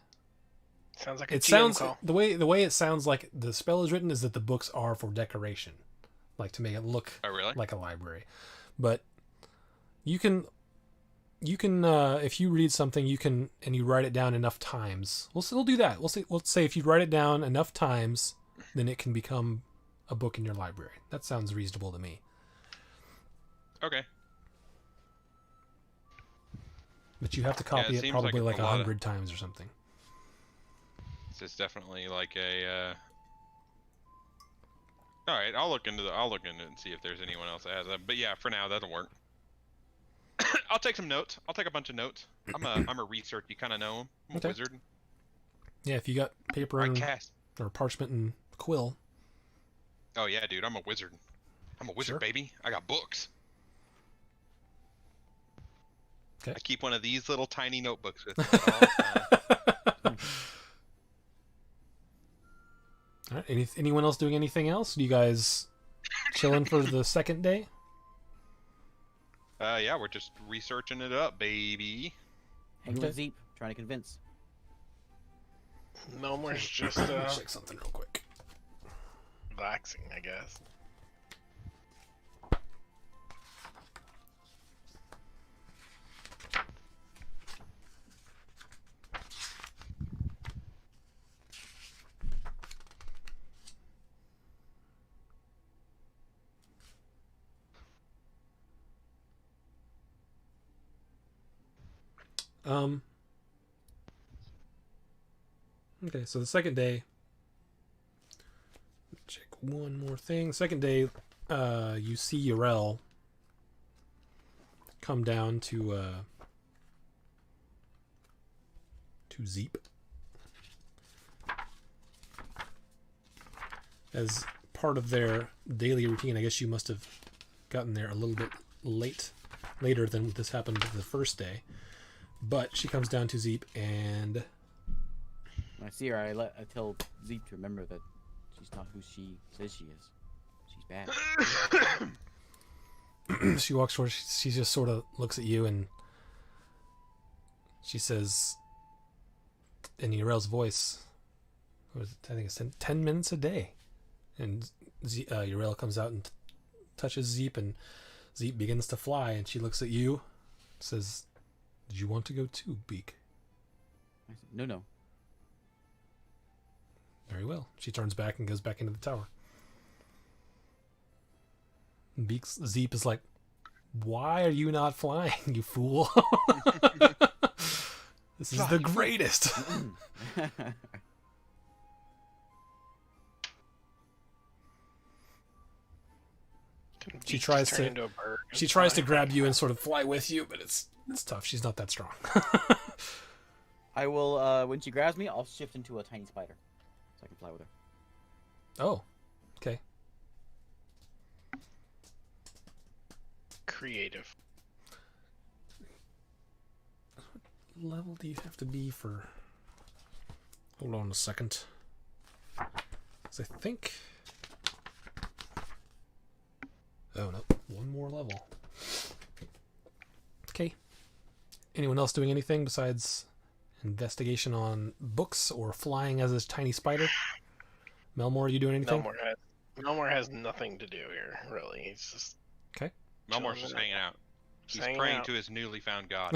Sounds like a It GM sounds call. the way it sounds like the spell is written is that the books are for decoration, like to make it look Oh, really? like a library. But you can if you read something and you write it down enough times. We'll do that. We'll say if you write it down enough times, then it can become a book in your library. That sounds reasonable to me. Okay. But you have to copy it it seems probably like like it's a lot of- 100 times or something. This is definitely like a. All right, I'll look into it and see if there's anyone else that has that. But yeah, for now that'll work. I'll take some notes. I'll take a bunch of notes. I'm a research. You kind of know him. I'm Okay. a wizard. Yeah, if you got paper I and cast. or parchment and quill. Oh yeah, dude, I'm a wizard. I'm a wizard, Sure. baby. I got books. Okay. I keep one of these little tiny notebooks with me at all times. All right. Anyone else doing anything else? You guys chilling for the second day? Yeah, we're just researching it up, baby. Hanging Okay. with Zeep, trying to convince. Melmor's just Check something real quick. relaxing, I guess. Okay, so the second day. Check one more thing. Second day, you see Urel come down to Zeep. As part of their daily routine, I guess you must have gotten there a little bit later than this happened the first day. But she comes down to Zeep and When I see her, I tell Zeep to remember that she's not who she says she is. She's bad. she walks forward. She just sort of looks at you and she says, in Urel's voice, I think it's 10 minutes a day. And Urel comes out and touches Zeep, and Zeep begins to fly. And she looks at you, says, "Did you want to go too, Beak?" I said, no. Very well. She turns back and goes back into the tower. And Zeep is like, "Why are you not flying, you fool? This is the greatest." She tries Turn to- into a bird. She tries to grab you and sort of fly with you, but it's tough. She's not that strong. I will, when she grabs me, I'll shift into a tiny spider. So I can fly with her. Oh, okay. Creative. What level do you have to be for? Hold on a second. 'Cause I think. Oh no, one more level. Okay. Anyone else doing anything besides investigation on books or flying as a tiny spider? Melmore, are you doing anything? Melmor has nothing to do here, really. He's just Melmor's Chilling just it. hanging out. He's hanging praying out. to his newly found god.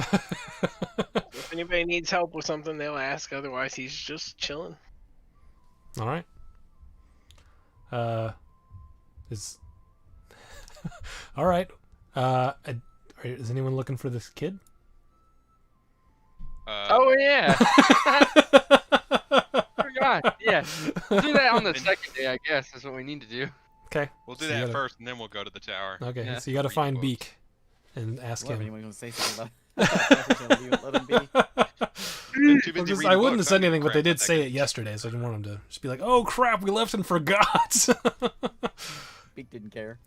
If anybody needs help with something, they'll ask. Otherwise, he's just chilling. All right. Is all right. Is anyone looking for this kid? Oh yeah. Forgot. Yeah. We'll do that on the second day, I guess. That's what we need to do. Okay. We'll do So you that gotta- first, and then we'll go to the tower. Okay. Yeah. So you got to Read find books. Beak and ask What, him. anyone gonna say something about? Let him be. Been too busy I reading wouldn't have books, said I don't give a anything, but they crap did about say that it guy. yesterday, so I didn't want him to just be like, "Oh crap, we left and forgot." Beak didn't care.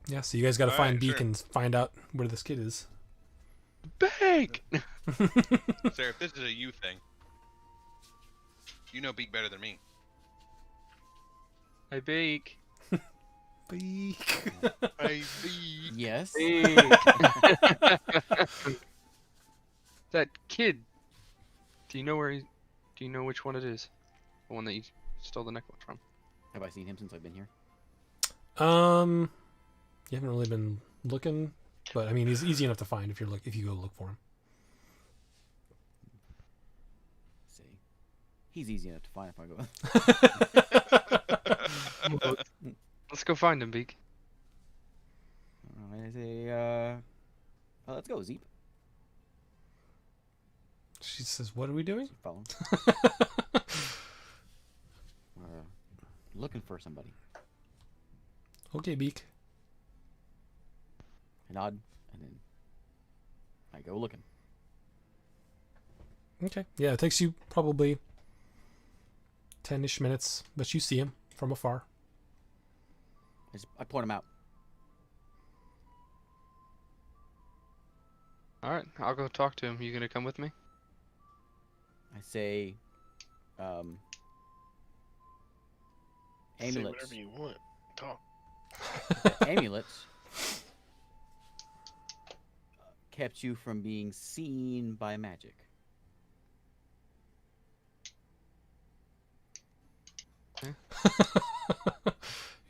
Yeah. So you guys got to All find right, Beak sure. and find out where this kid is. Bake! Sarah, if this is a you thing, you know Beak better than me. I bake. Beak. Hey, Beak. Yes. Bake. That kid. Do you know where he? Do you know which one it is? The one that you stole the necklace from. Have I seen him since I've been here? You haven't really been looking, but I mean, he's easy enough to find if you go look for him. Let's see. He's easy enough to find if I go. Let's go find him, Beak. I say, let's go, Zeep. She says, "What are we doing?" Follow. We're looking for somebody. Okay, Beak. I nod, and then I go looking. Okay. Yeah, it takes you probably 10-ish minutes, but you see him from afar. I point him out. All right, I'll go talk to him. You gonna come with me? I say, Say amulets. whatever you want. Talk. Amulets kept you from being seen by magic.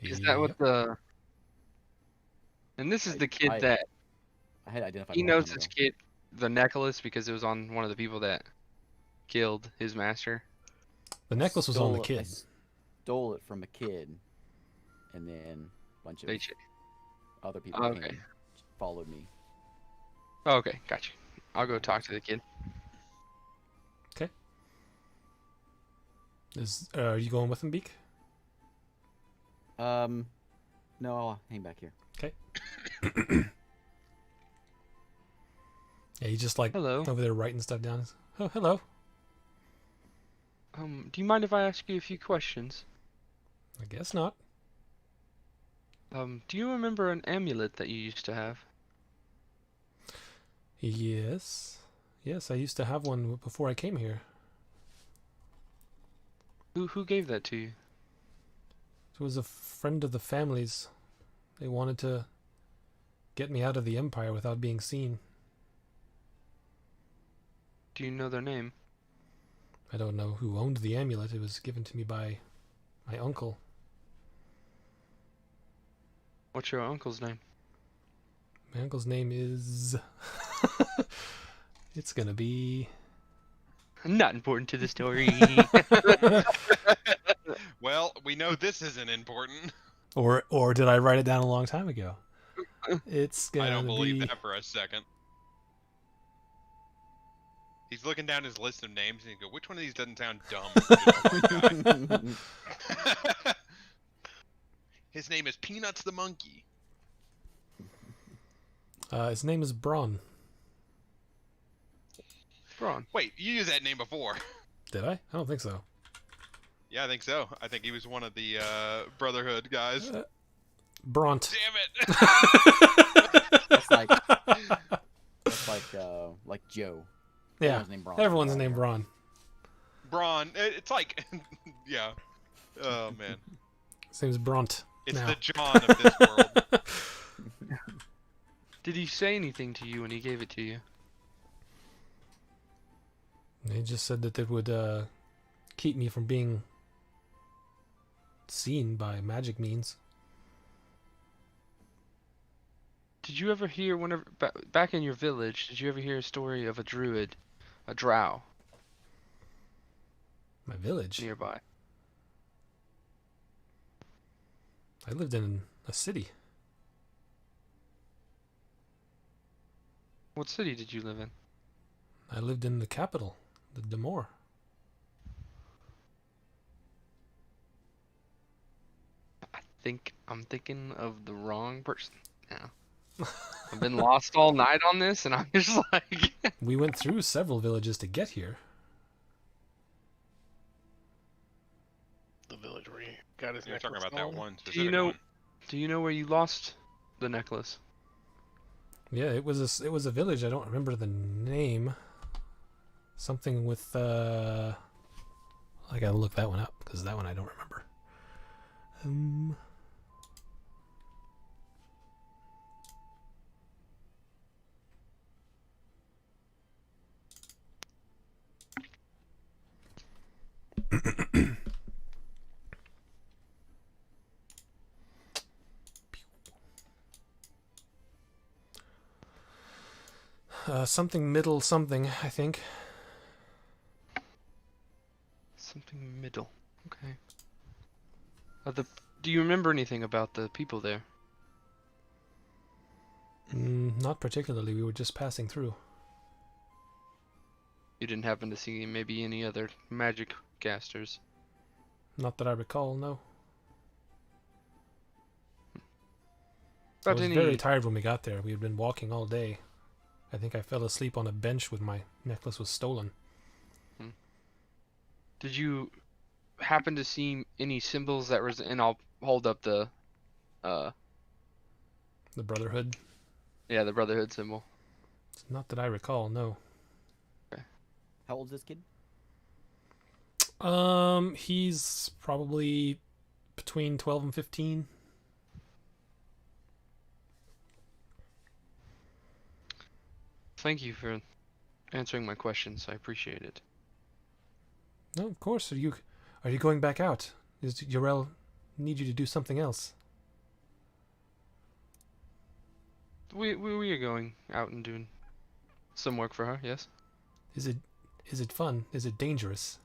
Is that what the? And this is the kid I that had identified. he him a long knows time this ago. kid, the necklace, because it was on one of the people that killed his master. The necklace was on the I kid. stole it from a kid, and then a bunch of They other people Okay. came, followed me. Oh, okay, got you. I'll go talk to the kid. Are you going with him, Beak? No, I'll hang back here. Yeah, he's just like Hello. over there writing stuff down. Oh, hello. Do you mind if I ask you a few questions? I guess not. Do you remember an amulet that you used to have? Yes. Yes, I used to have one before I came here. Who gave that to you? It was a friend of the family's. They wanted to get me out of the Empire without being seen. Do you know their name? I don't know who owned the amulet. It was given to me by my uncle. What's your uncle's name? My uncle's name is... It's gonna be... Not important to the story. Well, we know this isn't important. Or did I write it down a long time ago? It's gonna I don't believe be... that for a second. He's looking down his list of names and he go, which one of these doesn't sound dumb? His name is Peanuts the Monkey. His name is Braun. Braun. Wait, you used that name before. Did I? I don't think so. Yeah, I think so. I think he was one of the Brotherhood guys. Bront. Damn it! That's like Joe. Yeah. Everyone's named Braun. Everyone's named Braun. Braun. It's like, yeah. Oh man, His name's Brunt. it's now. the John of this world. Did he say anything to you when he gave it to you? He just said that it would keep me from being seen by magic means. Did you ever hear back in your village? Did you ever hear a story of a druid, a drow My village. nearby? I lived in a city. What city did you live in? I lived in the capital, the Demore. I think I'm thinking of the wrong person now. I've been lost all night on this, and I'm just like, We went through several villages to get here. The village where he got his You're talking necklace about that stolen. one do specific you know? one. Do you know where you lost the necklace? Yeah, it was a village. I don't remember the name. Something with I gotta look that one up because that one I don't remember. Something middle something, I think. Something middle. Okay. Do you remember anything about the people there? Not particularly. We were just passing through. You didn't happen to see maybe any other magic casters? Not that I recall, no. I About was any? very tired when we got there. We had been walking all day. I think I fell asleep on a bench when my necklace was stolen. Did you happen to see any symbols that was? And I'll hold up the, The Brotherhood. yeah, the Brotherhood symbol. Not that I recall, no. How old is this kid? He's probably between 12 and 15. Thank you for answering my questions. I appreciate it. No, of course. Are you going back out? Does Yorel need you to do something else? We are going out and doing some work for her. Yes. Is it fun? Is it dangerous?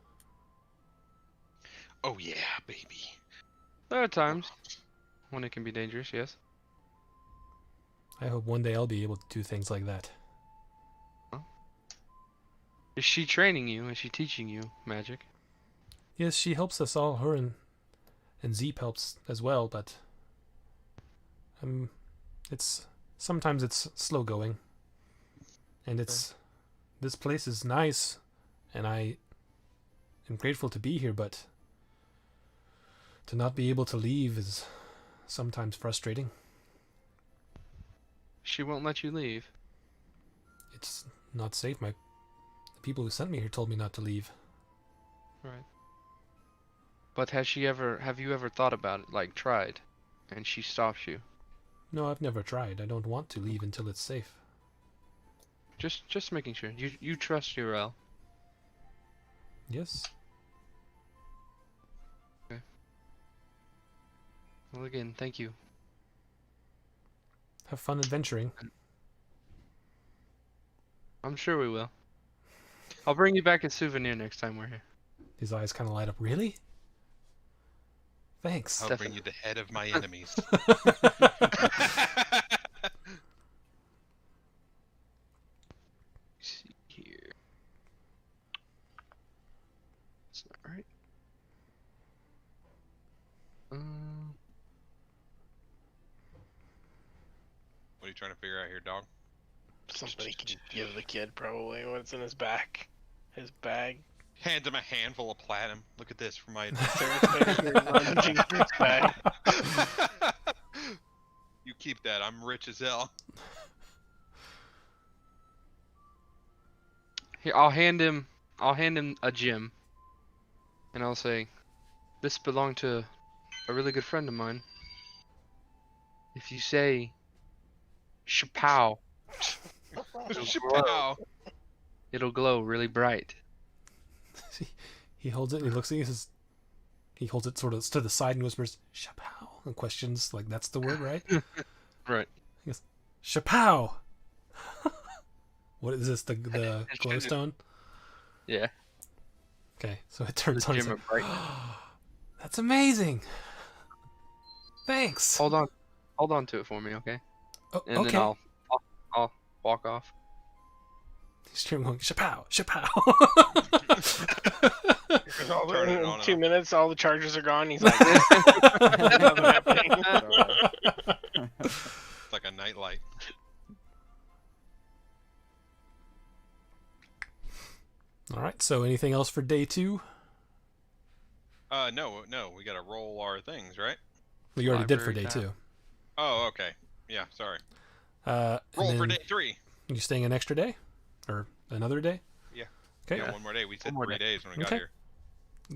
Oh yeah, baby. There are times when it can be dangerous. Yes. I hope one day I'll be able to do things like that. Is she training you? Is she teaching you magic? Yes, she helps us all. Her and Zeep helps as well, but it's sometimes it's slow going. And this place is nice, and I am grateful to be here, but to not be able to leave is sometimes frustrating. She won't let you leave. It's not safe. The people who sent me here told me not to leave. Right. But have you ever thought about it, like tried, and she stops you? No, I've never tried. I don't want to leave until it's safe. Just making sure. You trust Urel. Yes. Well, again, thank you. Have fun adventuring. I'm sure we will. I'll bring you back a souvenir next time we're here. His eyes kind of light up. Really? Thanks. I'll bring you the head of my enemies. See here. It's not right. What are you trying to figure out here, dog? Something he can give the kid, probably. What's in his back? His bag. Hands him a handful of platinum. Look at this for my. His bag. You keep that. I'm rich as hell. Here, I'll hand him a gem, and I'll say, "This belonged to a really good friend of mine. If you say, Chapow, Chapow. it'll glow really bright." He holds it and he looks at you. He holds it sort of to the side and whispers, "Chapow," and questions like, "That's the word, right?" Right. He goes, Shapow! What is this? The glowstone? Yeah. Okay, so it turns on. Legitimate bright. That's amazing. Thanks. Hold on to it for me, okay? Oh, And okay. then I'll walk off. He's going shapow, shapow. Turn it on 2 and minutes, all the charges are gone. He's like, nothing happening. It's like a nightlight. All right. So, anything else for day 2? No, we gotta roll our things, right? Well, you already did for Library day tab. 2. Oh, okay. Yeah, sorry. And Roll for then day 3. You staying an extra day, or another day? Yeah. Okay. Yeah, one more day. We said more 3 day. days when we got Okay. here.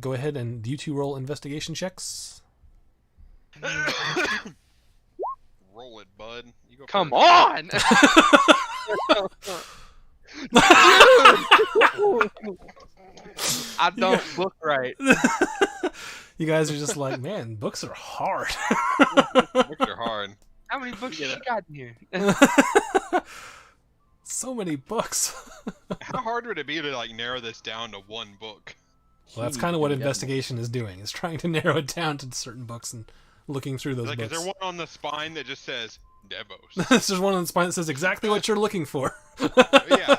Go ahead and you two roll investigation checks. Roll it, bud. You go Come first. on! I don't look right. You guys are just like, man, books are hard. Books are hard. How many books you got in here? So many books. How hard would it be to like narrow this down to one book? Well, that's Jeez, kind of what you got investigation is doing. Is trying to narrow it down to certain books and looking through those Like, is books. there one on the spine that just says Devos? This is one on the spine that says exactly what you're looking for. Yeah.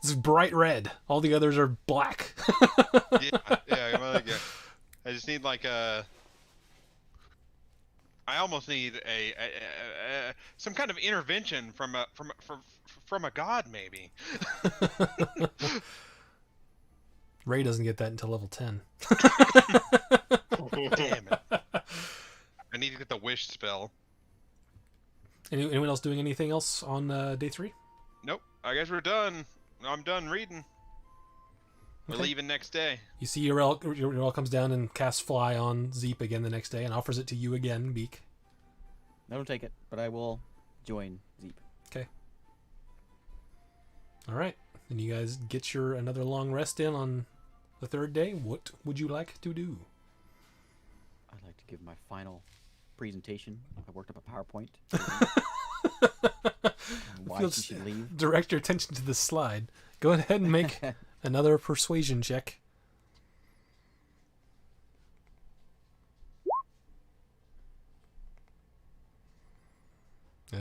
It's bright red. All the others are black. Yeah. I just need like a. I almost need a some kind of intervention from a god, maybe. Ray doesn't get that until level 10. Damn it! I need to get the wish spell. Anyone else doing anything else on day 3? Nope. I guess we're done. I'm done reading. We're Okay. leaving next day. You see Urel comes down and casts Fly on Zeep again the next day and offers it to you again, Beak. I don't take it, but I will join Zeep. Okay. All right. And you guys get your another long rest in on the 3rd day. What would you like to do? I'd like to give my final presentation. I worked up a PowerPoint. on why Feels- she should leave. Direct your attention to this slide. Go ahead and make another persuasion check.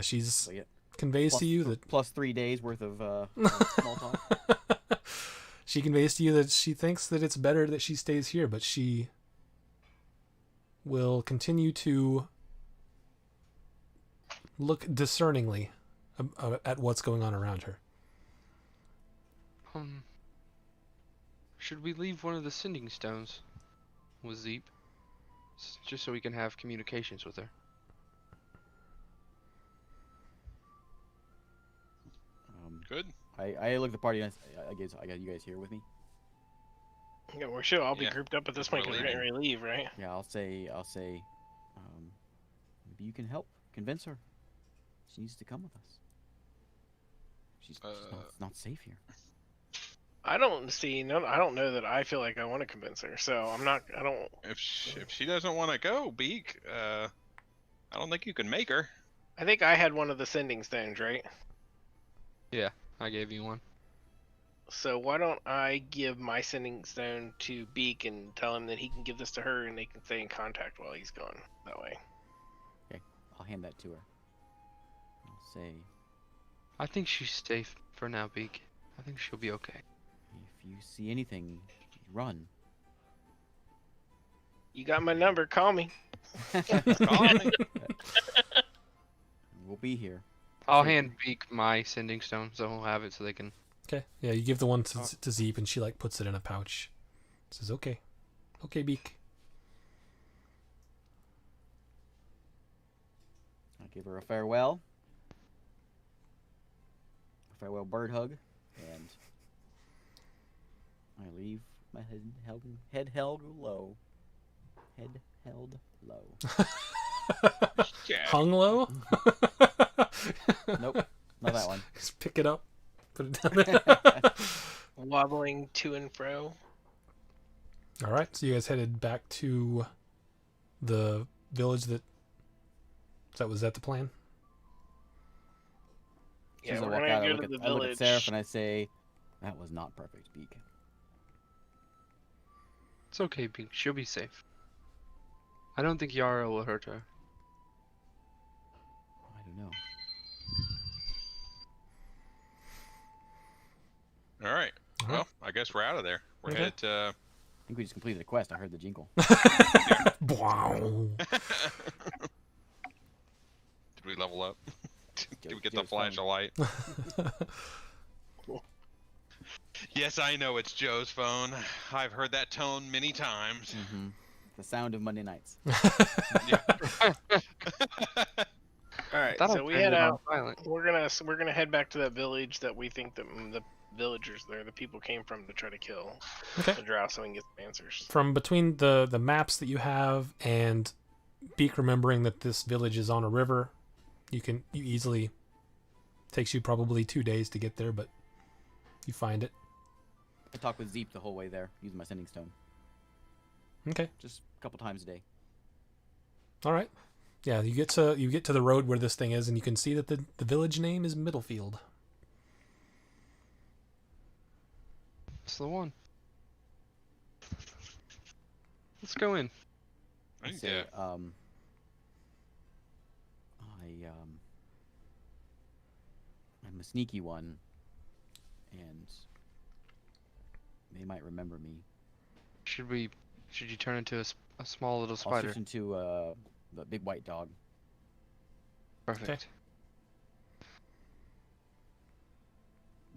She's So, yeah, conveys to you that plus 3 days worth of small talk. she conveys to you that she thinks that it's better that she stays here, but she will continue to look discerningly at what's going on around her. Should we leave one of the sending stones with Zeep? Just so we can have communications with her. Good. I look at the party and I got you guys here with me. Yeah, we should all be Yeah. grouped up at this point We're because we're getting ready to leave, right? Yeah, I'll say, maybe you can help convince her. She needs to come with us. She's not safe here. I don't see. No, I don't know that I feel like I want to convince her. So I'm not. I don't. If she doesn't want to go, Beak, I don't think you can make her. I think I had one of the sending stones, right? Yeah, I gave you one. So why don't I give my sending stone to Beak and tell him that he can give this to her and they can stay in contact while he's gone. That way. Okay, I'll hand that to her. I'll say, I think she's safe for now, Beak. I think she'll be okay. if you see anything, run. You got my number. Call me. Call me. We'll be here. I'll Sure. hand Beak my sending stone so he'll have it so they can. Okay. Yeah, you give the one to Zeep, and she like puts it in a pouch. Says, "Okay, Beak." I give her a farewell bird hug, and I leave my head held low. Head held low. Yeah. Hung low. Nope, not that one. Just pick it up, put it down there. Wobbling to and fro. All right. So you guys headed back to the village that Was that the plan? Yeah, As I we're walk gonna out, go I to look the at, I look village. at Seraph and I say, "That was not perfect, Beak." It's okay, Pink. She'll be safe. I don't think Yara will hurt her. I don't know. All right. All right. Well, I guess we're out of there. We're Okay. headed to. I think we just completed a quest. I heard the jingle. Wow. Did we level up? Did we get the Joe's flash of phone. light? Yes, I know it's Joe's phone. I've heard that tone many times. Mm-hmm. The sound of Monday nights. Yeah. All right, That'll so we turn head it on out. silent. We're gonna head back to that village that we think that the villagers there, the people came from to try to kill Okay. the drow, so we can get some answers. From between the maps that you have and Beak remembering that this village is on a river, you easily takes you probably 2 days to get there, but you find it. I talk with Zeep the whole way there, using my sending stone. Okay. Just a couple times a day. All right. Yeah, you get to the road where this thing is, and you can see that the village name is Middlefield. It's the one. Let's go in. I I think, say, yeah. I'm a sneaky one, and they might remember me. Should you turn into a small little I'll spider? switch into the big white dog. Perfect.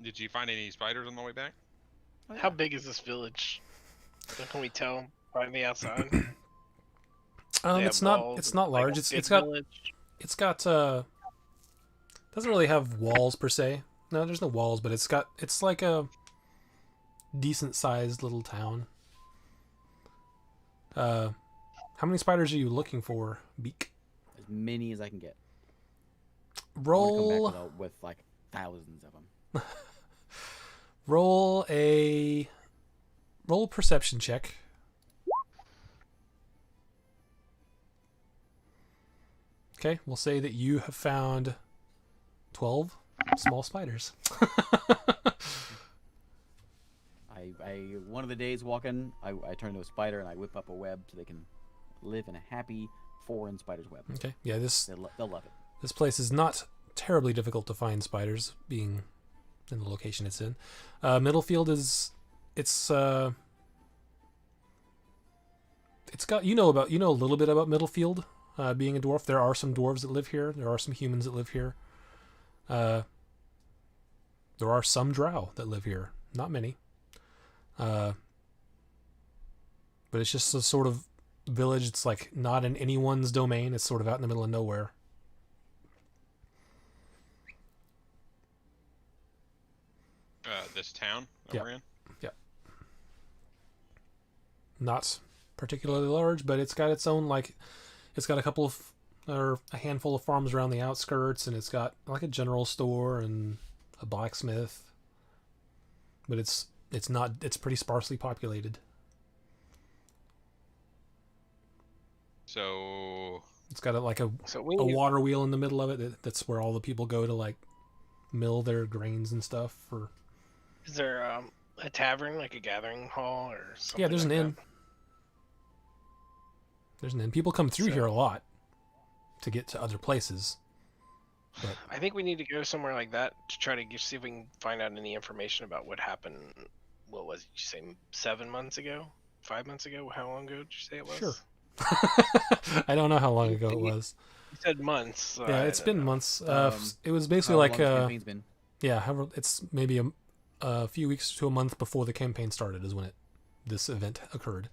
Did you find any spiders on the way back? How big is this village? Can we tell by the outside? They It's have not walls, it's not like a large. big It's got village? doesn't really have walls per se. No, there's no walls, but it's like a decent sized little town. How many spiders are you looking for, Beak? As many as I can get. I wanna Roll come back with like thousands of them. roll a perception check. Okay, we'll say that you have found 12 small spiders. I one of the days walking, I turn into a spider and I whip up a web so they can live in a happy foreign spider's web. Okay, yeah, They'll love it. this place is not terribly difficult to find spiders, being in the location it's in. Middlefield it's got you know a little bit about Middlefield. Being a dwarf, there are some dwarves that live here. There are some humans that live here. There are some drow that live here. Not many. But it's just a sort of village. It's like not in anyone's domain. It's sort of out in the middle of nowhere. This town that Yeah. we're in? Not particularly large, but it's got its own, like, it's got a couple of, or a handful of farms around the outskirts, and it's got like a general store and a blacksmith. But it's pretty sparsely populated. So, It's got a So we a need, water wheel in the middle of it. That's where all the people go to, like, mill their grains and stuff. For is there a tavern, like a gathering hall or something? yeah, there's an like inn. There's an inn. People come through So- here a lot to get to other places. that? I think we need to go somewhere like that to try to see if we can find out any information about what happened. What was it, you say 7 months ago? 5 months ago? How long ago did you say it was? Sure. I don't know how long ago it was. You said months. So Yeah, I it's don't been know. months. Um, It was How basically long like the campaign's been? yeah, however, it's maybe a few weeks to a month before the campaign started is when this event occurred.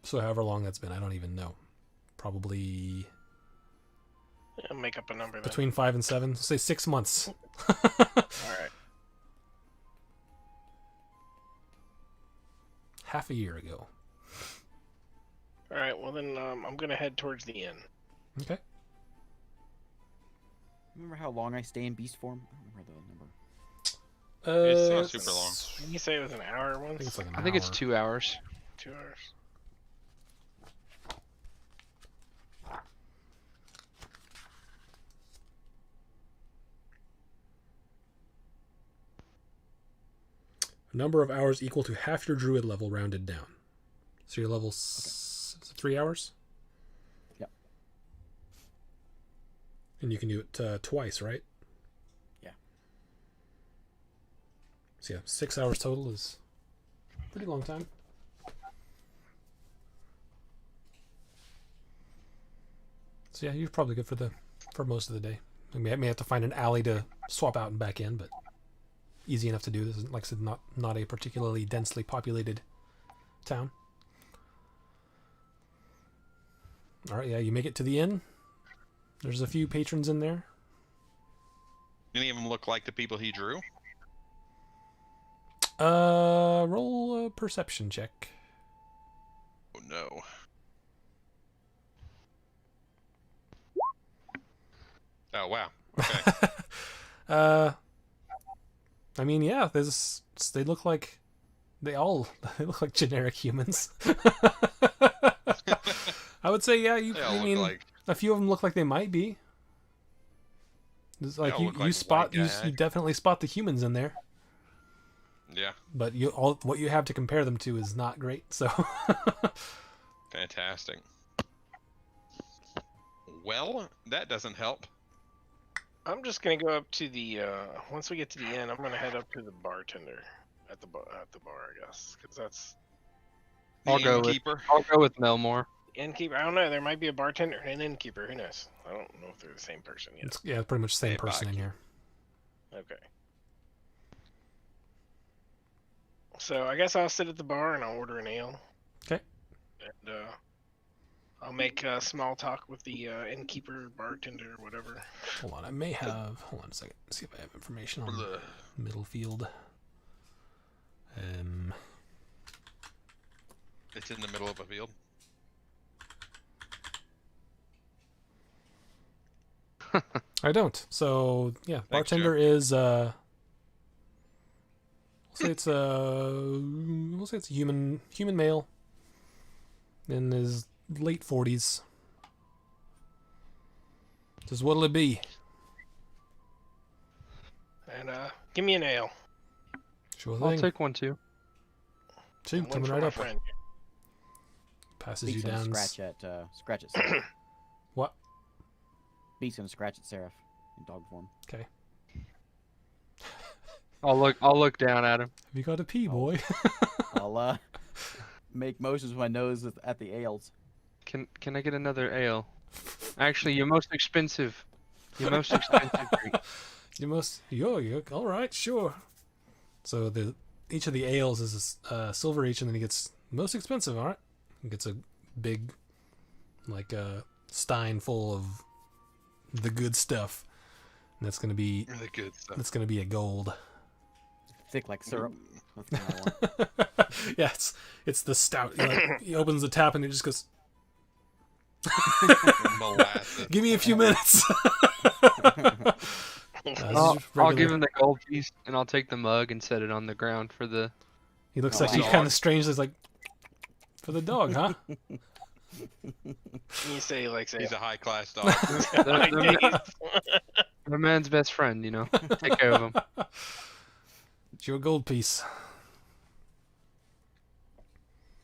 So however long that's been, I don't even know. Probably Yeah, make up a number then. between 5 and 7. Say 6 months. All right. Half a year ago. All right. Well, then I'm gonna head towards the inn. Okay. Remember how long I stay in beast form? I don't remember the number. It's not super long. Didn't you say it was an hour I think once? it's like an I think it's hour. 2 hours. 2 hours. Number of hours equal to half your druid level rounded down. So your level 3 hours? Yep. And you can do it twice, right? Yeah. So yeah, 6 hours total is a pretty long time. So yeah, you're probably good for most of the day. I may have to find an alley to swap out and back in, but easy enough to do. This is, like I said, not a particularly densely populated town. All right, yeah, you make it to the inn. There's a few patrons in there. Any of them look like the people he drew? Roll a perception check. Oh no. Oh wow. Okay. I mean, yeah, they look like they look like generic humans. I would say, yeah, They all I mean, look like a few of them look like they might be. It's like all you look like spot white guy. you definitely spot the humans in there, yeah. but what you have to compare them to is not great. So Fantastic. Well, that doesn't help. I'm just gonna go up to the once we get to the inn, I'm gonna head up to the bartender at the bar, I guess, because that's The I'll go innkeeper. with Melmore. the innkeeper. I don't know. There might be a bartender and an innkeeper. Who knows? I don't know if they're the same person yet. it's pretty much the same Hey, person in Baki. here. Okay. So I guess I'll sit at the bar and I'll order an ale. Okay. And I'll make small talk with the innkeeper, bartender, whatever. Hold on, I may have. Hold on a second. See if I have information on Bleh. Middlefield. It's in the middle of a field. I don't. So yeah, Thanks, bartender is we'll say it's a human male in his late 40s. Just what'll it be? And give me an ale. Sure I'll thing. take one too. Two And one coming for right my up. friend. Passes you Beats down. gonna scratch at Seraph. What? Beats gonna scratch at Seraph in dog form. Okay. I'll look down at him. Have you got a pee, boy? I'll make motions with my nose at the ales. Can I get another ale? Actually, your most expensive drink. You're all right, sure. So each of the ales is a silver each, and then he gets most expensive. All right, he gets a big, like stein full of the good stuff, and that's gonna be Really good stuff. that's gonna be a gold. Thick like syrup. That's what I want. Yeah, it's the stout. He opens the tap and it just goes. Molasses. Give me a few minutes. I'll give him the gold piece, and I'll take the mug and set it on the ground for the. He looks Oh, like he wow. kind of strangely is like, for the dog, huh? You say he likes ale. He's a high class dog. The man's best friend, you know. Take care of him. It's your gold piece.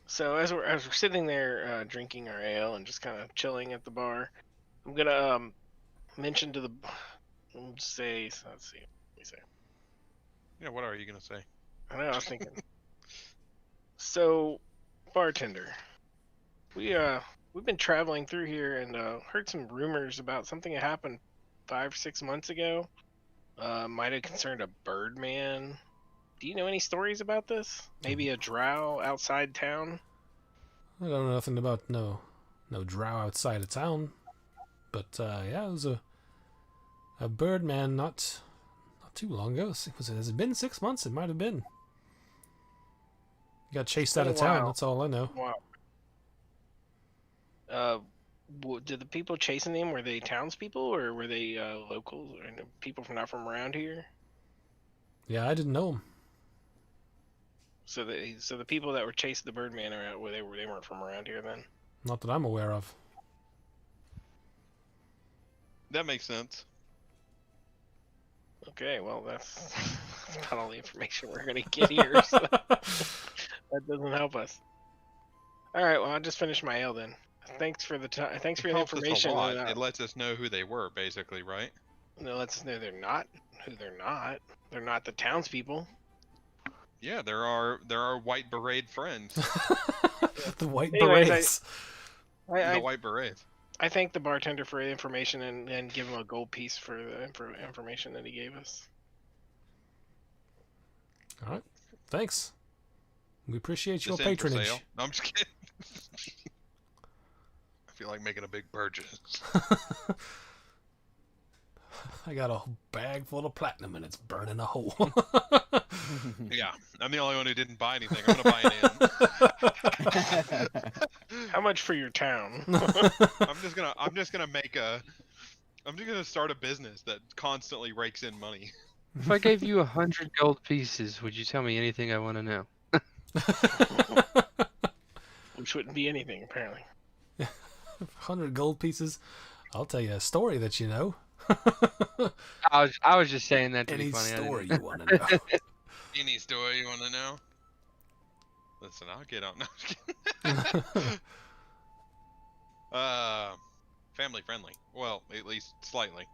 So as we're sitting there drinking our ale and just kind of chilling at the bar, I'm gonna mention to the let's see. Let me say. Yeah, what are you gonna say? I know. I was thinking. So, bartender, we've been traveling through here and heard some rumors about something that happened 5-6 months ago. Might have concerned a birdman. Do you know any stories about this? Maybe a drow outside town? I don't know nothing about no drow outside of town, but yeah, it was a bird man not too long ago. Has it been 6 months? It might have been. He got chased out Been of a town. while. That's all I know. Wow. Did the people chasing him, were they townspeople or were they locals or people not from around here? Yeah, I didn't know him. So the people that were chasing the Birdman around, they weren't from around here then. Not that I'm aware of. That makes sense. Okay, well that's That's about all the information we're gonna get here. So that doesn't help us. All right, well, I'll just finish my ale then. Thanks for the time. Thanks for It the helps us a information. lot. And, It lets us know who they were, basically, right? it lets us know they're not who they're not. They're not the townspeople. Yeah, there are white beret friends. The white Anyways, berets. The white berets. I thank the bartender for the information and give him a gold piece for the information that he gave us. All right. Thanks. We appreciate your Just in for patronage. sale. No, I'm just kidding. I feel like making a big purchase. I got a bag full of platinum and it's burning a hole. Yeah, I'm the only one who didn't buy anything. I'm gonna buy it in. How much for your town? I'm just gonna start a business that constantly rakes in money. If I gave you 100 gold pieces, would you tell me anything I want to know? Which wouldn't be anything, apparently. 100 gold pieces. I'll tell you a story that you know. I was just saying that to Any be funny. story you want to know. Any story you want to know? Listen, I'll get on. No, I'm just kidding. Family friendly. Well, at least slightly.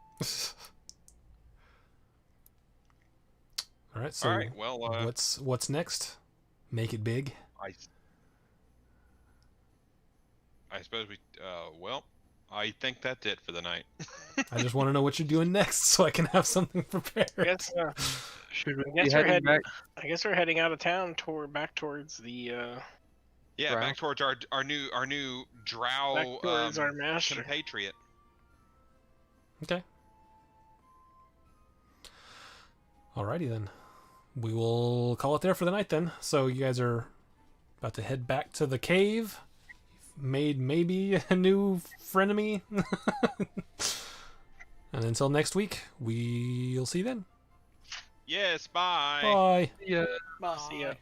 All right. So All right. Well, what's next? Make it big. I suppose we. Well, I think that's it for the night. I just want to know what you're doing next so I can have something prepared. I guess, Should we I guess be we're heading back? I guess we're heading out of town back towards the Yeah, Drow? back towards our new drow back towards our master. compatriot. Okay. Alrighty then. We will call it there for the night then. So you guys are about to head back to the cave. You've made maybe a new frenemy. And until next week, we'll see you then. Yes. Bye. Bye. Yeah. Bye. See ya.